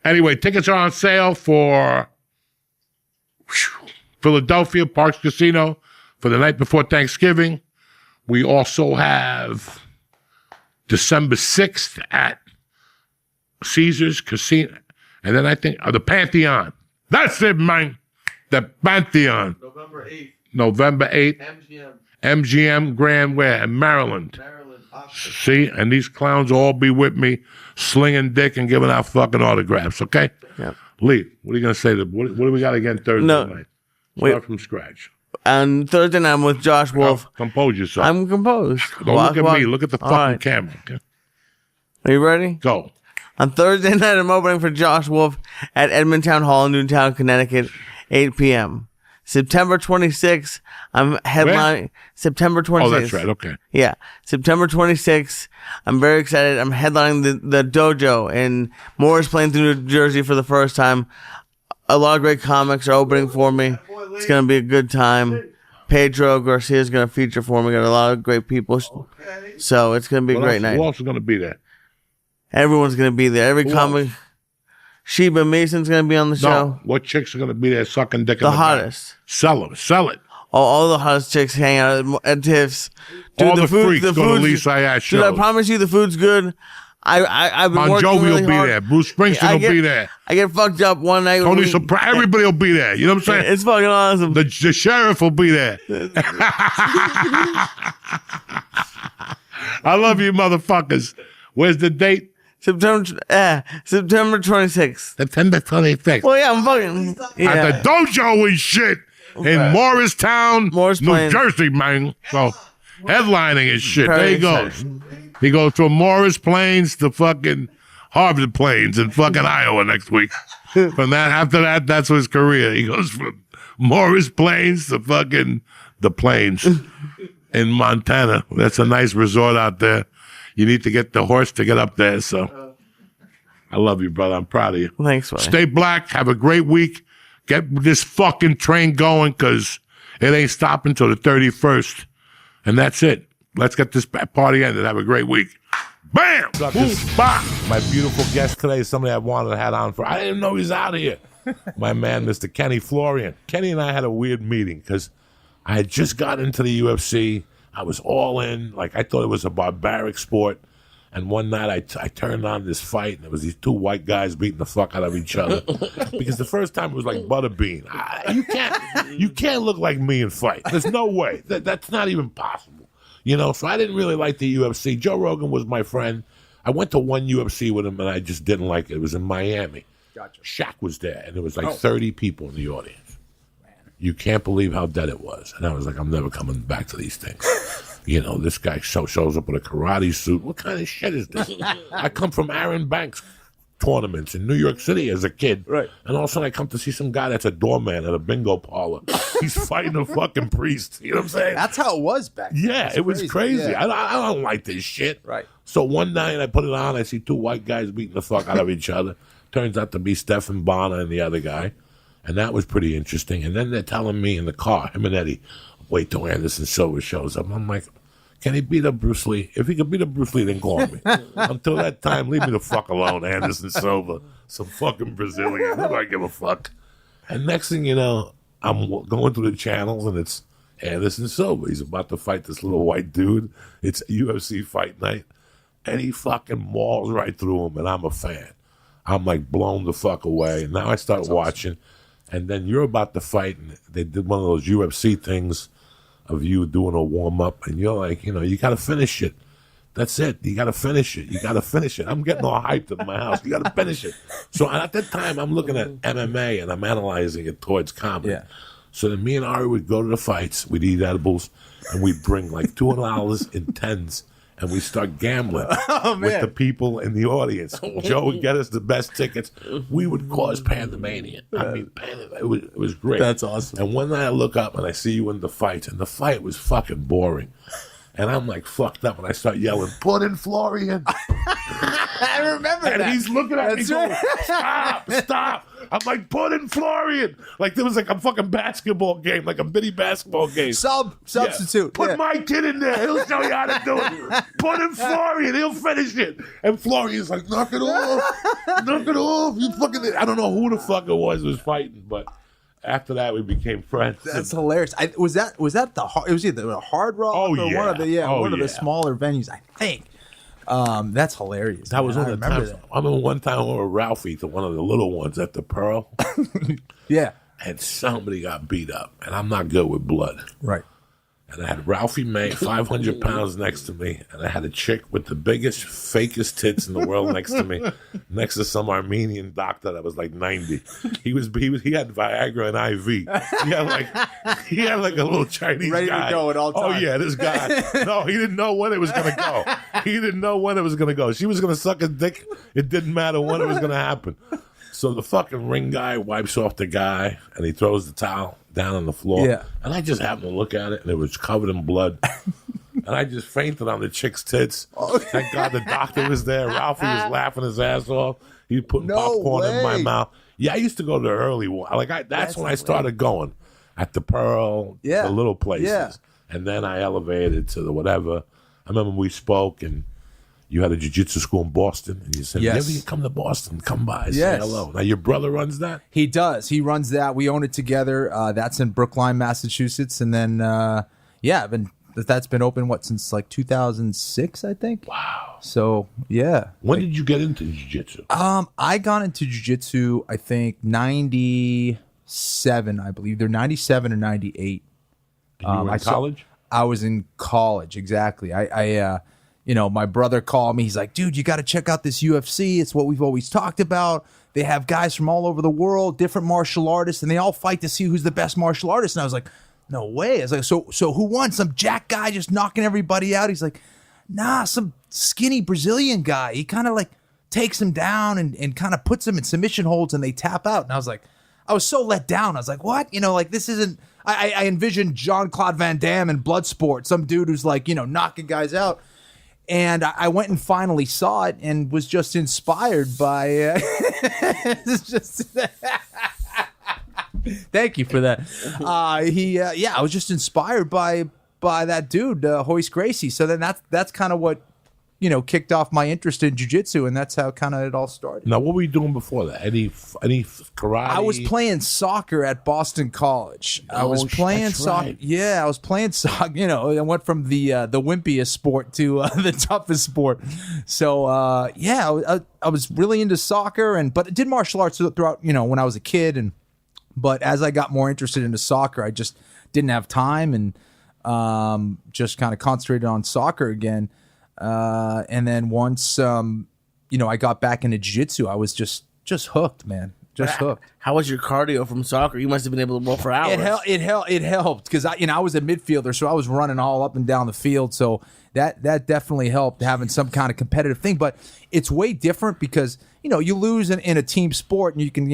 Speaker 1: Anyway, tickets are on sale for Philadelphia Parks Casino for the night before Thanksgiving. We also have December 6th at Caesars Casino. And then I think the Pantheon. That's it, man. The Pantheon. November 8th. MGM Grand where? In Maryland. See? And these clowns will all be with me, slinging dick and giving out fucking autographs, okay?
Speaker 2: Yep.
Speaker 1: Lee, what are you going to say? What do we got again Thursday night? Start from scratch.
Speaker 2: On Thursday night, I'm with Josh Wolf.
Speaker 1: Compose yourself.
Speaker 2: I'm composed.
Speaker 1: Don't look at me. Look at the fucking camera. Okay?
Speaker 2: Are you ready?
Speaker 1: Go.
Speaker 2: On Thursday night, I'm opening for Josh Wolf at Edmontown Hall in Newtown, Connecticut, 8 p.m. September 26th, I'm headlining.
Speaker 1: Where?
Speaker 2: September 26th.
Speaker 1: Oh, that's right. Okay.
Speaker 2: Yeah. September 26th, I'm very excited. I'm headlining the dojo in Morris Plains, New Jersey for the first time. A lot of great comics are opening for me. It's going to be a good time. Pedro Garcia is going to feature for me. Got a lot of great people. So it's going to be a great night.
Speaker 1: Who else is going to be there?
Speaker 2: Everyone's going to be there. Every comic. Sheba Mason's going to be on the show.
Speaker 1: No. What chicks are going to be there sucking dick in
Speaker 2: The
Speaker 1: the
Speaker 2: hottest.
Speaker 1: back? Sell it.
Speaker 2: All the hottest chicks hang out at Tiff's. Dude,
Speaker 1: All the freaks go to
Speaker 2: food's-
Speaker 1: Lee Syatt shows.
Speaker 2: Dude, I promise you the food's good. I've been
Speaker 1: Bon
Speaker 2: working
Speaker 1: Jovi
Speaker 2: really
Speaker 1: will be
Speaker 2: hard.
Speaker 1: there. Bruce Springsteen will be there.
Speaker 2: I get fucked up one night.
Speaker 1: Tony Soprano. Everybody will be there. You know what I'm saying?
Speaker 2: It's fucking awesome.
Speaker 1: The sheriff will be there. I love you, motherfuckers. Where's the date?
Speaker 2: September 26th.
Speaker 1: September 26th.
Speaker 2: Well, yeah, I'm fucking. Yeah.
Speaker 1: At the dojo and shit in Morristown,
Speaker 2: Morris
Speaker 1: New
Speaker 2: Plains.
Speaker 1: Jersey, man. So headlining and shit.
Speaker 2: Very
Speaker 1: There he goes.
Speaker 2: excited.
Speaker 1: He goes from Morris Plains to fucking Harvard Plains in fucking Iowa next week. From that, after that, that's his career. He goes from Morris Plains to fucking the Plains in Montana. That's a nice resort out there. You need to get the horse to get up there. So I love you, brother. I'm proud of you.
Speaker 2: Thanks, buddy.
Speaker 1: Stay black. Have a great week. Get this fucking train going because it ain't stopping till the 31st. And that's it. Let's get this party ended. Have a great week. Bam! Boom, bop. My beautiful guest today is somebody I wanted to have on for. I didn't know he's out here. My man, Mr. Kenny Florian. Kenny and I had a weird meeting because I had just got into the UFC. I was all in. Like, I thought it was a barbaric sport. And one night I turned on this fight, and there was these two white guys beating the fuck out of each other. Because the first time it was like Butterbean. You can't look like me and fight. There's no way. That's not even possible. You know, so I didn't really like the UFC. Joe Rogan was my friend. I went to one UFC with him, and I just didn't like it. It was in Miami. Gotcha. Shaq was there, and there was like 30 people in the audience. Man. You can't believe how dead it was. And I was like, I'm never coming back to these things. You know, this guy shows up with a karate suit. What kind of shit is this? I come from Aaron Banks tournaments in New York City as a kid. Right. And all of a sudden I come to see some guy that's a doorman at a bingo parlor. He's fighting a fucking priest. You know what I'm saying?
Speaker 4: That's how it was back then.
Speaker 1: Yeah, it was crazy.
Speaker 4: Yeah.
Speaker 1: I don't like this shit.
Speaker 4: Right.
Speaker 1: So one night I put it on. I see two white guys beating the fuck out of each other. Turns out to be Stephen Bonner and the other guy. And that was pretty interesting. And then they're telling me in the car, him and Eddie, wait till Anderson Silva shows up. I'm like, can he beat up Bruce Lee? If he could beat up Bruce Lee, then call me. Until that time, leave me the fuck alone, Anderson Silva. Some fucking Brazilian. Who do I give a fuck? And next thing you know, I'm going through the channels, and it's Anderson Silva. He's about to fight this little white dude. It's UFC fight night. And he fucking mauls right through him, and I'm a fan. I'm like blown the fuck away. And now I start watching, and then you're about to fight, and they did one of those UFC things of you doing a warm-up, and you're like, you know, you got to finish it. That's it. You got to finish it. You got to finish it. I'm getting all hyped at my house. You got to finish it. So at that time, I'm looking at MMA, and I'm analyzing it towards comedy. Yeah. So then me and Ari would go to the fights. We'd eat edibles, and we'd bring like $200 in tens, and we start gambling with the people in the audience. Joe would get us the best tickets. We would cause pandemonium. I mean, it was great.
Speaker 4: That's awesome.
Speaker 1: And one night I look up and I see you in the fight, and the fight was fucking boring. And I'm like fucked up, and I start yelling, "Put in Florian!"
Speaker 4: I remember
Speaker 1: and
Speaker 4: that.
Speaker 1: he's looking at me
Speaker 4: That's
Speaker 1: going,
Speaker 4: right.
Speaker 1: stop. I'm like, "Put in Florian!" Like there was like a fucking basketball game, like a mini basketball game.
Speaker 4: Substitute.
Speaker 1: Yeah. Put my kid in there. He'll show you how to do it. Put in Florian. He'll finish it. And Florian's like, knock it off. Knock it off. You fucking, I don't know who the fuck it was fighting, but after that we became friends.
Speaker 4: That's hilarious. Was that the it was either a Hard Rock or one of the smaller venues, I think. That's hilarious.
Speaker 1: That was
Speaker 4: man.
Speaker 1: one of the times. I remember one time I went with Ralphie to one of the little ones at the Pearl.
Speaker 4: Yeah.
Speaker 1: And somebody got beat up, and I'm not good with blood.
Speaker 4: Right.
Speaker 1: And I had Ralphie May, 500 pounds next to me, and I had a chick with the biggest, fakest tits in the world next to me, next to some Armenian doctor that was like 90. He had Viagra and IV. He had like a little Chinese
Speaker 4: Ready
Speaker 1: guy.
Speaker 4: to go at all times.
Speaker 1: Oh yeah, this guy. No, he didn't know when it was gonna go. He didn't know when it was gonna go. She was gonna suck his dick. It didn't matter when it was gonna happen. So the fucking ring guy wipes off the guy, and he throws the towel down on the floor.
Speaker 2: Yeah.
Speaker 1: And I just happened to look at it, and it was covered in blood. And I just fainted on the chick's tits. Thank God the doctor was there. Ralphie was laughing his ass off. He was putting popcorn in my mouth. Yeah, I used to go to the early one. That's when I started going at the Pearl, the little places.
Speaker 2: Yeah.
Speaker 1: And then I elevated to the whatever. I remember we spoke, and you had a jiu-jitsu school in Boston, and you said, whenever you come to Boston, come by, say hello. Now, your brother runs that?
Speaker 4: He does. He runs that. We own it together. That's in Brookline, Massachusetts. And then, that's been open, since like 2006, I think?
Speaker 1: Wow.
Speaker 4: So, yeah.
Speaker 1: When did you get into jiu-jitsu?
Speaker 4: I got into jiu-jitsu, I think, 97, I believe. They're 97 or 98.
Speaker 1: You were in college?
Speaker 4: I was in college, exactly. My brother called me. He's like, dude, you got to check out this UFC. It's what we've always talked about. They have guys from all over the world, different martial artists, and they all fight to see who's the best martial artist. And I was like, no way. I was like, so who won? Some jack guy just knocking everybody out? He's like, nah, some skinny Brazilian guy. He kind of like takes him down and kind of puts him in submission holds, and they tap out. And I was like, I was so let down. I was like, what? This isn't... I envisioned Jean-Claude Van Damme in Bloodsport, some dude who's like, knocking guys out. And I went and finally saw it and was just inspired by... Thank you for that. I was just inspired by that dude, Hoist Gracie. So then that's kind of what, kicked off my interest in jiu-jitsu, and that's how kind of it all started.
Speaker 1: Now, what were you doing before that? Any karate?
Speaker 4: I was playing soccer at Boston College. I was playing soccer. Right. Yeah, I was playing soccer. I went from the wimpiest sport to the toughest sport. So, I was really into soccer, but I did martial arts throughout, when I was a kid. But as I got more interested into soccer, I just didn't have time and just kind of concentrated on soccer again. And then once, I got back into jiu-jitsu, I was just hooked, man. Just hooked.
Speaker 2: How was your cardio from soccer? You must have been able to roll for hours.
Speaker 4: It helped because I was a midfielder, so I was running all up and down the field. So that definitely helped having some kind of competitive thing. But it's way different because you lose in a team sport, and you can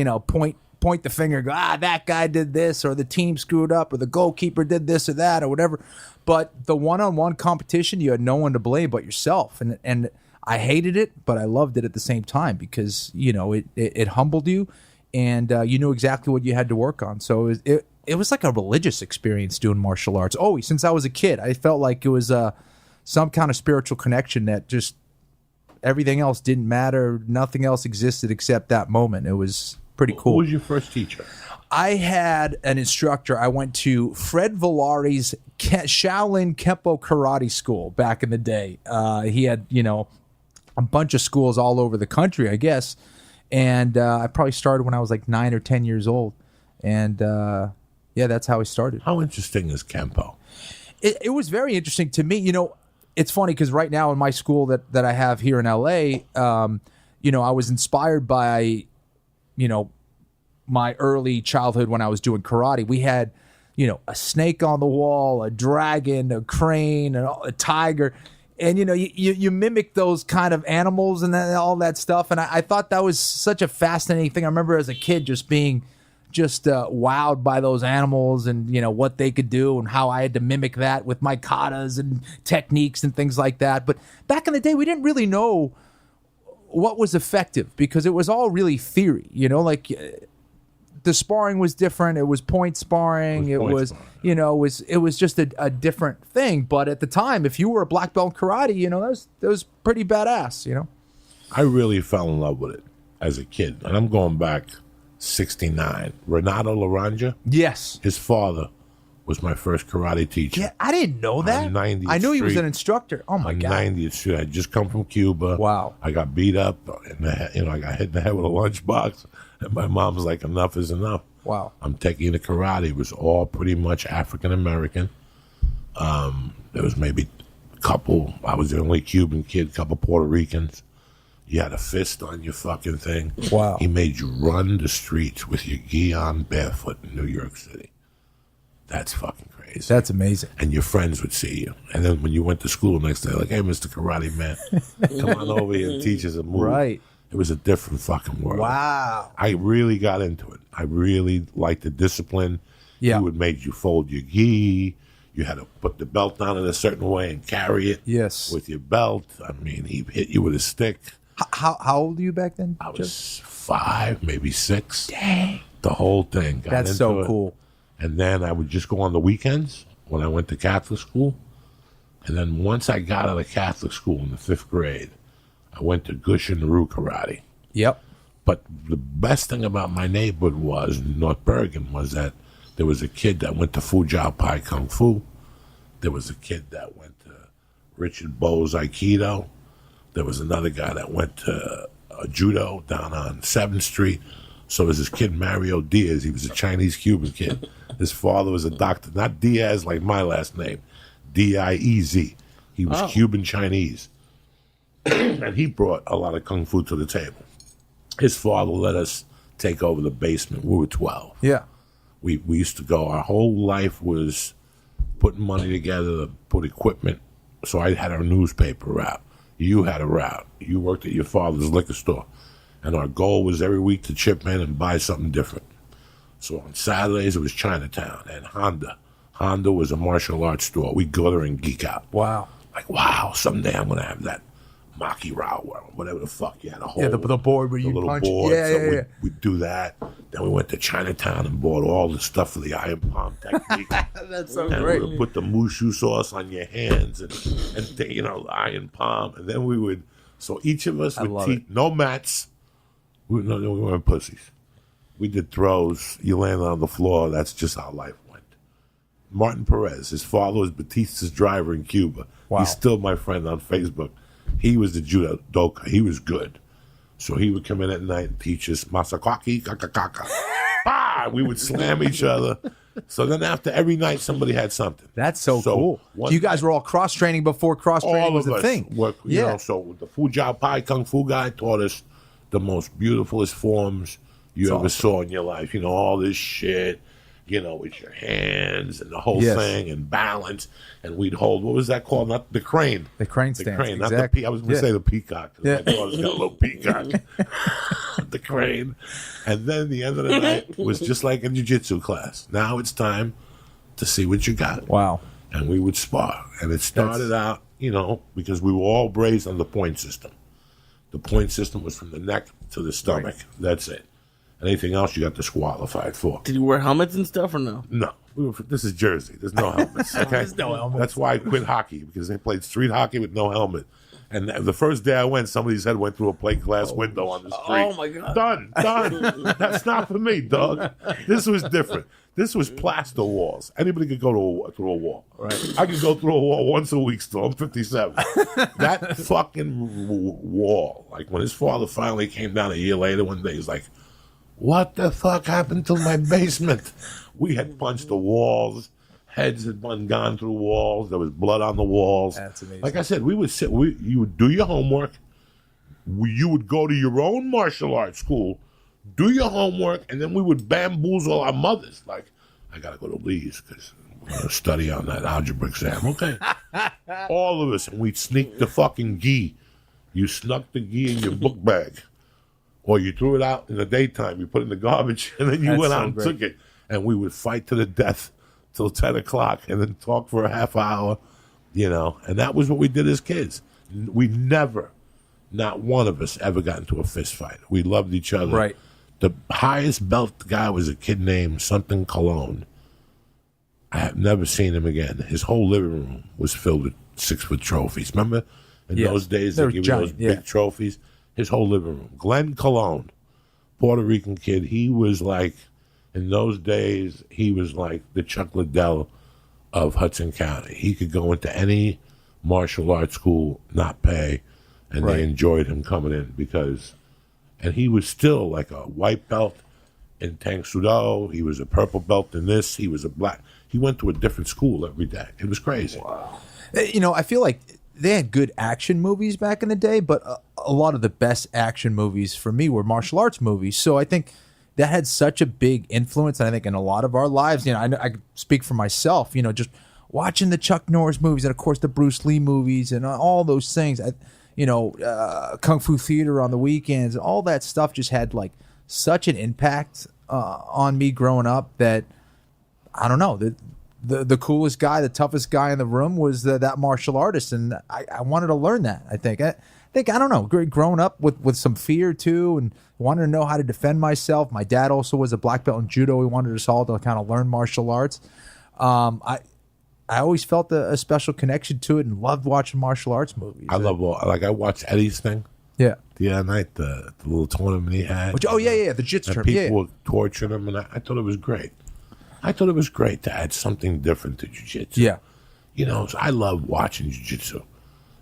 Speaker 4: point the finger, go, that guy did this, or the team screwed up, or the goalkeeper did this or that, or whatever. But the one-on-one competition, you had no one to blame but yourself. And I hated it, but I loved it at the same time because, it humbled you, and you knew exactly what you had to work on. So it was like a religious experience doing martial arts. Always, since I was a kid, I felt like it was some kind of spiritual connection that just everything else didn't matter. Nothing else existed except that moment. It was pretty cool.
Speaker 1: Who was your first teacher?
Speaker 4: I had an instructor. I went to Fred Villari's Shaolin Kempo Karate School back in the day. He had, a bunch of schools all over the country, I guess. And I probably started when I was like 9 or 10 years old. And that's how I started.
Speaker 1: How interesting is Kempo?
Speaker 4: It was very interesting to me. It's funny because right now in my school that I have here in LA, I was inspired by, my early childhood when I was doing karate. We had, a snake on the wall, a dragon, a crane, a tiger. And, you mimic those kind of animals and all that stuff. And I thought that was such a fascinating thing. I remember as a kid just being wowed by those animals and, what they could do and how I had to mimic that with my katas and techniques and things like that. But back in the day, we didn't really know what was effective because it was all really theory, the sparring was different. It was point sparring. It was just a different thing. But at the time, if you were a black belt in karate, that was pretty badass,
Speaker 1: I really fell in love with it as a kid. And I'm going back 69. Renato Laranja?
Speaker 4: Yes.
Speaker 1: His father was my first karate teacher.
Speaker 4: Yeah, I didn't know that.
Speaker 1: On 90th
Speaker 4: I knew he was
Speaker 1: Street.
Speaker 4: an instructor. Oh my God.
Speaker 1: 90th Street. I just come from Cuba.
Speaker 4: Wow.
Speaker 1: I got beat up in the head, I got hit in the head with a lunchbox. And my mom was like, enough is enough.
Speaker 4: Wow.
Speaker 1: I'm taking you to karate. It was all pretty much African American. There was maybe a couple. I was the only Cuban kid, couple Puerto Ricans. You had a fist on your fucking thing.
Speaker 4: Wow.
Speaker 1: He made you run the streets with your gi on barefoot in New York City. That's fucking crazy.
Speaker 4: That's amazing.
Speaker 1: And your friends would see you. And then when you went to school next day, like, hey, Mr. Karate Man, come on over here and teach us a move.
Speaker 4: Right.
Speaker 1: It was a different fucking world.
Speaker 4: Wow.
Speaker 1: I really got into it. I really liked the discipline.
Speaker 4: Yeah.
Speaker 1: He would make you fold your gi. You had to put the belt on in a certain way and carry it
Speaker 4: Yes.
Speaker 1: with your belt. I mean, he hit you with a stick.
Speaker 4: How old were you back then?
Speaker 1: I
Speaker 4: Joe?
Speaker 1: was 5, maybe 6. Dang. The whole thing. Got
Speaker 4: That's
Speaker 1: into
Speaker 4: so
Speaker 1: it.
Speaker 4: cool.
Speaker 1: And then I would just go on the weekends when I went to Catholic school. And then once I got out of Catholic school in the 5th grade, I went to Gush and Rue Karate.
Speaker 4: Yep.
Speaker 1: But the best thing about my neighborhood was, North Bergen, was that there was a kid that went to Fujao Pai Kung Fu. There was a kid that went to Richard Bowe's Aikido. There was another guy that went to judo down on 7th Street. So there's this kid, Mario Diaz. He was a Chinese-Cuban kid. His father was a doctor. Not Diaz like my last name. D-I-E-Z. He was Cuban-Chinese. And he brought a lot of Kung Fu to the table. His father let us take over the basement. We were 12.
Speaker 4: Yeah.
Speaker 1: We used to go. Our whole life was putting money together to put equipment. So I had our newspaper route. You had a route. You worked at your father's liquor store. And our goal was every week to chip in and buy something different. So on Saturdays, it was Chinatown and Honda. Honda was a martial arts store. We'd go there and geek out.
Speaker 4: Wow.
Speaker 1: Like, wow, someday I'm going to have that Maki Rao, whatever the fuck you had a whole.
Speaker 4: Yeah, the board where
Speaker 1: the
Speaker 4: you
Speaker 1: little
Speaker 4: punch.
Speaker 1: board.
Speaker 4: Yeah,
Speaker 1: So
Speaker 4: yeah, yeah.
Speaker 1: we'd do that. Then we went to Chinatown and bought all the stuff for the iron palm technique.
Speaker 4: That's so
Speaker 1: And
Speaker 4: great.
Speaker 1: we would put the mushu sauce on your hands and iron palm. And then we would, so each of us would
Speaker 4: love
Speaker 1: teach, no mats. We weren't pussies. We did throws. You landed on the floor. That's just how life went. Martin Perez, his father was Batista's driver in Cuba.
Speaker 4: Wow.
Speaker 1: He's still my friend on Facebook. He was the judoka. He was good. So he would come in at night and teach us Masakaki kakakaka. Ah! We would slam each other. So then after every night, somebody had something.
Speaker 4: That's so cool. You guys were all cross training before cross training
Speaker 1: all
Speaker 4: was
Speaker 1: of
Speaker 4: a
Speaker 1: us
Speaker 4: thing.
Speaker 1: work, you know, so the Fujao Pai Kung Fu guy taught us the most beautifulest forms you ever saw in your life. You know, all this shit, you know, with your hands and the whole thing and balance. And we'd hold, what was that called? Not the crane.
Speaker 4: The crane
Speaker 1: The
Speaker 4: stance.
Speaker 1: crane, not
Speaker 4: exactly.
Speaker 1: the I was going to say the peacock. 'Cause my daughter's got a little peacock. The crane. And then the end of the night was just like a jiu-jitsu class. Now it's time to see what you got.
Speaker 4: Wow.
Speaker 1: And we would spar. And it started out, you know, because we were all raised on the point system. The point system was from the neck to the stomach. Right. That's it. Anything else you got disqualified for.
Speaker 2: Did you wear helmets and stuff or no?
Speaker 1: No. This is Jersey. There's no helmets. Okay?
Speaker 2: There's no helmets.
Speaker 1: That's why I quit hockey, because they played street hockey with no helmet. And the first day I went, somebody's head went through a plate glass window on the street.
Speaker 2: Oh, my God.
Speaker 1: Done. That's not for me, dog. This was different. This was plaster walls. Anybody could go through a wall. Right. I could go through a wall once a week still. I'm 57. That fucking wall, like when his father finally came down a year later one day, he's like, what the fuck happened to my basement? We had punched the walls. Heads had gone through walls. There was blood on the walls.
Speaker 4: That's amazing.
Speaker 1: Like I said, we would sit. You would do your homework. You would go to your own martial arts school, do your homework, and then we would bamboozle our mothers. Like, I got to go to Lee's because we're going to study on that algebra exam. Okay. All of us. And we'd sneak the fucking gi. You snuck the gi in your book bag. Or you threw it out in the daytime. You put it in the garbage, and then you went out and took it. And we would fight to the death till 10 o'clock and then talk for a half hour, you know. And that was what we did as kids. We never, not one of us ever got into a fist fight. We loved each other.
Speaker 4: Right.
Speaker 1: The highest belt guy was a kid named something Cologne. I have never seen him again. His whole living room was filled with 6-foot trophies. Remember? In those days, they give you those big trophies. His whole living room. Glenn Cologne, Puerto Rican kid. He was like, in those days, he was like the Chuck Liddell of Hudson County. He could go into any martial arts school, not pay, and they enjoyed him coming in because, and he was still like a white belt in Tang Sudo. He was a purple belt in this. He was a black. He went to a different school every day. It was crazy.
Speaker 4: Wow. You know, I feel like they had good action movies back in the day, but a lot of the best action movies for me were martial arts movies. So I think that had such a big influence, I think, in a lot of our lives. You know, I speak for myself, you know, just watching the Chuck Norris movies and, of course, the Bruce Lee movies and all those things. Kung Fu theater on the weekends, all that stuff just had, like, such an impact on me growing up that, I don't know, the coolest guy, the toughest guy in the room was that martial artist, and I wanted to learn that. I don't know, growing up with some fear too, and wanted to know how to defend myself. My dad also was a black belt in judo. He wanted us all to kind of learn martial arts. I always felt a special connection to it and loved watching martial arts movies.
Speaker 1: I watched Eddie's thing.
Speaker 4: Yeah.
Speaker 1: The other night, the little tournament he had.
Speaker 4: The jiu-jitsu tournament.
Speaker 1: People were torturing him, and I thought it was great. I thought it was great to add something different to jiu-jitsu.
Speaker 4: Yeah.
Speaker 1: You know, so I love watching jiu-jitsu,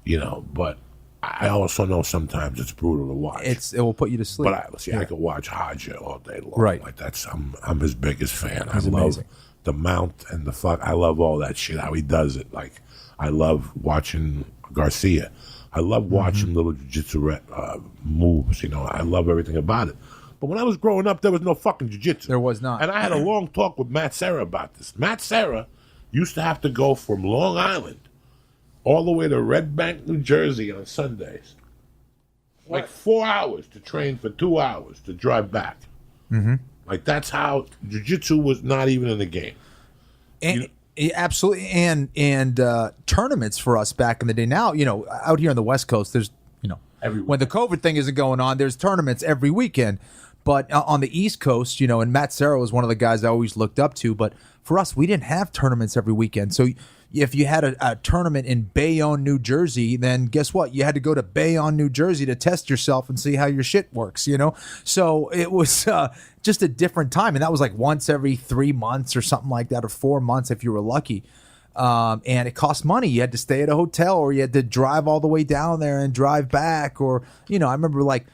Speaker 1: you know, but I also know sometimes it's brutal to watch.
Speaker 4: It will put you to sleep.
Speaker 1: But I could watch Haja all day long.
Speaker 4: Right.
Speaker 1: Like I'm his biggest fan.
Speaker 4: He's
Speaker 1: I love
Speaker 4: amazing.
Speaker 1: the mount and the fuck. I love all that shit, how he does it. Like, I love watching Garcia. I love watching little jiu-jitsu moves, you know. I love everything about it. But when I was growing up, there was no fucking jiu-jitsu.
Speaker 4: There was not.
Speaker 1: And I had a long talk with Matt Serra about this. Matt Serra used to have to go from Long Island all the way to Red Bank, New Jersey on Sundays. Like 4 hours to train for 2 hours to drive back. Mm-hmm. Like, that's how jiu-jitsu was not even in the game.
Speaker 4: And absolutely. And tournaments for us back in the day. Now, you know, out here on the West Coast, there's, you know, when the COVID thing isn't going on, there's tournaments every weekend. But on the East Coast, you know, and Matt Serra was one of the guys I always looked up to. But for us, we didn't have tournaments every weekend. So if you had a tournament in Bayonne, New Jersey, then guess what? You had to go to Bayonne, New Jersey to test yourself and see how your shit works, you know? So it was just a different time. And that was like once every 3 months or something like that, or 4 months if you were lucky. And it cost money. You had to stay at a hotel, or you had to drive all the way down there and drive back. Or, you know, I remember like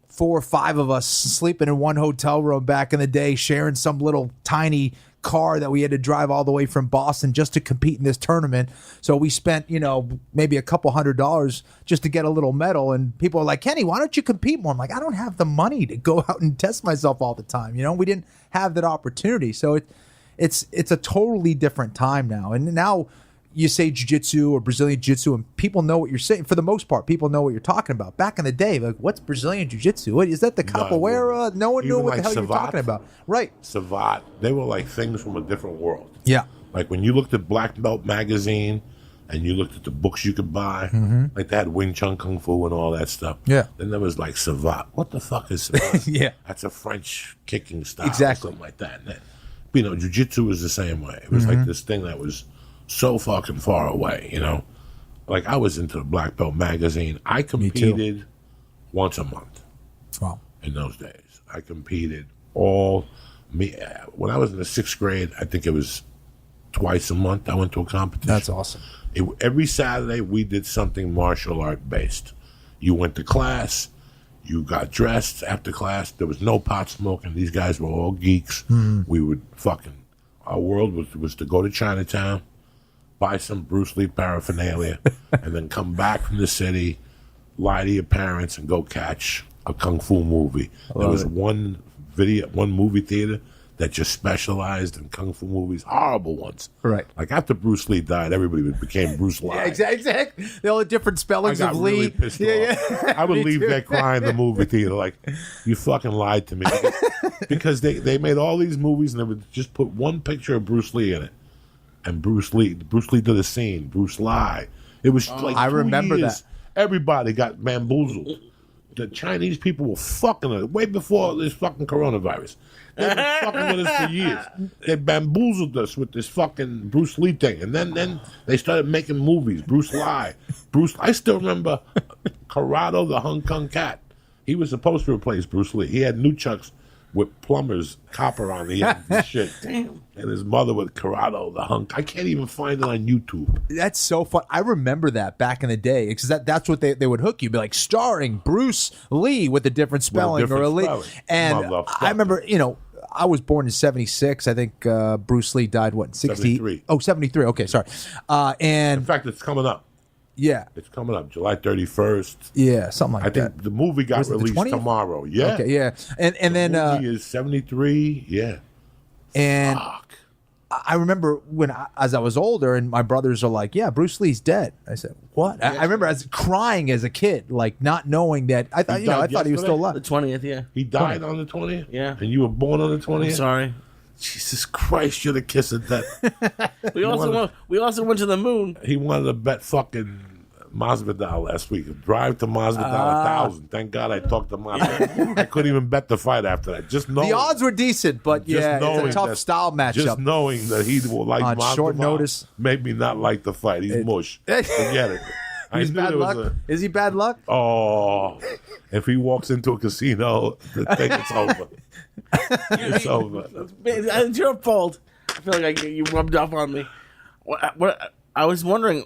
Speaker 4: 4 or 5 of us sleeping in one hotel room back in the day, sharing some little tiny car that we had to drive all the way from Boston just to compete in this tournament. So we spent, you know, maybe a couple $100 just to get a little medal. And people are like, Kenny, why don't you compete more? I'm like, I don't have the money to go out and test myself all the time. You know, we didn't have that opportunity. So it's a totally different time now. And now you say jiu-jitsu or Brazilian jiu-jitsu and people know what you're saying. For the most part, people know what you're talking about. Back in the day, like, what's Brazilian jiu-jitsu? What, is that the capoeira? No one knew what the hell you're talking about. Right.
Speaker 1: Savat. They were like things from a different world.
Speaker 4: Yeah.
Speaker 1: Like when you looked at Black Belt magazine and you looked at the books you could buy, like they had Wing Chun Kung Fu and all that stuff.
Speaker 4: Yeah.
Speaker 1: Then there was like Savat. What the fuck is Savat?
Speaker 4: Yeah.
Speaker 1: That's a French kicking style.
Speaker 4: Exactly.
Speaker 1: Or something like that. And then, you know, jiu-jitsu was the same way. It was like this thing that was so fucking far away, you know? Like, I was into the Black Belt magazine. I competed once a month.
Speaker 4: Wow.
Speaker 1: In those days. I competed when I was in the 6th grade, I think it was twice a month I went to a competition.
Speaker 4: That's awesome.
Speaker 1: Every Saturday, we did something martial art based. You went to class, you got dressed after class. There was no pot smoking. These guys were all geeks. We would our world was to go to Chinatown, buy some Bruce Lee paraphernalia, and then come back from the city, lie to your parents, and go catch a kung fu movie. There was one movie theater that just specialized in kung fu movies, horrible ones.
Speaker 4: Right.
Speaker 1: Like after Bruce Lee died, everybody became Bruce Lee.
Speaker 4: Yeah, exactly. The all the different spellings of Lee.
Speaker 1: Really pissed off. I would leave there crying in the movie theater, like, you fucking lied to me. Because they made all these movies and they would just put one picture of Bruce Lee in it. And Bruce Lee did a scene. Bruce Lie. It was like
Speaker 4: I
Speaker 1: 2
Speaker 4: remember
Speaker 1: years,
Speaker 4: that.
Speaker 1: Everybody got bamboozled. The Chinese people were fucking us way before this fucking coronavirus. They were fucking with us for years. They bamboozled us with this fucking Bruce Lee thing. And then they started making movies. Bruce Lie. I still remember Corrado the Hong Kong Cat. He was supposed to replace Bruce Lee. He had nunchucks with plumber's copper on the end and shit. Damn. And his mother with Corrado the hunk. I can't even find it on YouTube.
Speaker 4: That's so fun. I remember that back in the day because that's what they would hook you. Be like, starring Bruce Lee with a different spelling or a Lee. And I remember, you know, I was born in 76. I think Bruce Lee died, what, in 60?
Speaker 1: 73.
Speaker 4: Oh, 73. Okay, sorry. And
Speaker 1: In fact, it's coming up.
Speaker 4: yeah.
Speaker 1: It's coming up July 31st.
Speaker 4: Yeah, something like
Speaker 1: I
Speaker 4: that.
Speaker 1: think the movie got
Speaker 4: Was it the
Speaker 1: released
Speaker 4: 20th?
Speaker 1: tomorrow. Yeah.
Speaker 4: Okay, yeah. And then
Speaker 1: The movie is 73. Yeah.
Speaker 4: and
Speaker 1: Fuck.
Speaker 4: I remember as I was older, and my brothers are like, "Yeah, Bruce Lee's dead." I said, "What?" I remember I was crying as a kid, like not knowing that. I thought, I thought he was still
Speaker 2: The
Speaker 4: alive.
Speaker 2: 20th, yeah.
Speaker 1: He died on the 20th?
Speaker 2: Yeah.
Speaker 1: And you were born on the 20th?
Speaker 2: I'm sorry.
Speaker 1: Jesus Christ, you're the kiss of death.
Speaker 2: We also went to the moon.
Speaker 1: He wanted to bet fucking Masvidal last week. Drive to Masvidal 1,000. Thank God I talked to Masvidal. I couldn't even bet the fight after that. Just knowing.
Speaker 4: The odds were decent, but
Speaker 1: just
Speaker 4: yeah, it's
Speaker 1: knowing
Speaker 4: a tough
Speaker 1: that-
Speaker 4: style
Speaker 1: Just
Speaker 4: matchup.
Speaker 1: knowing that he will like
Speaker 4: On
Speaker 1: Masvidal
Speaker 4: short notice.
Speaker 1: made me not like the fight. He's mush. Forget it. I
Speaker 4: He's
Speaker 1: knew
Speaker 4: bad
Speaker 1: there was
Speaker 4: luck. Is he bad luck?
Speaker 1: Oh, if he walks into a casino, the thing it's over. It's over.
Speaker 2: It's your fault. I feel like you rubbed off on me. What I was wondering,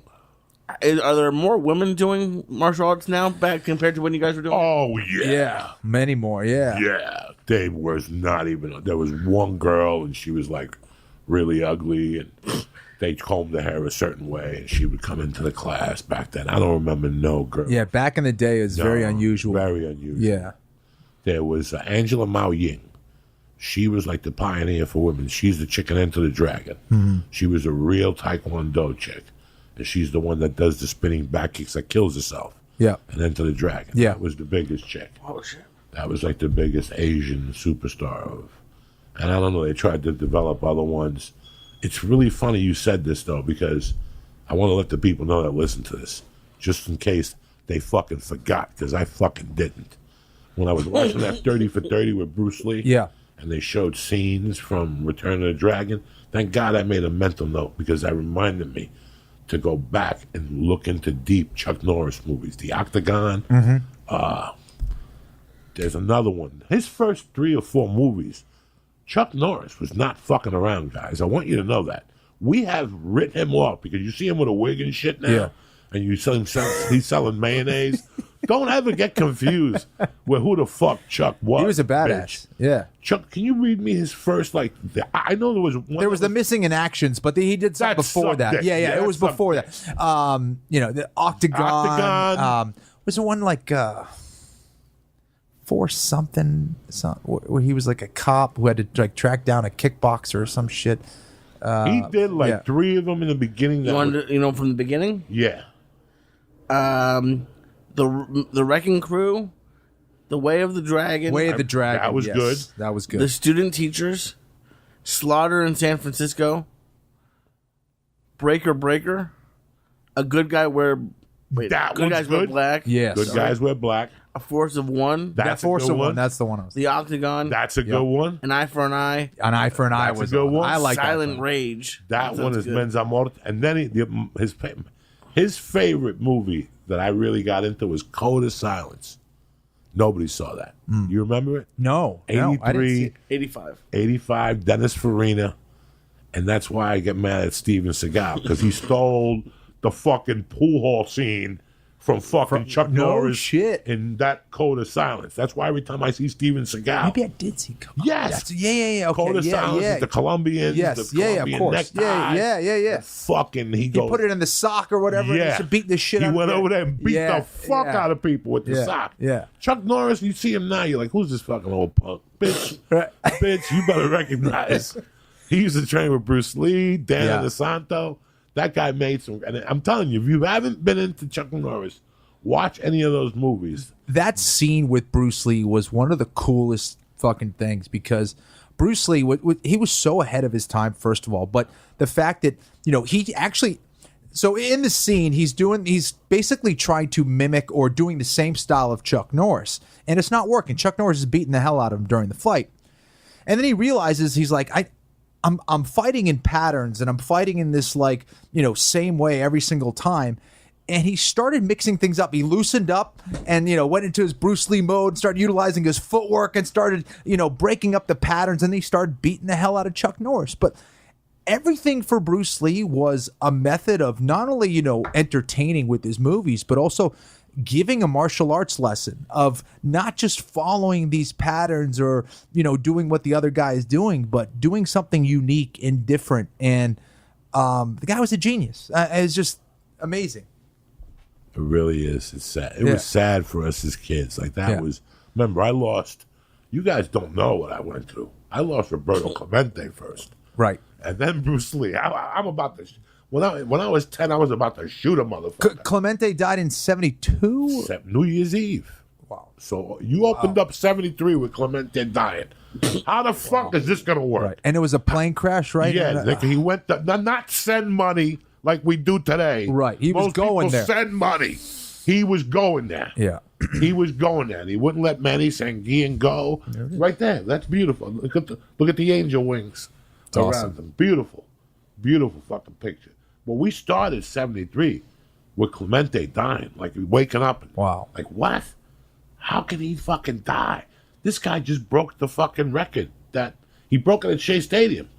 Speaker 2: are there more women doing martial arts now back compared to when you guys were doing?
Speaker 1: Oh yeah.
Speaker 4: Yeah, many more. Yeah.
Speaker 1: Yeah, they was not even. There was one girl, and she was like really ugly, and they combed her hair a certain way, and she would come into the class back then. I don't remember no girl.
Speaker 4: Yeah, back in the day, it was very
Speaker 1: No,
Speaker 4: unusual.
Speaker 1: Very unusual.
Speaker 4: Yeah.
Speaker 1: There was Angela Mao Ying. She was like the pioneer for women. She's the chicken Enter the Dragon.
Speaker 4: Mm-hmm.
Speaker 1: She was a real Taekwondo chick, and she's the one that does the spinning back kicks that kills herself.
Speaker 4: Yeah.
Speaker 1: And Enter the Dragon.
Speaker 4: Yeah.
Speaker 1: That was the biggest chick.
Speaker 2: Oh shit!
Speaker 1: That was like the biggest Asian superstar of. And I don't know, they tried to develop other ones. It's really funny you said this, though, because I want to let the people know that listen to this, just in case they fucking forgot, because I fucking didn't. When I was watching that 30 for 30 with Bruce Lee,
Speaker 4: Yeah.
Speaker 1: and they showed scenes from Return of the Dragon, thank God I made a mental note, because that reminded me to go back and look into deep Chuck Norris movies. The Octagon. There's another one. His first 3 or 4 movies, Chuck Norris was not fucking around, guys. I want you to know that. We have written him off because you see him with a wig and shit now,
Speaker 4: Yeah.
Speaker 1: and you see him he's selling mayonnaise. Don't ever get confused with who the fuck Chuck was.
Speaker 4: He was a badass.
Speaker 1: bitch.
Speaker 4: Yeah.
Speaker 1: Chuck, can you read me his first, like, I know there was one.
Speaker 4: There was the missing in actions, but he did something
Speaker 1: That
Speaker 4: before
Speaker 1: sucked
Speaker 4: that.
Speaker 1: dick.
Speaker 4: Yeah,
Speaker 1: Yeah,
Speaker 4: it was
Speaker 1: that
Speaker 4: before that. The Octagon.
Speaker 1: Octagon.
Speaker 4: Was the one like for something where he was like a cop who had to like track down a kickboxer or some shit.
Speaker 1: He did like
Speaker 4: yeah.
Speaker 1: 3 of them in the beginning.
Speaker 2: You wanted to, from the beginning?
Speaker 1: Yeah.
Speaker 2: The Wrecking Crew, The Way of the Dragon,
Speaker 4: Way of the Dragon.
Speaker 1: that was
Speaker 4: yes,
Speaker 1: good.
Speaker 4: That was good.
Speaker 2: The Student Teachers, Slaughter in San Francisco, Breaker, A Good Guy Wear. Wait,
Speaker 1: That
Speaker 2: Good
Speaker 1: one's
Speaker 2: Guys Wear
Speaker 1: good.
Speaker 2: Black.
Speaker 4: yes.
Speaker 1: Good guys wear black.
Speaker 2: A Force of One.
Speaker 1: That's
Speaker 4: That Force
Speaker 1: a good
Speaker 4: of One. That's the one I was.
Speaker 2: The Octagon.
Speaker 1: That's a good one.
Speaker 2: An Eye for an Eye.
Speaker 4: An Eye for an Eye
Speaker 1: That's a
Speaker 4: was
Speaker 1: good one.
Speaker 4: I like
Speaker 2: Silent
Speaker 4: that.
Speaker 2: Rage.
Speaker 1: That one
Speaker 2: sounds
Speaker 1: is
Speaker 2: good.
Speaker 1: Men's Amor. And then his favorite movie that I really got into was Code of Silence. Nobody saw that. You remember it?
Speaker 4: No, I didn't see
Speaker 1: 83,
Speaker 4: it.
Speaker 2: 85.
Speaker 1: 85, Dennis Farina. And that's why I get mad at Steven Seagal, because he stole the fucking pool hall scene from fucking Chuck
Speaker 4: no
Speaker 1: Norris
Speaker 4: shit.
Speaker 1: in that Code of Silence. That's why every time I see Steven Seagal,
Speaker 4: Maybe I did see.
Speaker 1: Yes.
Speaker 4: Yeah. Okay.
Speaker 1: Code of Silence is the Colombians,
Speaker 4: Yes.
Speaker 1: the
Speaker 4: Yeah. Of
Speaker 1: Colombian
Speaker 4: course.
Speaker 1: necktie.
Speaker 4: Yeah.
Speaker 1: And fucking, he
Speaker 4: He
Speaker 1: goes,
Speaker 4: put it in the sock or whatever.
Speaker 1: yeah.
Speaker 4: And used to beat the shit
Speaker 1: He
Speaker 4: out of
Speaker 1: went
Speaker 4: it.
Speaker 1: over there and beat
Speaker 4: Yeah,
Speaker 1: the fuck
Speaker 4: yeah.
Speaker 1: out of people with the
Speaker 4: Yeah,
Speaker 1: sock.
Speaker 4: yeah.
Speaker 1: Chuck Norris, you see him now, you're like, who's this fucking old punk? Bitch,
Speaker 4: Right.
Speaker 1: bitch, you better recognize. He used to train with Bruce Lee, Dan
Speaker 4: Yeah.
Speaker 1: DeSanto. That guy made some, and I'm telling you, if you haven't been into Chuck Norris, watch any of those movies.
Speaker 4: That scene with Bruce Lee was one of the coolest fucking things because Bruce Lee, he was so ahead of his time, first of all. But the fact that, he actually, so in the scene, he's basically trying to mimic or doing the same style of Chuck Norris. And it's not working. Chuck Norris is beating the hell out of him during the fight. And then he realizes, he's like, I'm fighting in patterns and I'm fighting in this same way every single time. And he started mixing things up. He loosened up and, went into his Bruce Lee mode, started utilizing his footwork and started, breaking up the patterns. And then he started beating the hell out of Chuck Norris. But everything for Bruce Lee was a method of not only, entertaining with his movies, but also giving a martial arts lesson of not just following these patterns or, doing what the other guy is doing, but doing something unique and different. And the guy was a genius. It's just amazing.
Speaker 1: It really is. It's sad. It was sad for us as kids. Like that was. Remember, I lost. You guys don't know what I went through. I lost Roberto Clemente first,
Speaker 4: Right.
Speaker 1: and then Bruce Lee. I'm about to. When I was 10, I was about to shoot a motherfucker.
Speaker 4: Clemente died in 72.
Speaker 1: New Year's Eve.
Speaker 4: Wow.
Speaker 1: So you opened up 73 with Clemente dying. How the fuck is this gonna work?
Speaker 4: Right. And it was a plane crash, right?
Speaker 1: Yeah, he went to not send money like we do today.
Speaker 4: Right. He was
Speaker 1: Most
Speaker 4: going
Speaker 1: people
Speaker 4: there.
Speaker 1: Send money. He was going there.
Speaker 4: Yeah.
Speaker 1: He was going there. He wouldn't let Manny Sanguian go. Right there. That's beautiful. Look at the angel wings around
Speaker 4: awesome.
Speaker 1: them. Beautiful. Beautiful fucking picture. But we started 73 with Clemente dying. Like waking up.
Speaker 4: Wow.
Speaker 1: Like what? How can he fucking die? This guy just broke the fucking record that he broke it at Shea Stadium.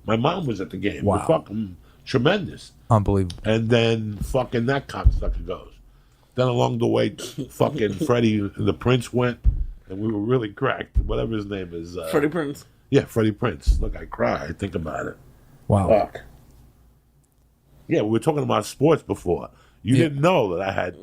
Speaker 1: My mom was at the game.
Speaker 4: Wow.
Speaker 1: It was fucking tremendous.
Speaker 4: Unbelievable.
Speaker 1: And then fucking that cocksucker goes. Then along the way, fucking Freddie and the Prince went, and we were really cracked. Whatever his name is.
Speaker 2: Freddie Prinze.
Speaker 1: Yeah, Freddie Prince. Look, I cry. I think about it.
Speaker 4: Wow.
Speaker 1: Fuck. Yeah, we were talking about sports before. You didn't know that I had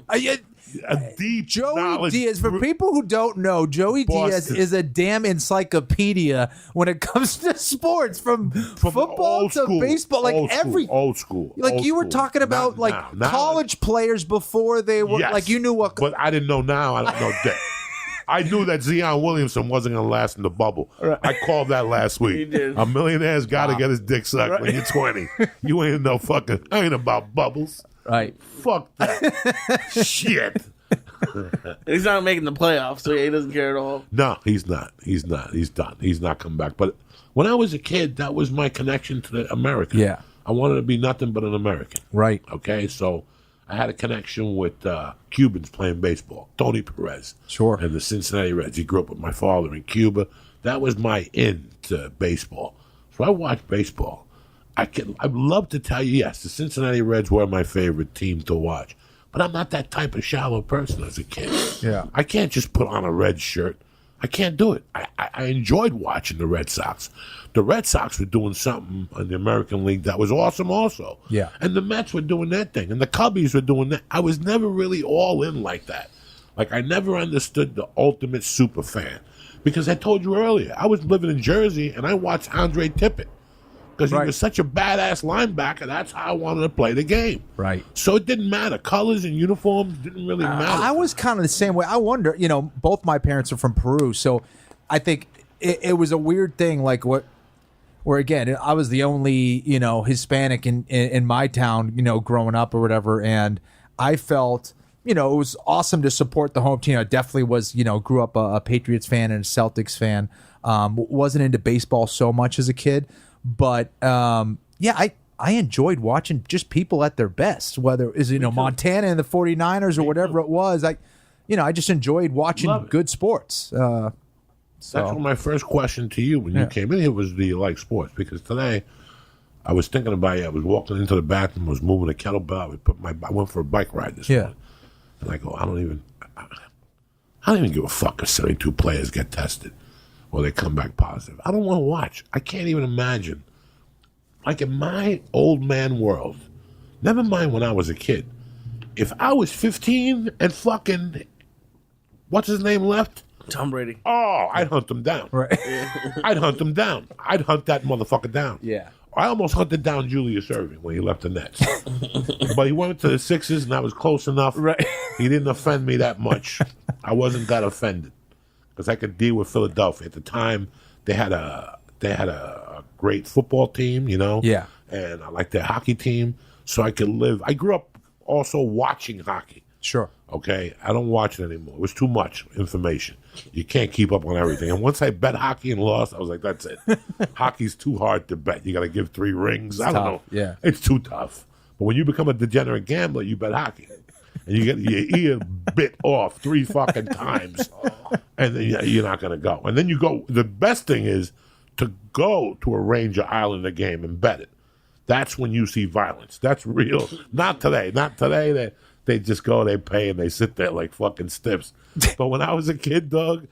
Speaker 1: a deep
Speaker 4: Joey
Speaker 1: knowledge.
Speaker 4: Diaz, for people who don't know, Joey Diaz
Speaker 1: Boston.
Speaker 4: is a damn encyclopedia when it comes to sports, from football
Speaker 1: old
Speaker 4: to
Speaker 1: school,
Speaker 4: baseball, like
Speaker 1: old
Speaker 4: every.
Speaker 1: school, old school.
Speaker 4: Like
Speaker 1: old
Speaker 4: you were
Speaker 1: school.
Speaker 4: talking about,
Speaker 1: Not now.
Speaker 4: college players before they were,
Speaker 1: Yes,
Speaker 4: like you knew what.
Speaker 1: but I didn't know now. I don't know that. I knew that Zion Williamson wasn't going to last in the bubble. I called that last week.
Speaker 2: You did.
Speaker 1: A millionaire's got to get his dick sucked when you're 20. You ain't no fucking. I ain't about bubbles.
Speaker 4: Right.
Speaker 1: Fuck that. Shit.
Speaker 2: He's not making the playoffs, so he doesn't care at all.
Speaker 1: No, he's not. He's not. He's done. He's not coming back. But when I was a kid, that was my connection to America.
Speaker 4: Yeah.
Speaker 1: I wanted to be nothing but an American.
Speaker 4: Right.
Speaker 1: Okay, so I had a connection with Cubans playing baseball. Tony Perez.
Speaker 4: Sure.
Speaker 1: And the Cincinnati Reds. He grew up with my father in Cuba. That was my in to baseball. So I watched baseball. I'd love to tell you, yes, the Cincinnati Reds were my favorite team to watch. But I'm not that type of shallow person as a kid.
Speaker 4: Yeah.
Speaker 1: I can't just put on a red shirt. I can't do it. I enjoyed watching the Red Sox. The Red Sox were doing something in the American League that was awesome also.
Speaker 4: Yeah.
Speaker 1: And the Mets were doing that thing. And the Cubbies were doing that. I was never really all in like that. Like, I never understood the ultimate super fan. Because I told you earlier, I was living in Jersey, and I watched Andre Tippett. Because he was such a badass linebacker. That's how I wanted to play the game.
Speaker 4: Right.
Speaker 1: So it didn't matter. Colors and uniforms didn't really matter.
Speaker 4: I was kind of the same way. I wonder, both my parents are from Peru, so I think it was a weird thing, like where again, I was the only, Hispanic in my town, growing up or whatever, and I felt, it was awesome to support the home team. I definitely was, grew up a Patriots fan and a Celtics fan. Wasn't into baseball so much as a kid, but I enjoyed watching just people at their best, whether it was, Montana and the 49ers or whatever it was. I just enjoyed watching good sports.
Speaker 1: That's what my first question to you when you came in here was, do you like sports? Because today, I was thinking about you. I was walking into the bathroom, I was moving a kettlebell. I went for a bike ride this morning. And I go, I don't even give a fuck if 72 players get tested or they come back positive. I don't want to watch. I can't even imagine. Like, in my old man world, never mind when I was a kid, if I was 15 and fucking, what's his name left?
Speaker 2: Tom Brady.
Speaker 1: Oh, I'd hunt him down.
Speaker 4: Right.
Speaker 1: I'd hunt him down. I'd hunt that motherfucker down.
Speaker 4: Yeah.
Speaker 1: I almost hunted down Julius Erving when he left the Nets. But he went to the Sixers, and I was close enough.
Speaker 4: Right.
Speaker 1: He didn't offend me that much. I wasn't that offended because I could deal with Philadelphia. At the time, they had a great football team,
Speaker 4: Yeah.
Speaker 1: and I liked their hockey team, so I could live. I grew up also watching hockey.
Speaker 4: Sure.
Speaker 1: Okay, I don't watch it anymore. It was too much information. You can't keep up on everything. And once I bet hockey and lost, I was like, that's it. Hockey's too hard to bet. You got to give 3 rings. I don't know.
Speaker 4: Yeah.
Speaker 1: It's too tough. But when you become a degenerate gambler, you bet hockey. And you get your ear bit off 3 fucking times. And then you're not going to go. And then you go. The best thing is to go to a Ranger Islander game and bet it. That's when you see violence. That's real. Not today. Not today. They just go, they pay, and they sit there like fucking stiffs. But when I was a kid, dog,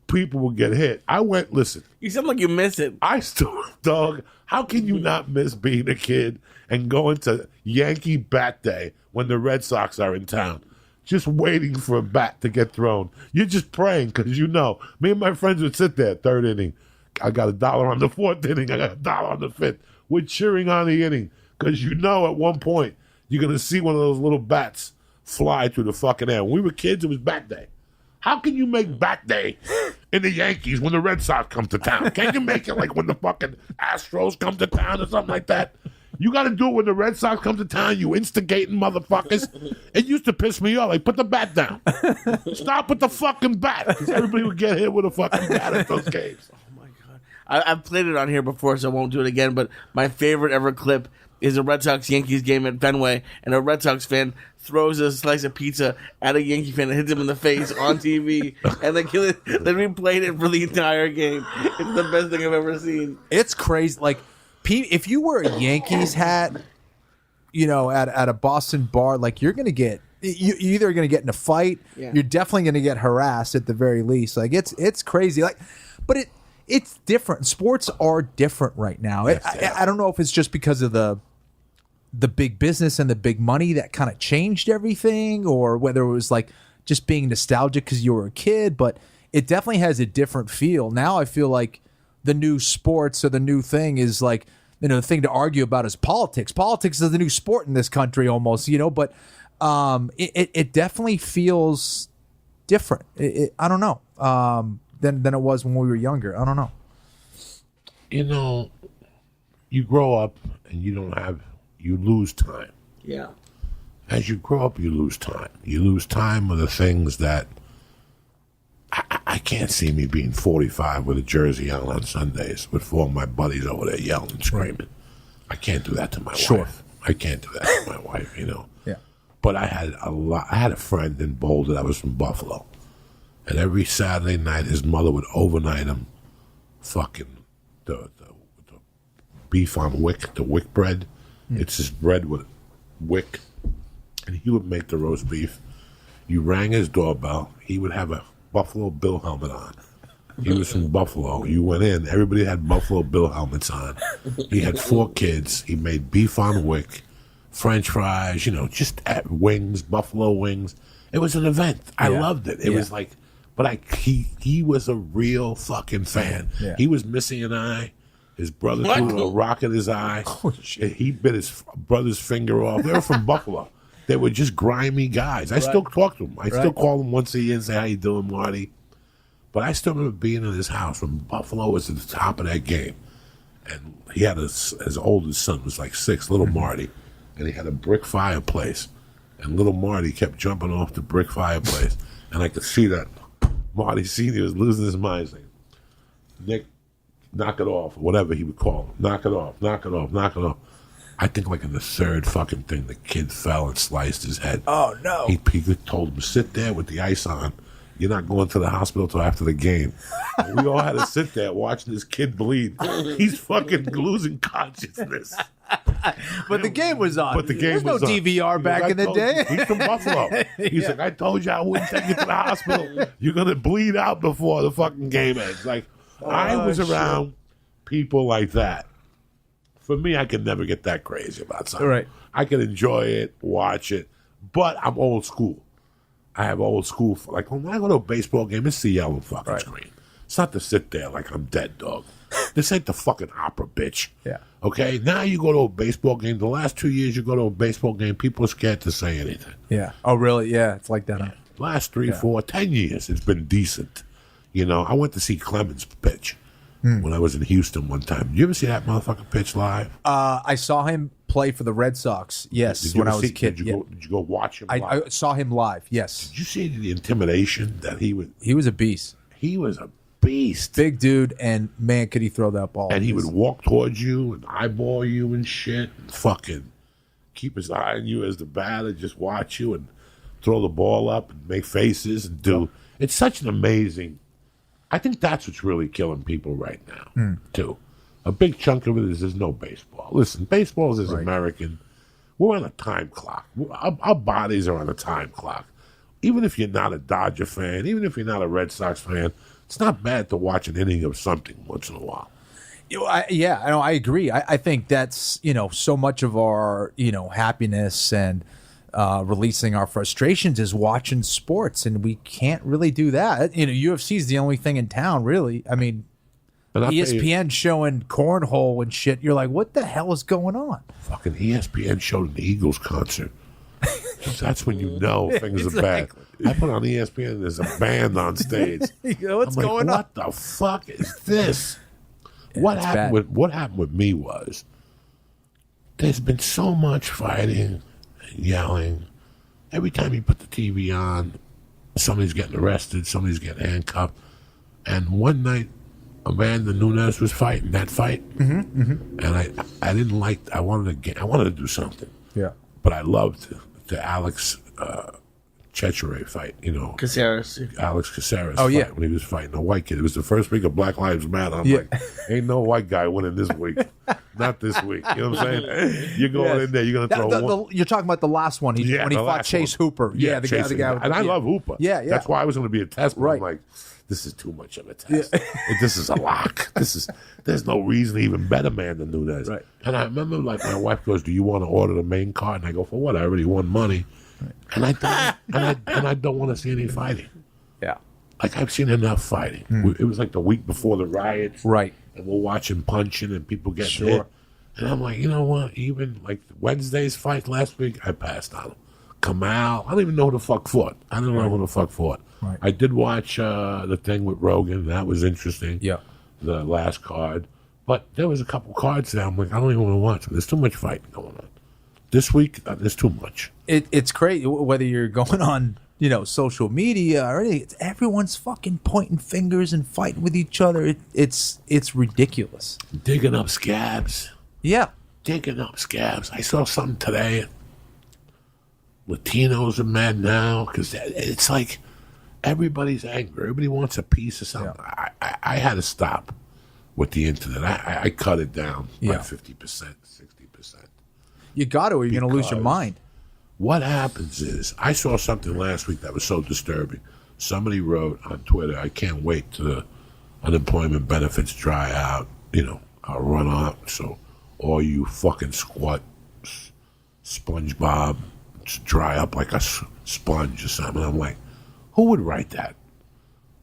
Speaker 1: people would get hit. Listen.
Speaker 2: You sound like you miss it.
Speaker 1: I still, dog, how can you not miss being a kid and going to Yankee Bat Day when the Red Sox are in town? Just waiting for a bat to get thrown. You're just praying because me and my friends would sit there, third inning. I got $1 on the fourth inning. I got $1 on the fifth. We're cheering on the inning because at one point you're going to see one of those little bats fly through the fucking air. When we were kids, it was Bat Day. How can you make Bat Day in the Yankees when the Red Sox come to town? Can you make it like when the fucking Astros come to town or something like that? You got to do it when the Red Sox come to town, you instigating motherfuckers. It used to piss me off. Like, put the bat down. Stop with the fucking bat. Because everybody would get hit with a fucking bat at those games.
Speaker 2: I've played it on here before, so I won't do it again. But my favorite ever clip is a Red Sox-Yankees game at Fenway, and a Red Sox fan throws a slice of pizza at a Yankee fan and hits him in the face on TV, and they replayed it for the entire game. It's the best thing I've ever seen.
Speaker 4: It's crazy. Like, if you wear a Yankees hat, at a Boston bar, like you're gonna get. You're either going to get in a fight. Yeah. You're definitely going to get harassed at the very least. Like it's crazy. Like, but it's different. Sports are different right now. Yes, I don't know if it's just because of the big business and the big money that kind of changed everything, or whether it was like just being nostalgic because you were a kid. But it definitely has a different feel now. I feel like the new sports or the new thing is like the thing to argue about is politics. Politics is the new sport in this country almost. But it definitely feels different. I don't know. Than it was when we were younger. I don't know.
Speaker 1: You grow up and you lose time.
Speaker 2: Yeah.
Speaker 1: As you grow up, you lose time. You lose time with the things that I can't see me being 45 with a jersey on Sundays with 4 of my buddies over there yelling and screaming. I can't do that to my wife. I can't do that to my wife,
Speaker 4: Yeah.
Speaker 1: But I had a friend in Boulder that was from Buffalo. And every Saturday night, his mother would overnight him fucking the beef on wick, the wick bread. It's this bread with wick. And he would make the roast beef. You rang his doorbell. He would have a Buffalo Bill helmet on. He was from Buffalo. You went in. Everybody had Buffalo Bill helmets on. He had 4 kids. He made beef on wick, French fries, just at wings, buffalo wings. It was an event. I loved it. It was like... But he was a real fucking fan. Yeah. He was missing an eye. His brother threw a rock in his eye. Oh, he bit his brother's finger off. They were from Buffalo. They were just grimy guys. I still talk to them. I still call them once a year and say, how you doing, Marty? But I still remember being in his house when Buffalo was at the top of that game. And he had his oldest son was like 6, little Marty. And he had a brick fireplace. And little Marty kept jumping off the brick fireplace. And I could see that Marty Sr. was losing his mind, saying, Nick, knock it off, or whatever he would call him. Knock it off, knock it off, knock it off. I think like in the third fucking thing, the kid fell and sliced his head.
Speaker 4: Oh, no.
Speaker 1: He told him, sit there with the ice on. You're not going to the hospital till after the game. And we all had to sit there watching this kid bleed. He's fucking losing consciousness.
Speaker 4: But the game was on.
Speaker 1: But the game
Speaker 4: was
Speaker 1: on.
Speaker 4: no DVR back in the day.
Speaker 1: He's from Buffalo. He's like, I told you I wouldn't take you to the hospital. You're going to bleed out before the fucking game ends. Like, I was around people like that. For me, I could never get that crazy about something.
Speaker 4: Right.
Speaker 1: I can enjoy it, watch it, but I'm old school. I have old school. Like, when I go to a baseball game, it's the yellow fucking screen. It's not to sit there like I'm dead, dog. This ain't the fucking opera, bitch.
Speaker 4: Yeah.
Speaker 1: Okay? Now you go to a baseball game. The last 2 years you go to a baseball game, people are scared to say anything.
Speaker 4: Yeah. Oh, really? Yeah. It's like that. Huh?
Speaker 1: Last 3, 4, 10 years, it's been decent. I went to see Clemens pitch when I was in Houston one time. Did you ever see that motherfucker pitch live?
Speaker 4: I saw him play for the Red Sox, yes, when I was a kid.
Speaker 1: Did you go watch him live?
Speaker 4: I saw him live, yes.
Speaker 1: Did you see the intimidation that he was?
Speaker 4: He was a beast.
Speaker 1: He was a beast.
Speaker 4: Big dude, and man, could he throw that ball.
Speaker 1: And he would walk towards you and eyeball you and shit and fucking keep his eye on you as the batter, just watch you and throw the ball up and make faces and do. It's such an amazing... I think that's what's really killing people right now, too. A big chunk of it is there's no baseball. Listen, baseball is American. We're on a time clock. Our bodies are on a time clock. Even if you're not a Dodger fan, even if you're not a Red Sox fan, it's not bad to watch an inning of something once in a while.
Speaker 4: I agree. I think that's, so much of our, happiness and releasing our frustrations is watching sports, and we can't really do that. UFC is the only thing in town, really. I mean, ESPN showing cornhole and shit. You're like, what the hell is going on?
Speaker 1: Fucking ESPN showed an Eagles concert. That's when you know things are bad. I put on ESPN and there's a band on stage.
Speaker 4: What's going on?
Speaker 1: What the fuck is this? What happened with me was there's been so much fighting and yelling. Every time you put the TV on, somebody's getting arrested, somebody's getting handcuffed. And one night, Amanda Nunes was fighting that fight, and I didn't like. I wanted to do something.
Speaker 4: Yeah,
Speaker 1: but I loved the Alex Chechere fight.
Speaker 2: Caceres.
Speaker 1: Alex Caceres.
Speaker 4: Oh, yeah.
Speaker 1: Fight when he was fighting a white kid. It was the first week of Black Lives Matter. I'm like, ain't no white guy winning this week. Not this week. You know what I'm saying? You're going in there. You're going to throw
Speaker 4: You're talking about the last one. When he fought Chase Hooper. Yeah, the guy.
Speaker 1: And I love Hooper.
Speaker 4: Yeah.
Speaker 1: That's why I was going to be a test. But
Speaker 4: Right.
Speaker 1: I'm like, this is too much of a test. This is a lock. There's no reason to even bet a man than Nunes.
Speaker 4: Right.
Speaker 1: And I remember, like, my wife goes, "Do you want to order the main card?" And I go, "For what? I already won money." Right. And I don't want to see any fighting.
Speaker 4: Yeah.
Speaker 1: Like, I've seen enough fighting. It was like the week before the riots.
Speaker 4: Right.
Speaker 1: And we're watching punching and people getting hit. And I'm like, you know what? Even like Wednesday's fight last week, I passed on him. Kamal, I don't even know who the fuck fought. I don't know who the fuck fought.
Speaker 4: Right.
Speaker 1: I did watch the thing with Rogan. That was interesting.
Speaker 4: Yeah.
Speaker 1: The last card. But there was a couple cards there. I'm like, I don't even want to watch them. There's too much fighting going on. This week, there's too much.
Speaker 4: It's crazy whether you're going on, social media or anything. Everyone's fucking pointing fingers and fighting with each other. It's ridiculous.
Speaker 1: Digging up scabs.
Speaker 4: Yeah.
Speaker 1: Digging up scabs. I saw something today. Latinos are mad now because it's like everybody's angry. Everybody wants a piece of something. Yeah. I had to stop with the internet. I cut it down by 50%, 60%.
Speaker 4: You got to, or you're going to lose your mind.
Speaker 1: What happens is, I saw something last week that was so disturbing. Somebody wrote on Twitter, "I can't wait till the unemployment benefits dry out, I'll run out, so all you fucking squat SpongeBob dry up like a sponge or something." I'm like, who would write that?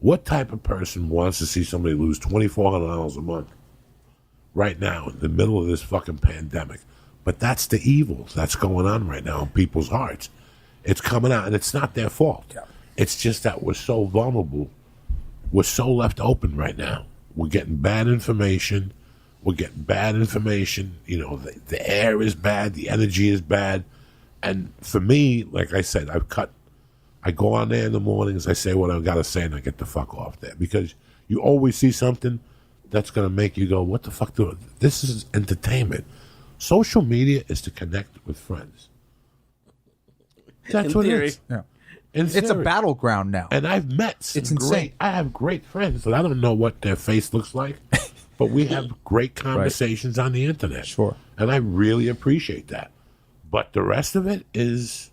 Speaker 1: What type of person wants to see somebody lose $2,400 a month right now in the middle of this fucking pandemic? But that's the evil that's going on right now in people's hearts. It's coming out, and it's not their fault. Yeah. It's just that we're so vulnerable. We're so left open right now. We're getting bad information. The air is bad. The energy is bad. And for me, like I said, I go on there in the mornings, I say what I've got to say, and I get the fuck off there. Because you always see something that's going to make you go, what the fuck? This is entertainment. Social media is to connect with friends. That's what it is.
Speaker 4: Yeah. It's a battleground now.
Speaker 1: And I've met some
Speaker 4: It's insane.
Speaker 1: I have great friends that I don't know what their face looks like, but we have great conversations on the internet.
Speaker 4: Sure.
Speaker 1: And I really appreciate that. But the rest of it is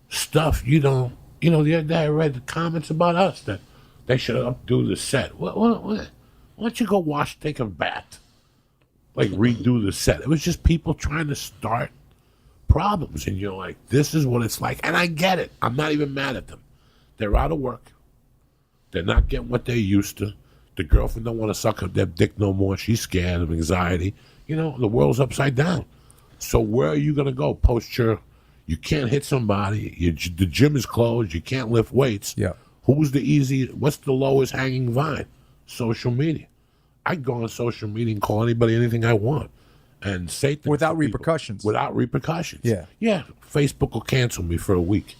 Speaker 1: stuff the other day I read the comments about us that they should updo the set. Why don't you go take a bath? Like, redo the set. It was just people trying to start problems, and you're like, this is what it's like. And I get it. I'm not even mad at them. They're out of work. They're not getting what they're used to. The girlfriend don't want to suck up their dick no more. She's scared of anxiety. The world's upside down. So where are you going to go? You can't hit somebody. The gym is closed. You can't lift weights.
Speaker 4: Yeah.
Speaker 1: What's the lowest hanging vine? Social media. I can go on social media and call anybody anything I want and say things
Speaker 4: without repercussions.
Speaker 1: Without repercussions.
Speaker 4: Yeah.
Speaker 1: Yeah. Facebook will cancel me for a week.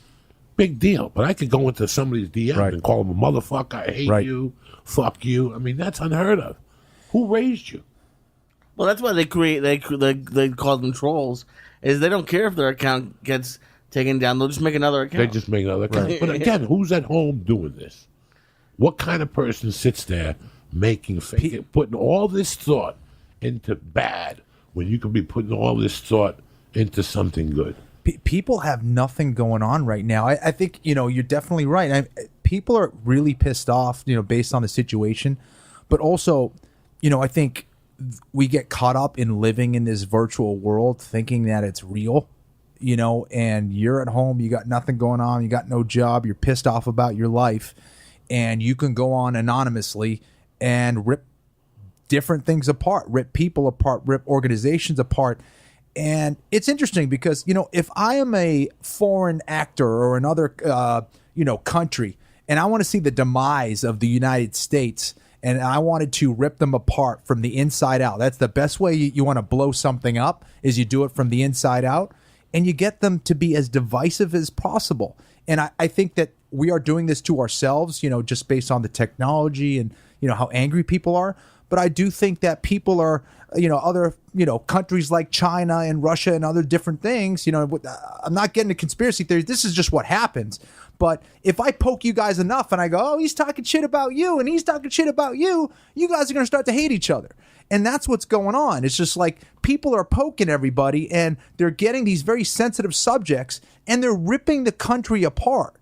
Speaker 1: Big deal. But I could go into somebody's DM and call them a motherfucker. I hate you. Fuck you. I mean, that's unheard of. Who raised you?
Speaker 2: Well, that's why they call them trolls. Is they don't care if their account gets taken down. They'll just make another account.
Speaker 1: They just make another account. But again, who's at home doing this? What kind of person sits there putting all this thought into bad when you can be putting all this thought into something good.
Speaker 4: People have nothing going on right now. I think, you're definitely right. People are really pissed off, based on the situation. But also, I think we get caught up in living in this virtual world thinking that it's real, and you're at home, you got nothing going on, you got no job, you're pissed off about your life, and you can go on anonymously and rip different things apart, rip people apart, rip organizations apart. And it's interesting because, if I am a foreign actor or another, country, and I want to see the demise of the United States, and I wanted to rip them apart from the inside out. That's the best way you want to blow something up, is you do it from the inside out, and you get them to be as divisive as possible. And I think that we are doing this to ourselves, just based on the technology and, how angry people are. But I do think that people are, other, countries like China and Russia and other different things, I'm not getting into conspiracy theories. This is just what happens. But if I poke you guys enough and I go, oh, he's talking shit about you and he's talking shit about you, you guys are going to start to hate each other. And that's what's going on. It's just like people are poking everybody and they're getting these very sensitive subjects and they're ripping the country apart.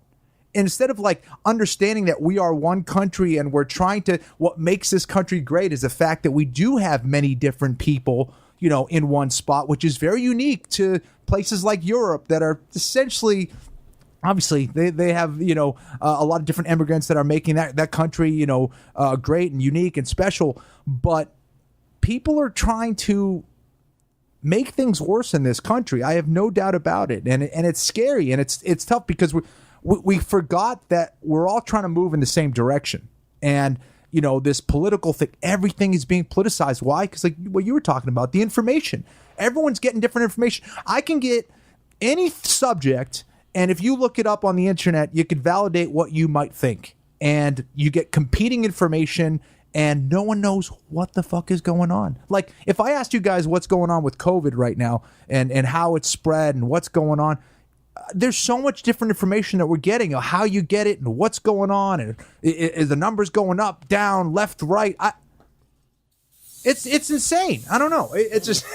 Speaker 4: Instead of like understanding that we are one country and we're trying to, what makes this country great is the fact that we do have many different people, in one spot, which is very unique to places like Europe that are essentially, obviously they have, a lot of different immigrants that are making that country, great and unique and special. But people are trying to make things worse in this country. I have no doubt about it. And it's scary and it's tough because we forgot that we're all trying to move in the same direction. And, this political thing, everything is being politicized. Why? Because like what you were talking about, the information. Everyone's getting different information. I can get any subject, and if you look it up on the internet, you could validate what you might think. And you get competing information, and no one knows what the fuck is going on. Like, if I asked you guys what's going on with COVID right now and how it's spread and what's going on, there's so much different information that we're getting of how you get it and what's going on, and is the numbers going up, down, left, right. It's insane. I don't know. It's just.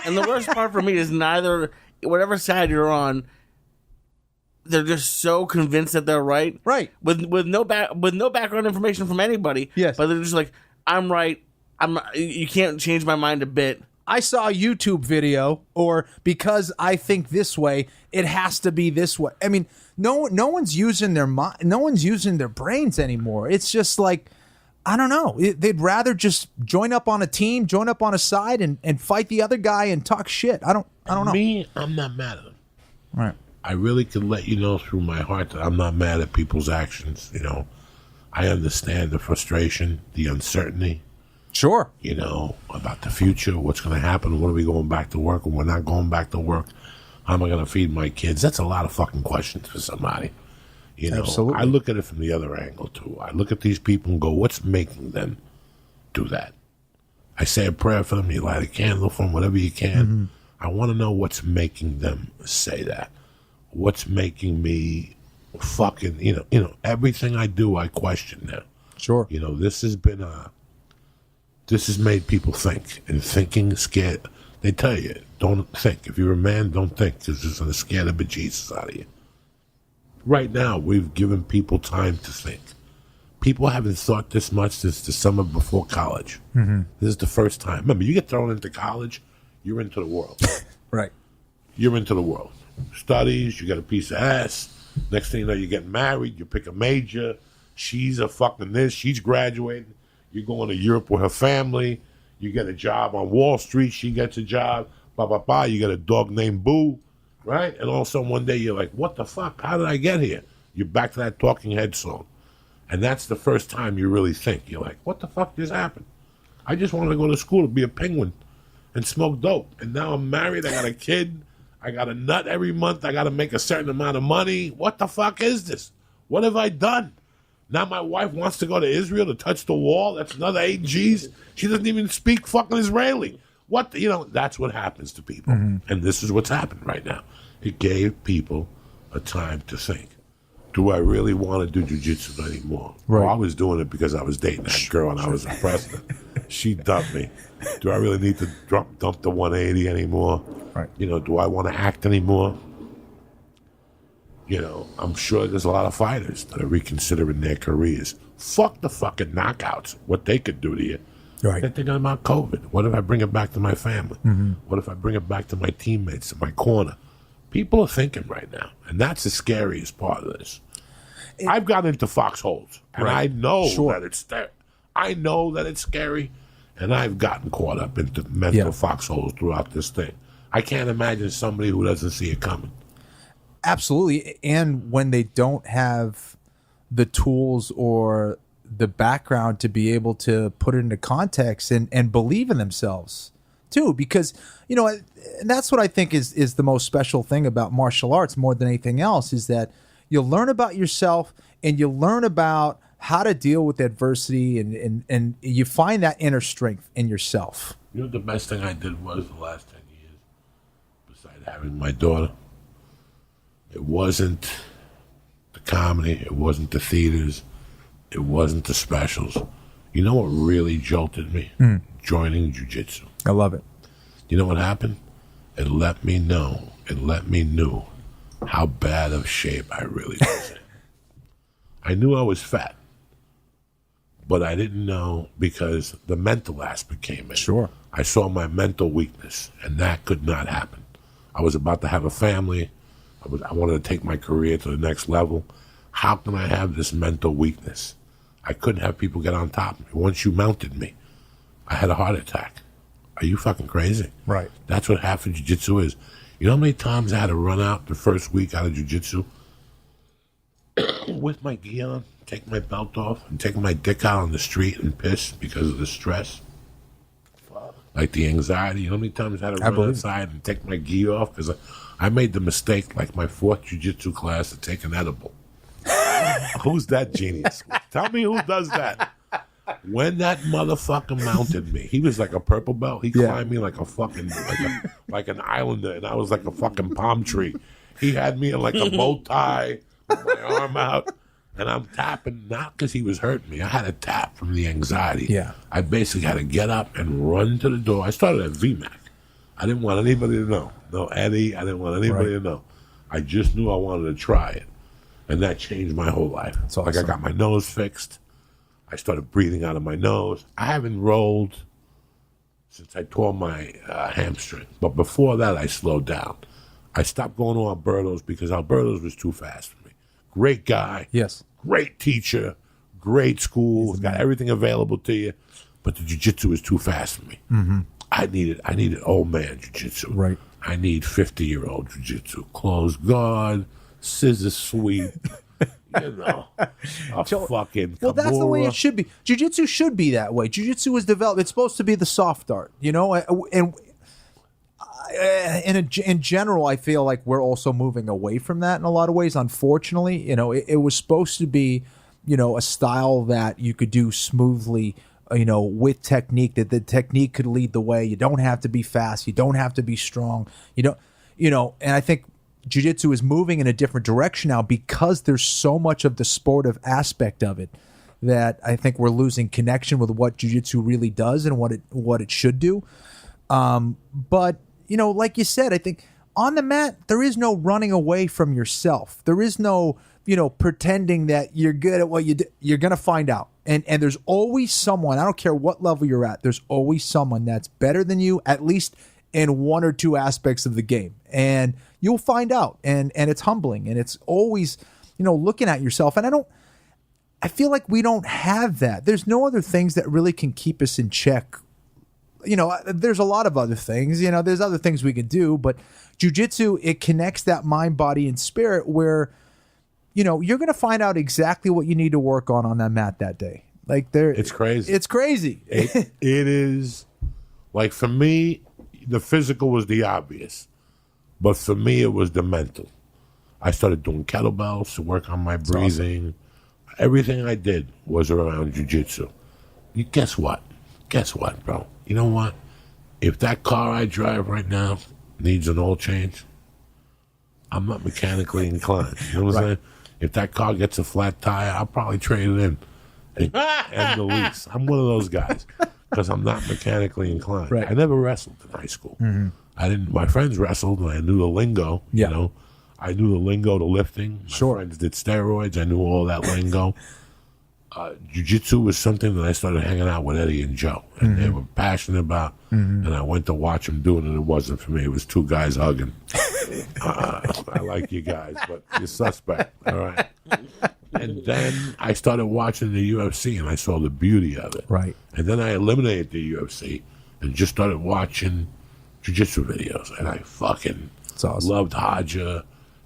Speaker 2: And the worst part for me is neither, whatever side you're on, they're just so convinced that they're right.
Speaker 4: Right.
Speaker 2: With no background information from anybody.
Speaker 4: Yes.
Speaker 2: But they're just like, I'm right. You can't change my mind a bit.
Speaker 4: I saw a YouTube video, or because I think this way, it has to be this way. I mean, no one's using their mind, no one's using their brains anymore. It's just like, I don't know. They'd rather just join up on a team, join up on a side, and fight the other guy and talk shit. I don't know.
Speaker 1: Me, I'm not mad at them.
Speaker 4: Right.
Speaker 1: I really can let you know through my heart that I'm not mad at people's actions. I understand the frustration, the uncertainty.
Speaker 4: Sure.
Speaker 1: About the future, what's going to happen, when are we going back to work, when we're not going back to work, how am I going to feed my kids? That's a lot of fucking questions for somebody.
Speaker 4: Absolutely.
Speaker 1: I look at it from the other angle, too. I look at these people and go, what's making them do that? I say a prayer for them, you light a candle for them, whatever you can. Mm-hmm. I want to know what's making them say that. What's making me fucking, everything I do, I question now.
Speaker 4: Sure.
Speaker 1: This has made people think, and thinking is scared. They tell you, don't think. If you're a man, don't think, because it's going to scare the bejesus out of you. Right now, we've given people time to think. People haven't thought this much since the summer before college. Mm-hmm. This is the first time. Remember, you get thrown into college, you're into the world.
Speaker 4: Right.
Speaker 1: You're into the world. Studies, you got a piece of ass. Next thing you know, you get married, you pick a major. She's a fucking this, she's graduating. You're going to Europe with her family. You get a job on Wall Street. She gets a job. You get a dog named Boo, right? And all of a sudden one day you're like, what the fuck? How did I get here? You're back to that Talking Head song. And that's the first time you really think. You're like, what the fuck just happened? I just wanted to go to school to be a penguin and smoke dope. And now I'm married. I got a kid. I got a nut every month. I got to make a certain amount of money. What the fuck is this? What have I done? Now my wife wants to go to Israel to touch the wall. That's another 8 G's. She doesn't even speak fucking Israeli. What? That's what happens to people. Mm-hmm. And this is what's happened right now. It gave people a time to think. Do I really want to do jiu-jitsu anymore?
Speaker 4: Right.
Speaker 1: Well, I was doing it because I was dating that girl and I was impressed. She dumped me. Do I really need to dump the 180 anymore?
Speaker 4: Right.
Speaker 1: You know, do I want to act anymore? You know, I'm sure there's a lot of fighters that are reconsidering their careers. Fuck the fucking knockouts, what they could do to you.
Speaker 4: Right.
Speaker 1: They're thinking about COVID. What if I bring it back to my family? What if I bring it back to my teammates in my corner? People are thinking right now, and that's the scariest part of this. I've got into foxholes, and I know that it's there. I know that it's scary, and I've gotten caught up into mental foxholes throughout this thing. I can't imagine somebody who doesn't see it coming.
Speaker 4: Absolutely. And when they don't have the tools or the background to be able to put it into context and believe in themselves too, because, you know, and that's what I think is the most special thing about martial arts more than anything else, is that you learn about yourself and you learn about how to deal with adversity and you find that inner strength in yourself.
Speaker 1: You know, the best thing I did was the last 10 years, besides having my daughter, it wasn't the comedy, it wasn't the theaters, it wasn't the specials. You know what really jolted me? Joining jiu-jitsu.
Speaker 4: I love it.
Speaker 1: You know what happened? It let me know how bad of shape I really was in. I knew I was fat, but I didn't know because the mental aspect came in.
Speaker 4: Sure.
Speaker 1: I saw my mental weakness, and that could not happen. I was about to have a family. I wanted to take my career to the next level. How can I have this mental weakness? I couldn't have people get on top of me. Once you mounted me, I had a heart attack. Are you fucking crazy?
Speaker 4: Right.
Speaker 1: That's what half of jiu-jitsu is. You know how many times I had to run out the first week out of jiu-jitsu with my gi on, take my belt off, and take my dick out on the street and piss because of the stress? Like the anxiety. You know how many times I had to run outside and take my gi off? Because I made the mistake, like my fourth jiu-jitsu class, to take an edible. Who's that genius? Tell me who does that. When that motherfucker mounted me, he was like a purple belt. He climbed me like a fucking, like an islander, and I was like a fucking palm tree. He had me in like a bow tie with my arm out, and I'm tapping, not because he was hurting me. I had a tap from the anxiety.
Speaker 4: Yeah.
Speaker 1: I basically had to get up and run to the door. I started at VMAC. I didn't want anybody to know. No Eddie, I didn't want anybody to know. I just knew I wanted to try it. And that changed my whole life.
Speaker 4: Awesome.
Speaker 1: Like I got my nose fixed. I started breathing out of my nose. I haven't rolled since I tore my hamstring. But before that, I slowed down. I stopped going to Alberto's because Alberto's was too fast for me. Great guy.
Speaker 4: Yes.
Speaker 1: Great teacher. Great school. Got everything available to you. But the jiu-jitsu is too fast for me. I needed old man jiu-jitsu.
Speaker 4: Right.
Speaker 1: I need 50-year-old jiu-jitsu. Closed guard, scissor sweep, you know, fucking
Speaker 4: Well, that's the way
Speaker 1: kimura.
Speaker 4: it should be. Jiu-jitsu should be that way. Jiu-jitsu is developed. It's supposed to be the soft art, you know? And in general, I feel like we're also moving away from that in a lot of ways, unfortunately. You know, it was supposed to be, you know, a style that you could do smoothly, you know, with technique, that the technique could lead the way. You don't have to be fast. You don't have to be strong. You don't, you know, and I think jiu-jitsu is moving in a different direction now because there's so much of the sportive aspect of it that I think we're losing connection with what jiu-jitsu really does and what it should do. But, you know, like you said, I think on the mat, there is no running away from yourself. There is no, you know, pretending that you're good at what you do. You're going to find out. And there's always someone, I don't care what level you're at, there's always someone that's better than you, at least in one or two aspects of the game. And you'll find out. And it's humbling. And it's always, you know, looking at yourself. And I feel like we don't have that. There's no other things that really can keep us in check. You know, there's a lot of other things, you know, there's other things we could do, but jiu-jitsu, it connects that mind, body, and spirit where, you know, you're going to find out exactly what you need to work on that mat that day. Like
Speaker 1: It's crazy.
Speaker 4: It's crazy.
Speaker 1: It is. Like for me, the physical was the obvious, but for me, it was the mental. I started doing kettlebells to work on my breathing. Awesome. Everything I did was around jiu-jitsu. Guess what? Guess what, bro? You know what? If that car I drive right now needs an oil change, I'm not mechanically inclined. You know what I'm saying? If that car gets a flat tire, I'll probably trade it in and end the lease. I'm one of those guys. because I'm not mechanically inclined.
Speaker 4: Right.
Speaker 1: I never wrestled in high school. I didn't. My friends wrestled, and I knew the lingo.
Speaker 4: Yeah.
Speaker 1: You know, I knew the lingo to lifting. My
Speaker 4: Sure.
Speaker 1: friends did steroids. I knew all that lingo. Jiu-jitsu was something that I started hanging out with Eddie and Joe, and they were passionate about. And I went to watch them do it, and it wasn't for me. It was two guys hugging. I like you guys, but you're suspect. All right. And then I started watching the UFC, and I saw the beauty of it.
Speaker 4: Right.
Speaker 1: And then I eliminated the UFC and just started watching jiu-jitsu videos, and I fucking
Speaker 4: That's awesome.
Speaker 1: loved Haja.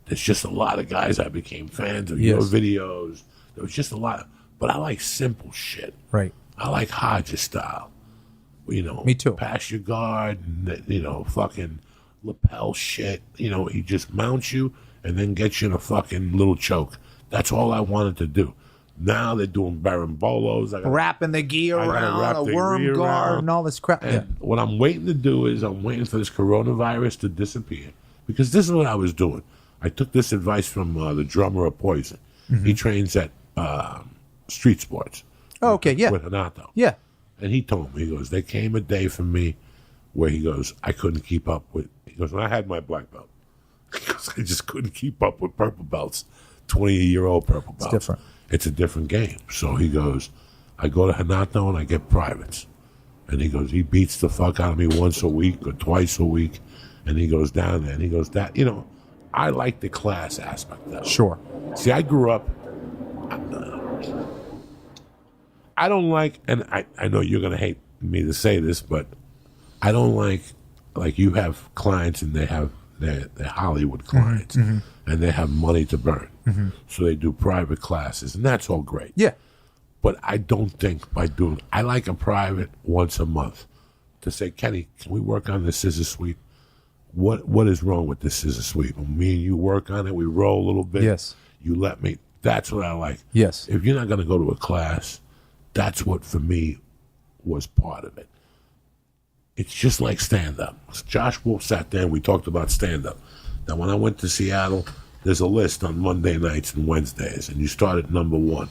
Speaker 1: There's just a lot of guys I became fans of
Speaker 4: Yes.
Speaker 1: your videos. There was just a lot of, but I like simple shit.
Speaker 4: Right.
Speaker 1: I like Haja style. You know,
Speaker 4: Me too.
Speaker 1: Pass your guard, you know, fucking lapel shit. You know, he just mounts you and then gets you in a fucking little choke. That's all I wanted to do. Now they're doing barambolos. I gotta-
Speaker 4: Wrapping the gi
Speaker 1: I gotta
Speaker 4: around,
Speaker 1: wrap
Speaker 4: a
Speaker 1: the
Speaker 4: worm
Speaker 1: gi
Speaker 4: guard,
Speaker 1: around.
Speaker 4: and all this crap.
Speaker 1: And what I'm waiting to do is I'm waiting for this coronavirus to disappear, because this is what I was doing. I took this advice from the drummer of Poison. He trains at Street Sports.
Speaker 4: Oh, okay, yeah.
Speaker 1: With Hanato.
Speaker 4: Yeah.
Speaker 1: And he told me, he goes, there came a day for me where he goes, I couldn't keep up with, he goes, when I had my black belt, he goes, I just couldn't keep up with purple belts, 20-year-old purple belts.
Speaker 4: different.
Speaker 1: It's a different game. So he goes, I go to Hanato and I get privates. And he goes, he beats the fuck out of me once a week or twice a week. And he goes down there and he goes, that, you know, I like the class aspect of it.
Speaker 4: Sure.
Speaker 1: See, I grew up, I don't like, and I know you're going to hate me to say this, but I don't like you have clients and they have their Hollywood clients and they have money to burn. So they do private classes, and that's all great.
Speaker 4: Yeah.
Speaker 1: But I don't think by doing, I like a private once a month to say, Kenny, can we work on this scissor sweep? What is wrong with this scissor sweep? When me and you work on it, we roll a little bit.
Speaker 4: Yes.
Speaker 1: You let me. That's what I like.
Speaker 4: Yes.
Speaker 1: If you're not going to go to a class, that's what for me was part of it. It's just like stand-up. Josh Wolf sat there and we talked about stand-up. Now, when I went to Seattle, there's a list on Monday nights and Wednesdays, and you start at number 1.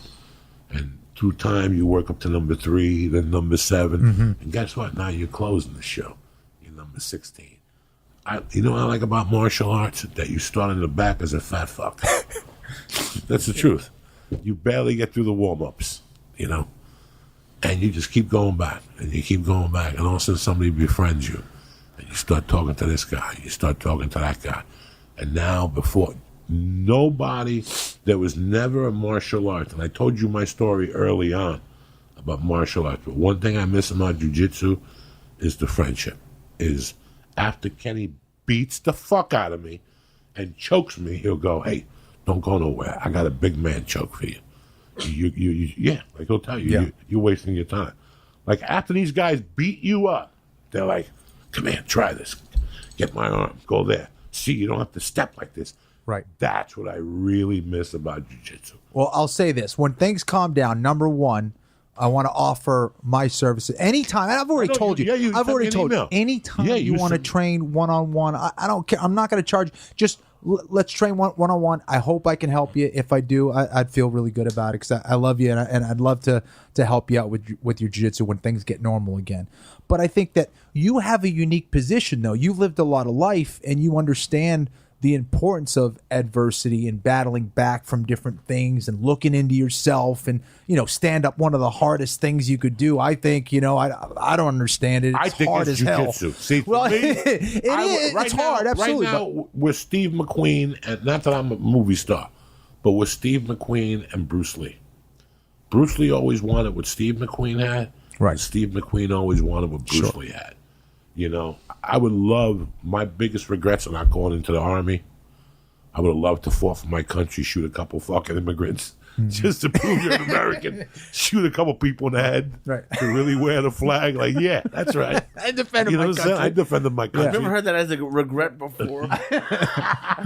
Speaker 1: And through time, you work up to number 3, then number 7. And guess what? Now you're closing the show. You're number 16. You know what I like about martial arts? That you start in the back as a fat fuck. That's the truth. You barely get through the warm-ups, you know? And you just keep going back, and you keep going back, and all of a sudden somebody befriends you, and you start talking to this guy, you start talking to that guy. And now there was never a martial art, and I told you my story early on about martial arts, but one thing I miss about jiu-jitsu is the friendship, is after Kenny beats the fuck out of me and chokes me, he'll go, hey, don't go nowhere. I got a big man choke for you. Yeah, like he'll tell you, you're wasting your time. Like after these guys beat you up, they're like, come here, try this. Get my arm, go there. See, you don't have to step like this.
Speaker 4: Right.
Speaker 1: That's what I really miss about jiu-jitsu.
Speaker 4: Well, I'll say this. When things calm down, number one, I want to offer my services anytime. And I've already told you. I've already told you. Anytime you want to train one-on-one, I don't care. I'm not going to charge. Just let's train one-on-one. I hope I can help you. If I do, I'd feel really good about it because I love you and I'd love to help you out with your jiu-jitsu when things get normal again. But I think that you have a unique position, though. You've lived a lot of life and you understand the importance of adversity and battling back from different things and looking into yourself and, stand up, one of the hardest things you could do. I think, I don't understand it. It's
Speaker 1: I think
Speaker 4: hard
Speaker 1: it's
Speaker 4: as hell.
Speaker 1: jiu-jitsu. See, for
Speaker 4: Well,
Speaker 1: me,
Speaker 4: it's hard, absolutely.
Speaker 1: Right now, with Steve McQueen, and not that I'm a movie star, but with Steve McQueen and Bruce Lee. Bruce Lee always wanted what Steve McQueen had.
Speaker 4: Right.
Speaker 1: And Steve McQueen always wanted what Bruce Lee had. I would love, my biggest regrets are not going into the Army. I would have loved to fight for my country, shoot a couple fucking immigrants just to prove you're an American. Shoot a couple people in the head to really wear the flag. Like, yeah, that's right.
Speaker 2: I defended my country.
Speaker 1: I defended my country.
Speaker 2: I've never heard that as a regret before.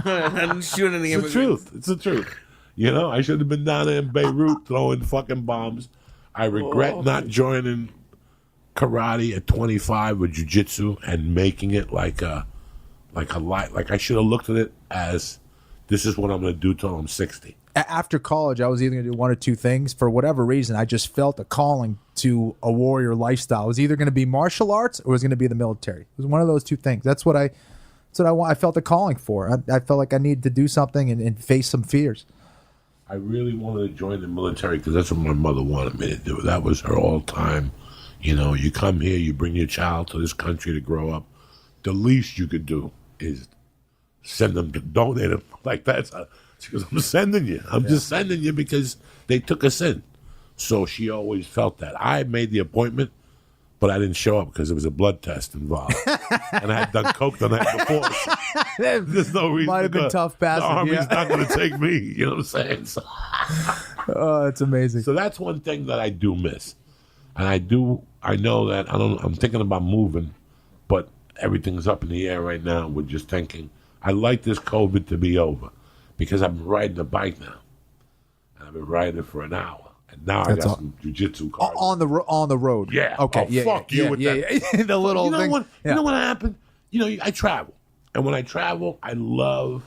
Speaker 2: And shooting the
Speaker 1: It's the truth. It's the truth. I should have been down there in Beirut throwing fucking bombs. I regret not joining karate at 25 or jiu-jitsu and making it like I should have looked at it as this is what I'm going to do till I'm 60.
Speaker 4: After college, I was either going to do one or two things. For whatever reason, I just felt a calling to a warrior lifestyle. It was either going to be martial arts or it was going to be the military. It was one of those two things. That's what I want. I felt a calling for. I felt like I needed to do something and face some fears.
Speaker 1: I really wanted to join the military because that's what my mother wanted me to do. That was her all-time, you come here, you bring your child to this country to grow up. The least you could do is send them to donate them. Like that's, she goes, I'm sending you. I'm just sending you because they took us in. So she always felt that. I made the appointment, but I didn't show up because there was a blood test involved. And I had done coke the night before. So there's no reason.
Speaker 4: Might have been tough passing.
Speaker 1: The Army's not going to take me. You know what I'm saying? So,
Speaker 4: oh, it's amazing.
Speaker 1: so that's one thing that I do miss. And I know that, I'm thinking about moving, but everything's up in the air right now. We're just thinking, I like this COVID to be over because I've been riding a bike now. And I've been riding it for an hour. And now I got some jiu-jitsu cards.
Speaker 4: On the road.
Speaker 1: Yeah.
Speaker 4: Okay.
Speaker 1: Oh, fuck you with that.
Speaker 4: Yeah. The little
Speaker 1: you know
Speaker 4: thing.
Speaker 1: What, You know what happened? I travel. And when I travel, I love...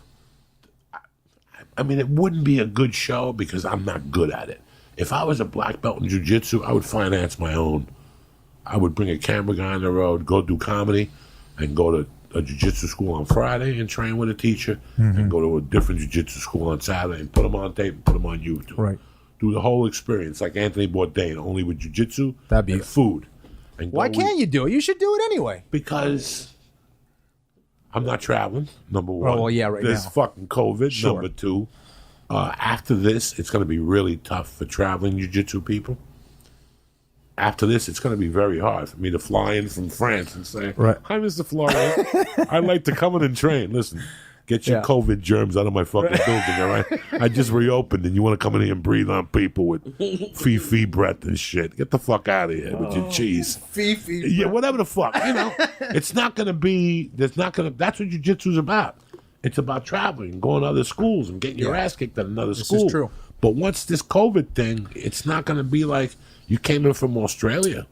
Speaker 1: I mean, it wouldn't be a good show because I'm not good at it. If I was a black belt in jiu-jitsu, I would finance my own. I would bring a camera guy on the road, go do comedy, and go to a jiu-jitsu school on Friday and train with a teacher, and go to a different jiu-jitsu school on Saturday and put them on tape and put them on YouTube.
Speaker 4: Right.
Speaker 1: Do the whole experience like Anthony Bourdain, only with jiu-jitsu
Speaker 4: That'd be
Speaker 1: and food. And
Speaker 4: Why can't you do it? You should do it anyway.
Speaker 1: Because I'm not traveling, number one.
Speaker 4: Oh, well, yeah, right
Speaker 1: There's
Speaker 4: now.
Speaker 1: fucking COVID,
Speaker 4: Sure.
Speaker 1: number two. After this, it's going to be really tough for traveling jiu-jitsu people. After this, it's going to be very hard for me to fly in from France and say,
Speaker 4: Right.
Speaker 1: Hi, Mr. Florian. I'd like to come in and train. Listen, get your
Speaker 4: Yeah.
Speaker 1: COVID germs out of my fucking building, all right? I just reopened, and you want to come in here and breathe on people with fee breath and shit. Get the fuck out of here with your cheese.
Speaker 4: Fifi.
Speaker 1: Yeah, whatever the fuck. It's not going to be, that's what jiu-jitsu's about. It's about traveling, going to other schools and getting your ass kicked at another school.
Speaker 4: is true.
Speaker 1: But once this COVID thing, it's not going to be like you came in from Australia.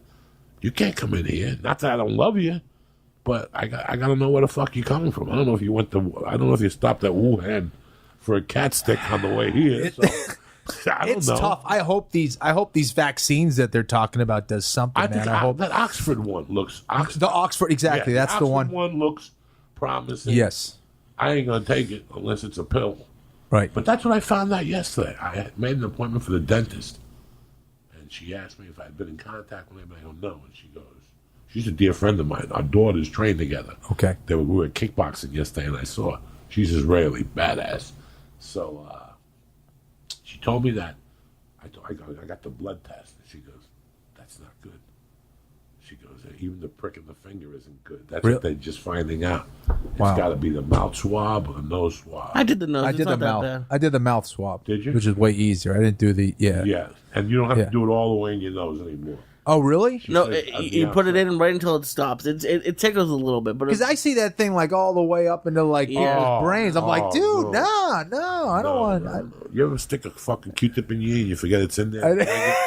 Speaker 1: You can't come in here. Not that I don't love you, but I got to know where the fuck you're coming from. I don't know if you stopped at Wuhan for a cat stick on the way here. So, I don't
Speaker 4: It's
Speaker 1: know.
Speaker 4: tough. I hope these vaccines that they're talking about does something,
Speaker 1: I think
Speaker 4: man. I hope
Speaker 1: that Oxford one looks.
Speaker 4: the Oxford, exactly.
Speaker 1: Yeah,
Speaker 4: that's the
Speaker 1: Oxford
Speaker 4: one.
Speaker 1: one looks promising.
Speaker 4: Yes.
Speaker 1: I ain't gonna take it unless it's a pill.
Speaker 4: Right.
Speaker 1: But that's what I found out yesterday. I had made an appointment for the dentist, and she asked me if I'd been in contact with him. I go, no, and she goes, she's a dear friend of mine. Our daughters trained together.
Speaker 4: Okay.
Speaker 1: We were kickboxing yesterday, and I saw her. She's Israeli, badass. So she told me that. I got the blood test, and she goes, that's not good. She goes, even the prick in the finger isn't good. That's
Speaker 4: Really?
Speaker 1: what they're just finding out.
Speaker 4: Wow.
Speaker 1: It's got to be the mouth swab or the nose swab.
Speaker 2: I did the nose.
Speaker 4: I
Speaker 2: It's
Speaker 4: did the
Speaker 2: not that
Speaker 4: mouth.
Speaker 2: bad.
Speaker 4: I did the mouth swab.
Speaker 1: Did you?
Speaker 4: Which is way easier. I didn't do the
Speaker 1: Yeah, and you don't have
Speaker 4: Yeah.
Speaker 1: to do it all the way in your nose anymore.
Speaker 4: Oh, really?
Speaker 2: No,
Speaker 1: said at the
Speaker 2: you put it
Speaker 1: outside.
Speaker 2: in right until it stops. It tickles a little bit, but
Speaker 4: Because I see that thing like all the way up into like
Speaker 2: Yeah.
Speaker 4: people's brains. I'm like, dude,
Speaker 1: no.
Speaker 4: no, I don't want.
Speaker 1: No. You ever stick a fucking Q-tip in your ear and you forget it's in there?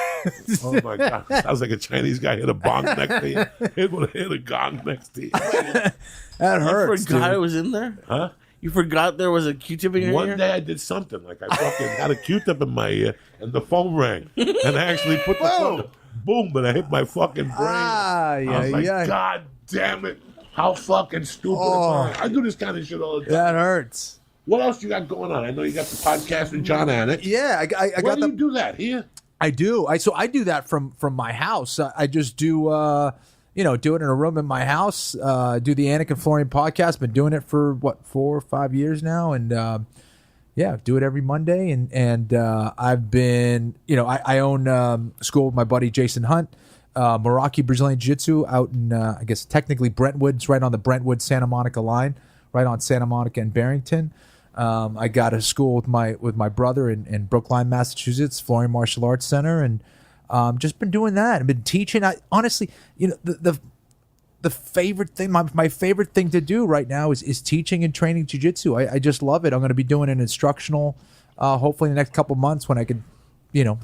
Speaker 1: Oh my god! Sounds like a Chinese guy hit a bong next to you. Hit a gong next to you.
Speaker 4: That
Speaker 2: you
Speaker 4: hurts.
Speaker 2: forgot
Speaker 4: dude.
Speaker 2: it was in there.
Speaker 1: Huh?
Speaker 2: You forgot there was a Q-tip in your
Speaker 1: One
Speaker 2: ear.
Speaker 1: day I did something like I fucking had a Q-tip in my ear and the phone rang and I actually put the phone. Boom! But I hit my fucking brain. I was like,
Speaker 4: yeah.
Speaker 1: God damn it! How fucking stupid
Speaker 4: Oh.
Speaker 1: am I? I do this kind of shit all the time.
Speaker 4: That hurts.
Speaker 1: What else you got going on? I know you got the podcast with John Anik.
Speaker 4: Yeah, I
Speaker 1: Where
Speaker 4: got
Speaker 1: do
Speaker 4: the.
Speaker 1: you do that? Here?
Speaker 4: I do. I do that from my house. I just do do it in a room in my house. Do the Anik and Florian podcast. Been doing it for 4 or 5 years now, and do it every Monday. And I've been I own school with my buddy Jason Hunt, Meraki Brazilian Jiu-Jitsu out in I guess technically Brentwood. It's right on the Brentwood Santa Monica line, right on Santa Monica and Barrington. I got a school with my brother in Brookline, Massachusetts, Florian Martial Arts Center, and just been doing that. I've been teaching. I honestly, the favorite thing, my favorite thing to do right now is teaching and training jiu-jitsu. I just love it. I'm going to be doing an instructional, hopefully in the next couple months when I could,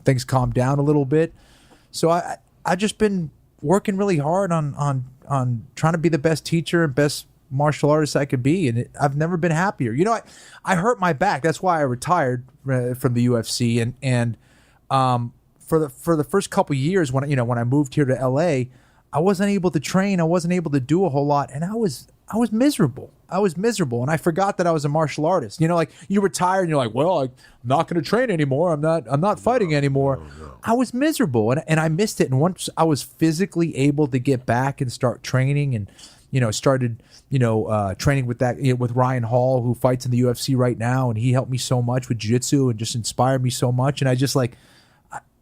Speaker 4: things calm down a little bit. So I just been working really hard on trying to be the best teacher and best martial artist I could be, and I've never been happier. You know, I hurt my back. That's why I retired from the UFC, and for the first couple years when I moved here to LA, I wasn't able to train. I wasn't able to do a whole lot, and I was miserable. And I forgot that I was a martial artist. You know, like you retire and you're like, well, I'm not going to train anymore. I'm not fighting anymore. No. I was miserable, and I missed it. And once I was physically able to get back and start training, and started training with Ryan Hall, who fights in the UFC right now, and he helped me so much with jiu-jitsu and just inspired me so much. And I just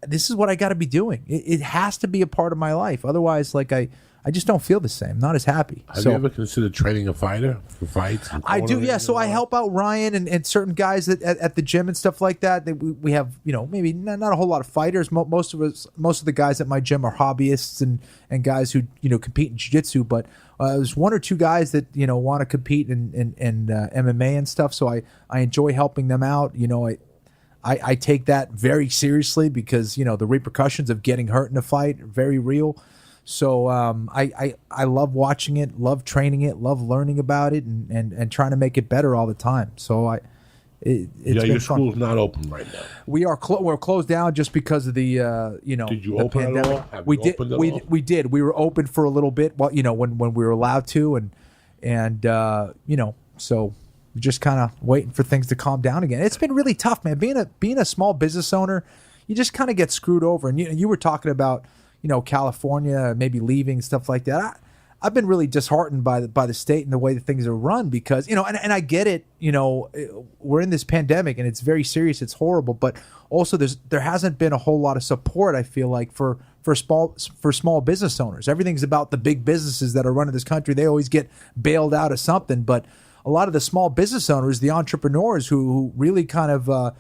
Speaker 4: this is what I got to be doing. It has to be a part of my life. Otherwise, I just don't feel the same. Not as happy.
Speaker 1: Have you ever considered training a fighter for fights?
Speaker 4: I do, yeah. So I help out Ryan and certain guys at the gym and stuff like that. We have, maybe not a whole lot of fighters. Most of the guys at my gym are hobbyists and guys who, compete in jiu-jitsu. But there's one or two guys that, want to compete in MMA and stuff. So I enjoy helping them out. I take that very seriously because, the repercussions of getting hurt in a fight are very real. So I love watching it, love training it, love learning about it, and trying to make it better all the time. So it's been
Speaker 1: your
Speaker 4: fun.
Speaker 1: school's not open right now.
Speaker 4: We're closed down just because of the
Speaker 1: Did you
Speaker 4: the
Speaker 1: open
Speaker 4: pandemic.
Speaker 1: it all? Have you opened it all?
Speaker 4: We did. We were open for a little bit, when we were allowed to, and so we're just kind of waiting for things to calm down again. It's been really tough, man. Being a small business owner, you just kind of get screwed over. And you were talking about California, maybe leaving, stuff like that. I've been really disheartened by the state and the way that things are run because, and I get it, we're in this pandemic and it's very serious. It's horrible. But also there hasn't been a whole lot of support, I feel like, for small business owners. Everything's about the big businesses that are running this country. They always get bailed out of something. But a lot of the small business owners, the entrepreneurs who really kind of,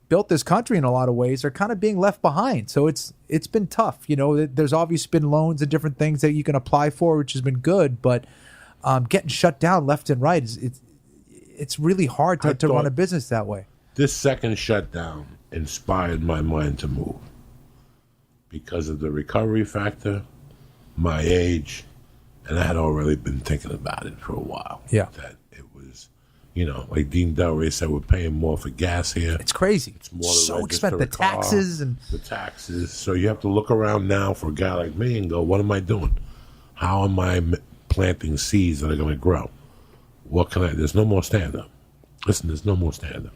Speaker 4: built this country in a lot of ways are kind of being left behind. So it's been tough. There's obviously been loans and different things that you can apply for, which has been good, but getting shut down left and right it's really hard to run a business that way.
Speaker 1: This second shutdown inspired my mind to move because of the recovery factor, my age, and I had already been thinking about it for a while.
Speaker 4: Yeah.
Speaker 1: That it was, like Dean Del Rey said, we're paying more for gas here.
Speaker 4: It's crazy.
Speaker 1: It's more to
Speaker 4: so
Speaker 1: register
Speaker 4: expensive.
Speaker 1: a
Speaker 4: The
Speaker 1: car,
Speaker 4: taxes and
Speaker 1: the taxes. So you have to look around now for a guy like me and go, what am I doing? How am I planting seeds that are going to grow? What can I? There's no more stand-up. Listen, there's no more stand-up.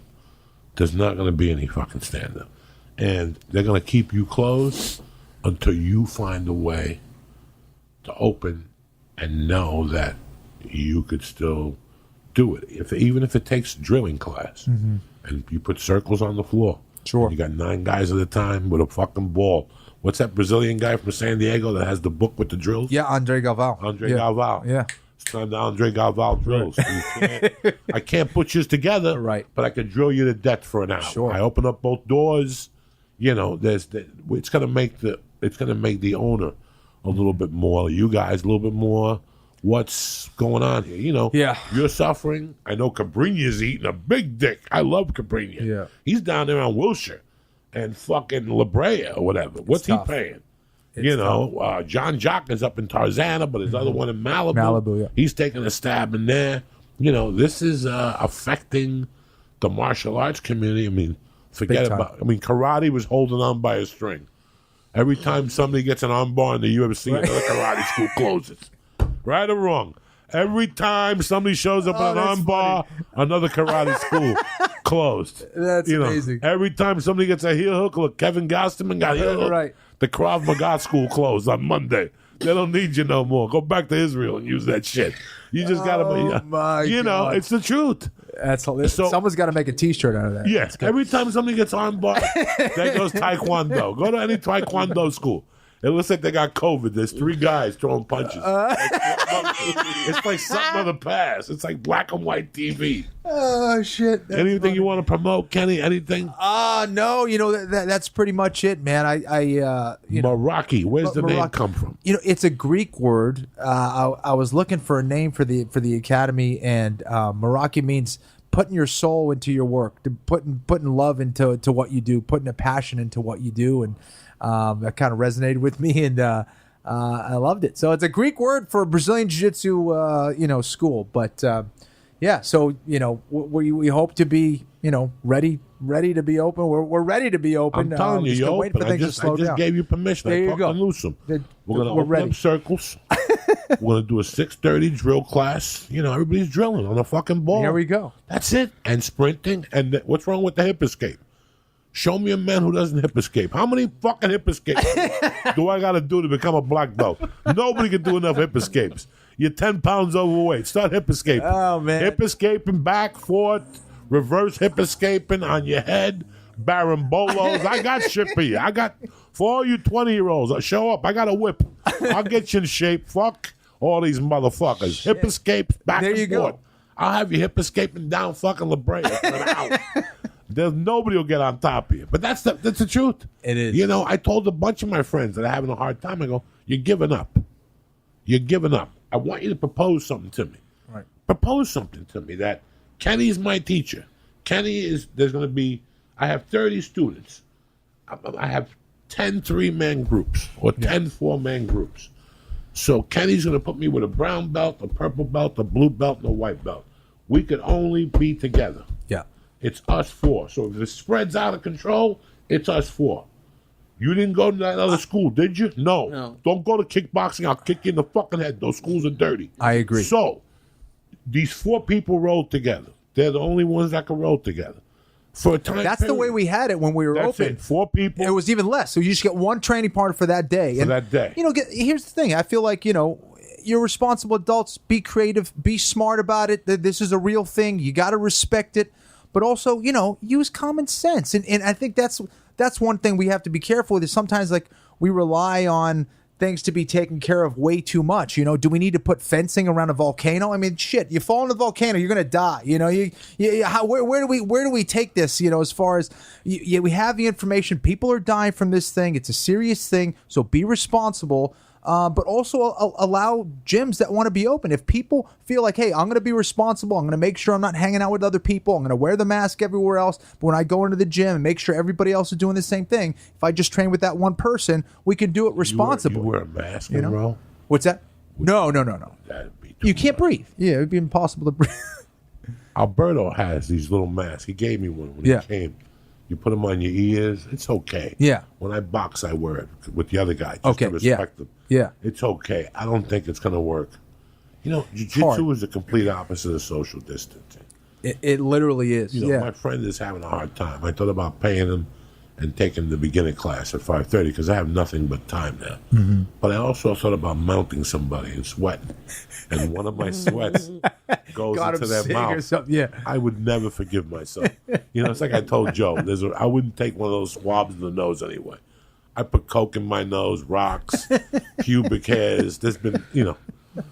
Speaker 1: There's not going to be any fucking stand-up. And they're going to keep you closed until you find a way to open and know that you could still do it. Even if it takes drilling class, and you put circles on the floor.
Speaker 4: Sure.
Speaker 1: You got 9 guys at a time with a fucking ball. What's that Brazilian guy from San Diego that has the book with the drills?
Speaker 4: yeah, Andre Galvao.
Speaker 1: Galvao.
Speaker 4: Yeah.
Speaker 1: It's time the Andre Galvao drills. I can't put you together,
Speaker 4: Right.
Speaker 1: but I can drill you to death for an hour.
Speaker 4: Sure.
Speaker 1: I open up both doors. It's gonna make the owner a little bit more. You guys a little bit more. What's going on here?
Speaker 4: Yeah.
Speaker 1: You're suffering. I know Cabrinia's eating a big dick. I love Cabrinia.
Speaker 4: Yeah.
Speaker 1: He's down there on Wilshire and fucking La Brea or whatever. What's he
Speaker 4: tough.
Speaker 1: paying?
Speaker 4: It's
Speaker 1: John Jock is up in Tarzana, but his other one in Malibu.
Speaker 4: Malibu, yeah.
Speaker 1: He's taking a stab in there. This is affecting the martial arts community. I mean, forget
Speaker 4: Big time.
Speaker 1: about. I mean, karate was holding on by a string. Every time somebody gets an armbar in the UFC, another karate school closes. Right or wrong? Every time somebody shows up in an armbar, another karate school closed.
Speaker 4: That's amazing.
Speaker 1: Every time somebody gets a heel hook, look, Kevin Gosterman got heel hook.
Speaker 4: Right.
Speaker 1: The Krav Maga school closed on Monday. They don't need you no more. Go back to Israel and use that shit. You just got to,
Speaker 4: my God.
Speaker 1: it's the truth.
Speaker 4: That's hilarious.
Speaker 1: So-
Speaker 4: Someone's got to make a T-shirt out of that.
Speaker 1: Yes. Every time somebody gets armbar, there goes Taekwondo. Go to any Taekwondo school. It looks like they got COVID. There's 3 guys throwing punches. It's like something of the past. It's like black and white TV.
Speaker 4: Oh shit! That's
Speaker 1: Anything
Speaker 4: funny.
Speaker 1: you want to promote, Kenny? Anything?
Speaker 4: No. That's pretty much it, man.
Speaker 1: Meraki. Where's the name
Speaker 4: Meraki.
Speaker 1: come from?
Speaker 4: It's a Greek word. I was looking for a name for the academy, and Meraki means putting your soul into your work, putting love into what you do, putting a passion into what you do, and that kind of resonated with me. And I loved it. So it's a Greek word for Brazilian Jiu-Jitsu, school. But yeah, so we hope to be ready to be open. We're ready to be open.
Speaker 1: I'm telling you, you're
Speaker 4: waiting
Speaker 1: open.
Speaker 4: for
Speaker 1: I
Speaker 4: things to slow
Speaker 1: just
Speaker 4: down.
Speaker 1: gave you permission.
Speaker 4: There
Speaker 1: I
Speaker 4: you
Speaker 1: talked
Speaker 4: go.
Speaker 1: to Newsom. We're going to open
Speaker 4: ready.
Speaker 1: up circles. We're going to do a 6:30 drill class. Everybody's drilling on a fucking ball.
Speaker 4: Here we go.
Speaker 1: That's it. And sprinting. And what's wrong with the hip escape? Show me a man who doesn't hip escape. How many fucking hip escapes do I got to do to become a black belt? Nobody can do enough hip escapes. You're 10 pounds overweight. Start hip escaping.
Speaker 4: Oh, man.
Speaker 1: Hip escaping, back, forth, reverse hip escaping on your head, barambolos. I got shit for you. For all you 20-year-olds, show up. I got a whip. I'll get you in shape. Fuck all these motherfuckers. Hip escapes, back
Speaker 4: There
Speaker 1: and
Speaker 4: you
Speaker 1: forth.
Speaker 4: go.
Speaker 1: I'll have you hip escaping down fucking La Brea for an hour. There's nobody will get on top of you. But that's the truth.
Speaker 4: It is.
Speaker 1: I told a bunch of my friends that are having a hard time, I go, you're giving up. You're giving up. I want you to propose something to me.
Speaker 4: Right.
Speaker 1: Propose something to me that Kenny's my teacher. There's going to be, I have 30 students. I have 10 3-man groups or 10 4-man groups. So Kenny's going to put me with a brown belt, a purple belt, a blue belt, and a white belt. We could only be together.
Speaker 4: Yeah.
Speaker 1: It's us four. So if it spreads out of control, it's us four. You didn't go to that other school, did you? No. Don't go to kickboxing. I'll kick you in the fucking head. Those schools are dirty.
Speaker 4: I agree.
Speaker 1: So these 4 people rolled together. They're the only ones that can roll together. For a time
Speaker 4: That's the
Speaker 1: period.
Speaker 4: way we had it when we were
Speaker 1: That's
Speaker 4: open.
Speaker 1: it. 4 people.
Speaker 4: It was even less. So you just get one training partner for that day.
Speaker 1: For that day.
Speaker 4: Here's the thing. I feel like, you're responsible adults. Be creative. Be smart about it. This is a real thing. You got to respect it. But also, use common sense. And I think that's one thing we have to be careful with is sometimes, like, we rely on things to be taken care of way too much. Do we need to put fencing around a volcano? I mean, shit, you fall in the volcano, you're gonna die. Where do we take this? As far as we have the information, people are dying from this thing. It's a serious thing. So be responsible. But also allow gyms that want to be open. If people feel like, hey, I'm going to be responsible, I'm going to make sure I'm not hanging out with other people, I'm going to wear the mask everywhere else, but when I go into the gym and make sure everybody else is doing the same thing, if I just train with that one person, we can do it responsibly.
Speaker 1: You wear a mask, bro?
Speaker 4: What's that? No.
Speaker 1: That'd be too
Speaker 4: You can't
Speaker 1: much.
Speaker 4: breathe. Yeah, it'd be impossible to breathe.
Speaker 1: Alberto has these little masks. He gave me one when he came. You put them on your ears. It's okay.
Speaker 4: Yeah.
Speaker 1: When I box, I wear it with the other guy. Just
Speaker 4: Okay,
Speaker 1: to respect them.
Speaker 4: Yeah.
Speaker 1: It's okay. I don't think it's going to work. Jiu-jitsu
Speaker 4: Hard.
Speaker 1: is the complete opposite of social distancing.
Speaker 4: It literally is.
Speaker 1: My friend is having a hard time. I thought about paying him and taking the beginner class at 5:30 because I have nothing but time now.
Speaker 4: Mm-hmm.
Speaker 1: But I also thought about mounting somebody and sweating. And one of my sweats goes
Speaker 4: Got
Speaker 1: into
Speaker 4: him
Speaker 1: their
Speaker 4: sick or
Speaker 1: mouth.
Speaker 4: something. Yeah.
Speaker 1: I would never forgive myself. It's like I told Joe. I wouldn't take one of those swabs in the nose anyway. I put coke in my nose, rocks, pubic hairs. There's been,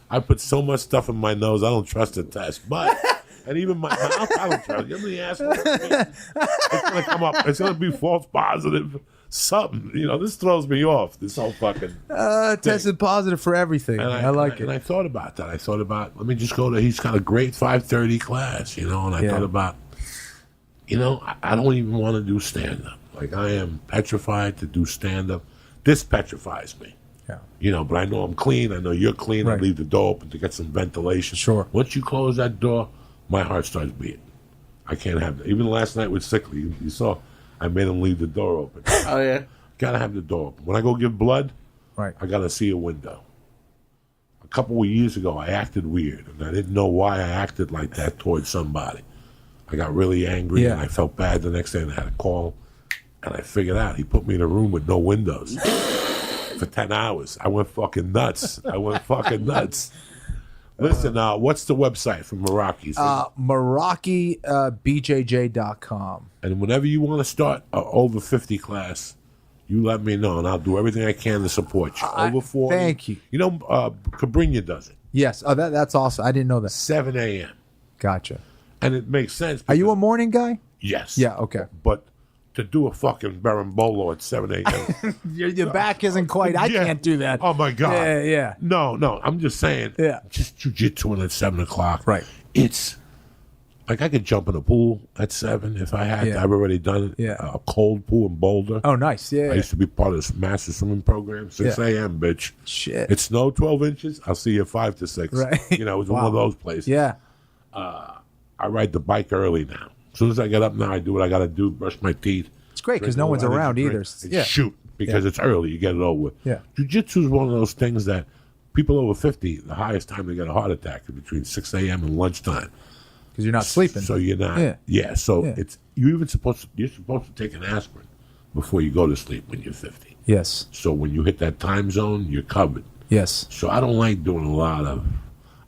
Speaker 1: I put so much stuff in my nose. I don't trust the test. And even my mouth, I don't trust. You know the asshole? It's going to come up. It's going to be false positive. Something. This throws me off. This whole fucking
Speaker 4: Tested positive for everything.
Speaker 1: and
Speaker 4: I like it.
Speaker 1: And I thought about that. I thought about, let me just go to, he's got a great 5:30 class, and I thought about, I don't even want to do stand-up. Like, I am petrified to do stand-up. This petrifies me.
Speaker 4: Yeah.
Speaker 1: But I know I'm clean. I know you're clean.
Speaker 4: Right.
Speaker 1: I leave the door open to get some ventilation.
Speaker 4: Sure.
Speaker 1: Once you close that door, my heart starts beating. I can't have that. Even last night with Sickly, you saw, I made him leave the door open.
Speaker 2: Oh, yeah.
Speaker 1: Gotta have the door open. When I go give blood,
Speaker 4: Right.
Speaker 1: I gotta see a window. A couple of years ago, I acted weird, and I didn't know why I acted like that towards somebody. I got really angry, and I felt bad the next day, and I had a call, and I figured out he put me in a room with no windows for 10 hours. I went fucking nuts. Listen, what's the website for Meraki's?
Speaker 4: MerakiBJJ.com.
Speaker 1: And whenever you want to start an over 50 class, you let me know, and I'll do everything I can to support you. Over 40.
Speaker 4: Thank you.
Speaker 1: Cabrinha does it.
Speaker 4: Yes. Oh, that's awesome. I didn't know that.
Speaker 1: 7 a.m.
Speaker 4: Gotcha.
Speaker 1: And it makes sense.
Speaker 4: Are you
Speaker 1: because-
Speaker 4: a morning guy?
Speaker 1: Yes.
Speaker 4: Yeah, okay.
Speaker 1: But to do a fucking Berimbolo at 7 a.m.
Speaker 4: Your back isn't quite. I
Speaker 1: Yeah.
Speaker 4: can't do that.
Speaker 1: Oh, my God.
Speaker 4: Yeah.
Speaker 1: No. I'm just saying.
Speaker 4: Yeah.
Speaker 1: Just jiu-jitsu at 7 o'clock.
Speaker 4: Right.
Speaker 1: Like I could jump in a pool at 7 if I had to.
Speaker 4: Yeah.
Speaker 1: I've already done it.
Speaker 4: Yeah.
Speaker 1: A cold pool in Boulder.
Speaker 4: Oh, nice. Yeah.
Speaker 1: I used to be part of this master swimming program. 6
Speaker 4: Yeah.
Speaker 1: a.m. bitch.
Speaker 4: Shit.
Speaker 1: It snowed 12 inches. I'll see you at 5 to 6.
Speaker 4: Right.
Speaker 1: You know, it was one of those places.
Speaker 4: Yeah.
Speaker 1: I ride the bike early now. As soon as I get up now, I do what I got to do. Brush my teeth.
Speaker 4: It's great because
Speaker 1: drink
Speaker 4: no
Speaker 1: a
Speaker 4: one's
Speaker 1: lot of
Speaker 4: around
Speaker 1: drink,
Speaker 4: either.
Speaker 1: and
Speaker 4: Yeah.
Speaker 1: shoot because it's early. You get it over with.
Speaker 4: Yeah.
Speaker 1: Jiu-jitsu is one of those things that people over 50, the highest time they get a heart attack is between 6 a.m. and lunchtime.
Speaker 4: Because you're not sleeping.
Speaker 1: So you're not.
Speaker 4: Yeah.
Speaker 1: Yeah. So
Speaker 4: Yeah.
Speaker 1: you're supposed to take an aspirin before you go to sleep when you're 50.
Speaker 4: Yes.
Speaker 1: So when you hit that time zone, you're covered.
Speaker 4: Yes.
Speaker 1: So I don't like doing a lot of.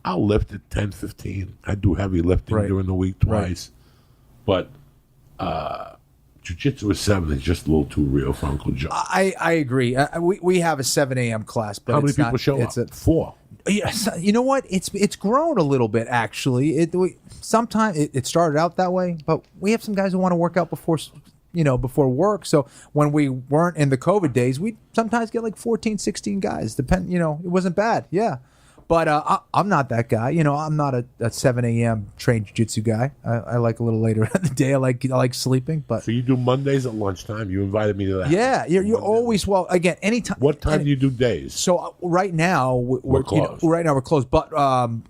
Speaker 1: I'll lift at 10, 15. I do heavy lifting
Speaker 4: Right.
Speaker 1: during the week twice. But jiu-jitsu at 7 is just a little too real for Uncle Joe.
Speaker 4: I agree. We have a 7 a.m. class, but
Speaker 1: How many
Speaker 4: it's
Speaker 1: people
Speaker 4: not,
Speaker 1: show
Speaker 4: it's
Speaker 1: up? 4.
Speaker 4: Yes, you know what? It's grown a little bit actually. Sometimes it started out that way, but we have some guys who want to work out before work. So when we weren't in the COVID days, we sometimes get like 14, 16 guys. It wasn't bad. Yeah. But I'm not that guy. I'm not a 7 a.m. trained jiu-jitsu guy. I like a little later in the day. I like sleeping. But
Speaker 1: So you do Mondays at lunchtime. You invited me to that.
Speaker 4: yeah, you're always again anytime.
Speaker 1: What time do you do days?
Speaker 4: So right now we're
Speaker 1: closed.
Speaker 4: right now we're closed, but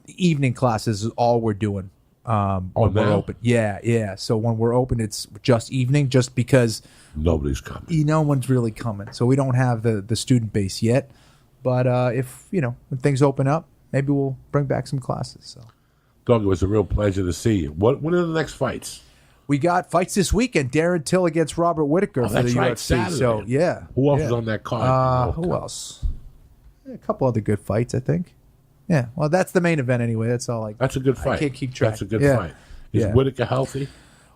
Speaker 4: evening classes is all we're doing. When we're
Speaker 1: now?
Speaker 4: open. Yeah. So when we're open, it's just evening, just because
Speaker 1: Nobody's coming.
Speaker 4: no one's really coming. So we don't have the student base yet. But if when things open up, maybe we'll bring back some classes. So
Speaker 1: Doug, it was a real pleasure to see you. When are the next fights?
Speaker 4: we got fights this weekend. Darren Till against Robert Whitaker for
Speaker 1: that's
Speaker 4: the
Speaker 1: right,
Speaker 4: UFC.
Speaker 1: Saturday.
Speaker 4: So yeah.
Speaker 1: Who else
Speaker 4: yeah.
Speaker 1: is on that card?
Speaker 4: Who else? A couple other good fights, I think. Yeah. Well, that's the main event anyway. That's all.
Speaker 1: That's a good fight.
Speaker 4: I can't keep track.
Speaker 1: That's a good
Speaker 4: Yeah.
Speaker 1: fight. Is
Speaker 4: Yeah.
Speaker 1: Whitaker healthy?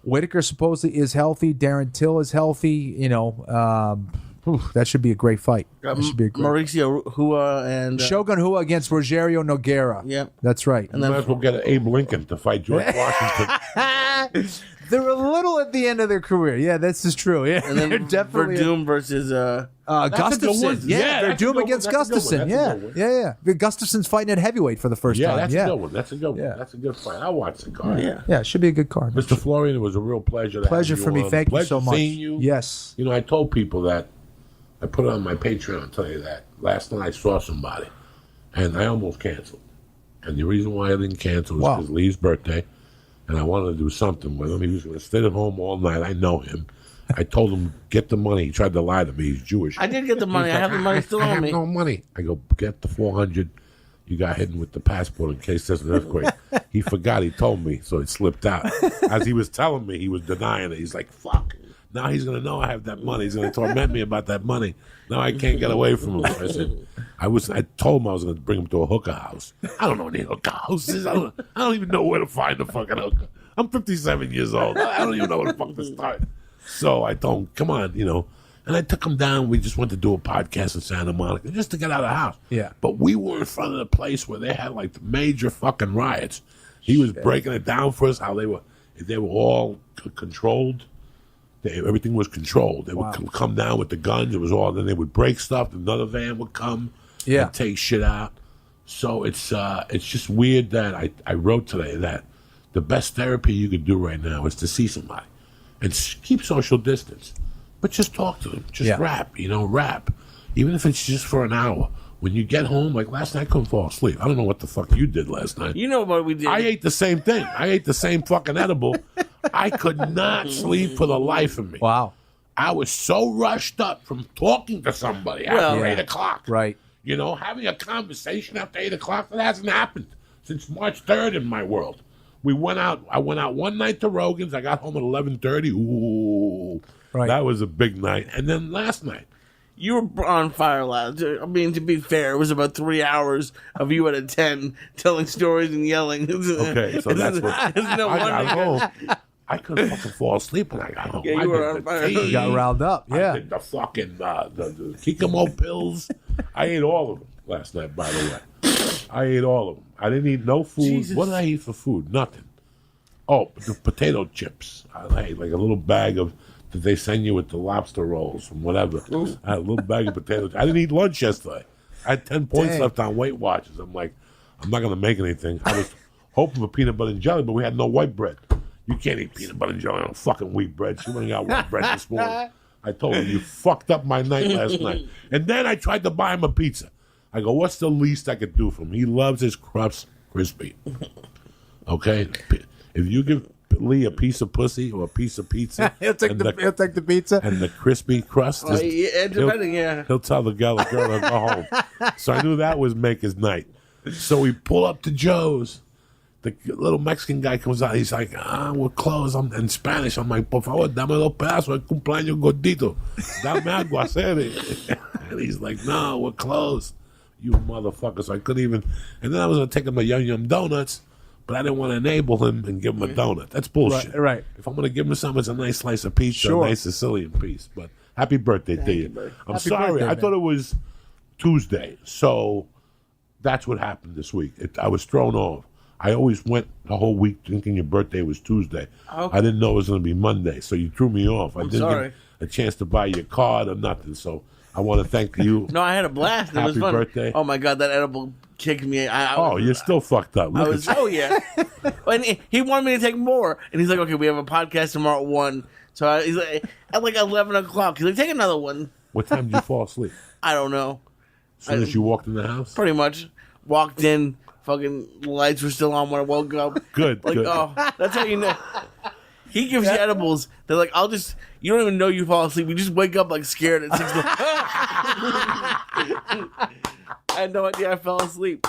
Speaker 4: Whitaker supposedly is healthy. Darren Till is healthy. That should be a great fight. That should be a great.
Speaker 2: Mauricio Hua and
Speaker 4: Shogun Hua against Rogerio Nogueira.
Speaker 2: Yep.
Speaker 4: That's right.
Speaker 1: You might as well get Abe Lincoln to fight George Washington.
Speaker 4: They're a little at the end of their career. Yeah, this is true. Yeah,
Speaker 2: and then
Speaker 4: they're definitely
Speaker 2: Verdum versus
Speaker 1: That's a good
Speaker 4: Gustafson.
Speaker 1: one.
Speaker 4: Yeah,
Speaker 1: Yeah, that's a
Speaker 4: Verdum
Speaker 1: good one.
Speaker 4: against
Speaker 1: That's a good one.
Speaker 4: Gustafson.
Speaker 1: That's a
Speaker 4: Yeah,
Speaker 1: good one.
Speaker 4: yeah. Gustafson's fighting at heavyweight for the first
Speaker 1: Yeah,
Speaker 4: time.
Speaker 1: that's
Speaker 4: yeah,
Speaker 1: a good one. That's a good one.
Speaker 4: Yeah.
Speaker 1: That's a good fight. I'll watch the card.
Speaker 2: yeah.
Speaker 4: yeah. It should be a good card.
Speaker 1: Mr. Florian, it was a real pleasure. To
Speaker 4: Pleasure
Speaker 1: have you
Speaker 4: for me.
Speaker 1: on.
Speaker 4: Thank you
Speaker 1: Pleasure
Speaker 4: so much.
Speaker 1: Seeing you.
Speaker 4: Yes.
Speaker 1: I told people that I put it on my Patreon. I'll tell you that last night I saw somebody, and I almost canceled. And the reason why I didn't cancel was
Speaker 4: Wow.
Speaker 1: because Lee's birthday, and I wanted to do something with him. He was going to stay at home all night. I know him. I told him get the money. He tried to lie to me. He's Jewish.
Speaker 2: I did get the money. I have the money still
Speaker 1: I
Speaker 2: on
Speaker 1: have
Speaker 2: me.
Speaker 1: no money. I go get the 400. You got hidden with the passport in case there's an earthquake. He forgot. He told me, so it slipped out. As he was telling me, he was denying it. He's like, "Fuck." Now he's going to know I have that money. He's going to torment me about that money. Now I can't get away from him. So I said, I told him I was going to bring him to a hookah house. I don't know any hookah houses. I don't even know where to find a fucking hookah. I'm 57 years old. I don't even know where the fuck to start. So I told him, come on, And I took him down. We just went to do a podcast in Santa Monica just to get out of the house.
Speaker 4: Yeah.
Speaker 1: But we were in front of the place where they had like the major fucking riots. He was breaking it down for us, how they were all controlled. Everything was controlled. They would come down with the guns. It was all. Then they would break stuff. Another van would come and take shit out. So it's just weird that I wrote today that the best therapy you could do right now is to see somebody and keep social distance, but just talk to them. Just rap, rap, even if it's just for an hour. When you get home, like last night, I couldn't fall asleep. I don't know what the fuck you did last night.
Speaker 2: You know what we did.
Speaker 1: I ate the same thing. I ate the same fucking edible. I could not sleep for the life of me.
Speaker 4: Wow.
Speaker 1: I was so rushed up from talking to somebody after 8 o'clock.
Speaker 4: Right.
Speaker 1: Having a conversation after 8 o'clock, that hasn't happened since March 3rd in my world. I went out one night to Rogan's. I got home at 11:30. Ooh.
Speaker 4: Right.
Speaker 1: That was a big night. And then last night,
Speaker 2: You were on fire last. I mean, to be fair, it was about 3 hours of you at a 10 telling stories and yelling.
Speaker 1: okay, so that's what
Speaker 2: It's no
Speaker 1: I got
Speaker 2: wonder.
Speaker 1: home. I couldn't fucking fall asleep when I got home.
Speaker 2: Yeah,
Speaker 1: I
Speaker 2: you were
Speaker 1: did
Speaker 2: on
Speaker 1: the
Speaker 2: fire.
Speaker 1: tea.
Speaker 4: You got riled up.
Speaker 1: I
Speaker 4: Yeah.
Speaker 1: did the fucking the Kikamo pills. I ate all of them last night, by the way. I ate all of them. I didn't eat no food.
Speaker 2: Jesus.
Speaker 1: What did I eat for food? Nothing. Oh, the potato chips. I ate like a little bag of that they send you with the lobster rolls and whatever. I had a little bag of potatoes. I didn't eat lunch yesterday. I had 10 points
Speaker 4: Dang.
Speaker 1: left on Weight Watchers. I'm like, I'm not going to make anything. I was hoping for peanut butter and jelly, but we had no white bread. You can't eat peanut butter and jelly on fucking wheat bread. She went and got white bread this morning. I told her, you fucked up my night last night. And then I tried to buy him a pizza. I go, what's the least I could do for him? He loves his crust crispy. Okay? If you give Lee a piece of pussy or a piece of pizza,
Speaker 4: he'll take the pizza
Speaker 1: and the crispy crust.
Speaker 2: Yeah,
Speaker 1: He'll tell the girl to go home. So I knew that would make his night. So we pull up to Joe's. The little Mexican guy comes out. He's like, we're closed. I'm in Spanish. I'm like, por favor, dame dos pedazos el cumpleaños gordito. Dame algo hacer. And he's like, no, we're closed. You motherfucker. So I couldn't even. And then I was going to take him a Yum Yum Donuts. But I didn't want to enable him and give him a donut. That's bullshit.
Speaker 4: Right.
Speaker 1: If I'm going to give him something, it's a nice slice of pizza,
Speaker 4: Sure.
Speaker 1: a nice Sicilian piece. But happy birthday to you. I'm
Speaker 4: Happy
Speaker 1: sorry.
Speaker 4: birthday,
Speaker 1: I
Speaker 4: man.
Speaker 1: thought it was Tuesday. So that's what happened this week. I was thrown off. I always went the whole week thinking your birthday was Tuesday.
Speaker 2: Okay.
Speaker 1: I didn't know it was going to be Monday. So you threw me off. I didn't
Speaker 2: sorry.
Speaker 1: get a chance to buy your card or nothing. So I want to thank you.
Speaker 2: No, I had a blast. It was
Speaker 1: Happy
Speaker 2: fun.
Speaker 1: birthday.
Speaker 2: Oh my god, that edible kicked me.
Speaker 1: You're still fucked up.
Speaker 2: I
Speaker 1: Look
Speaker 2: was.
Speaker 1: at
Speaker 2: Oh yeah. And he wanted me to take more, and he's like, "Okay, we have a podcast tomorrow at 1." So he's like, at like 11 o'clock. He's like, "Take another one."
Speaker 1: What time did you fall asleep?
Speaker 2: I don't know.
Speaker 1: As soon as you walked in the house?
Speaker 2: Pretty much walked in. Fucking lights were still on when I woke up.
Speaker 1: Good.
Speaker 2: Like,
Speaker 1: good.
Speaker 2: oh, that's how you know. He gives you edibles. They're like, you don't even know you fall asleep. You just wake up like scared at 6 o'clock. I had no idea I fell asleep.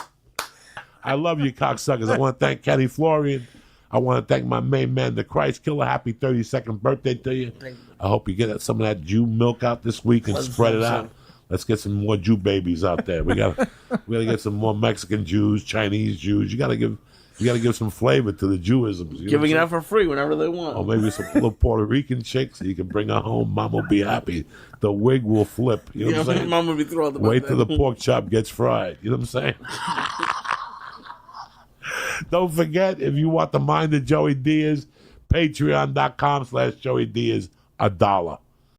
Speaker 1: I love you, cocksuckers. I want to thank Kenny Florian. I want to thank my main man, the Christ Killer. Happy 32nd birthday to you. I hope you get some of that Jew milk out this week and spread it out. Let's get some more Jew babies out there. We gotta get some more Mexican Jews, Chinese Jews. You gotta give some flavor to the Jewisms. You know
Speaker 2: Giving it
Speaker 1: what I'm
Speaker 2: out for free whenever they want.
Speaker 1: Or maybe some little Puerto Rican chicks that you can bring her home. Mom will be happy. The wig will flip. You know what I'm saying?
Speaker 2: Mom would be thrilled about
Speaker 1: Wait
Speaker 2: that.
Speaker 1: till the pork chop gets fried. You know what I'm saying? Don't forget, if you want the mind of Joey Diaz, patreon.com/Joey Diaz, $1.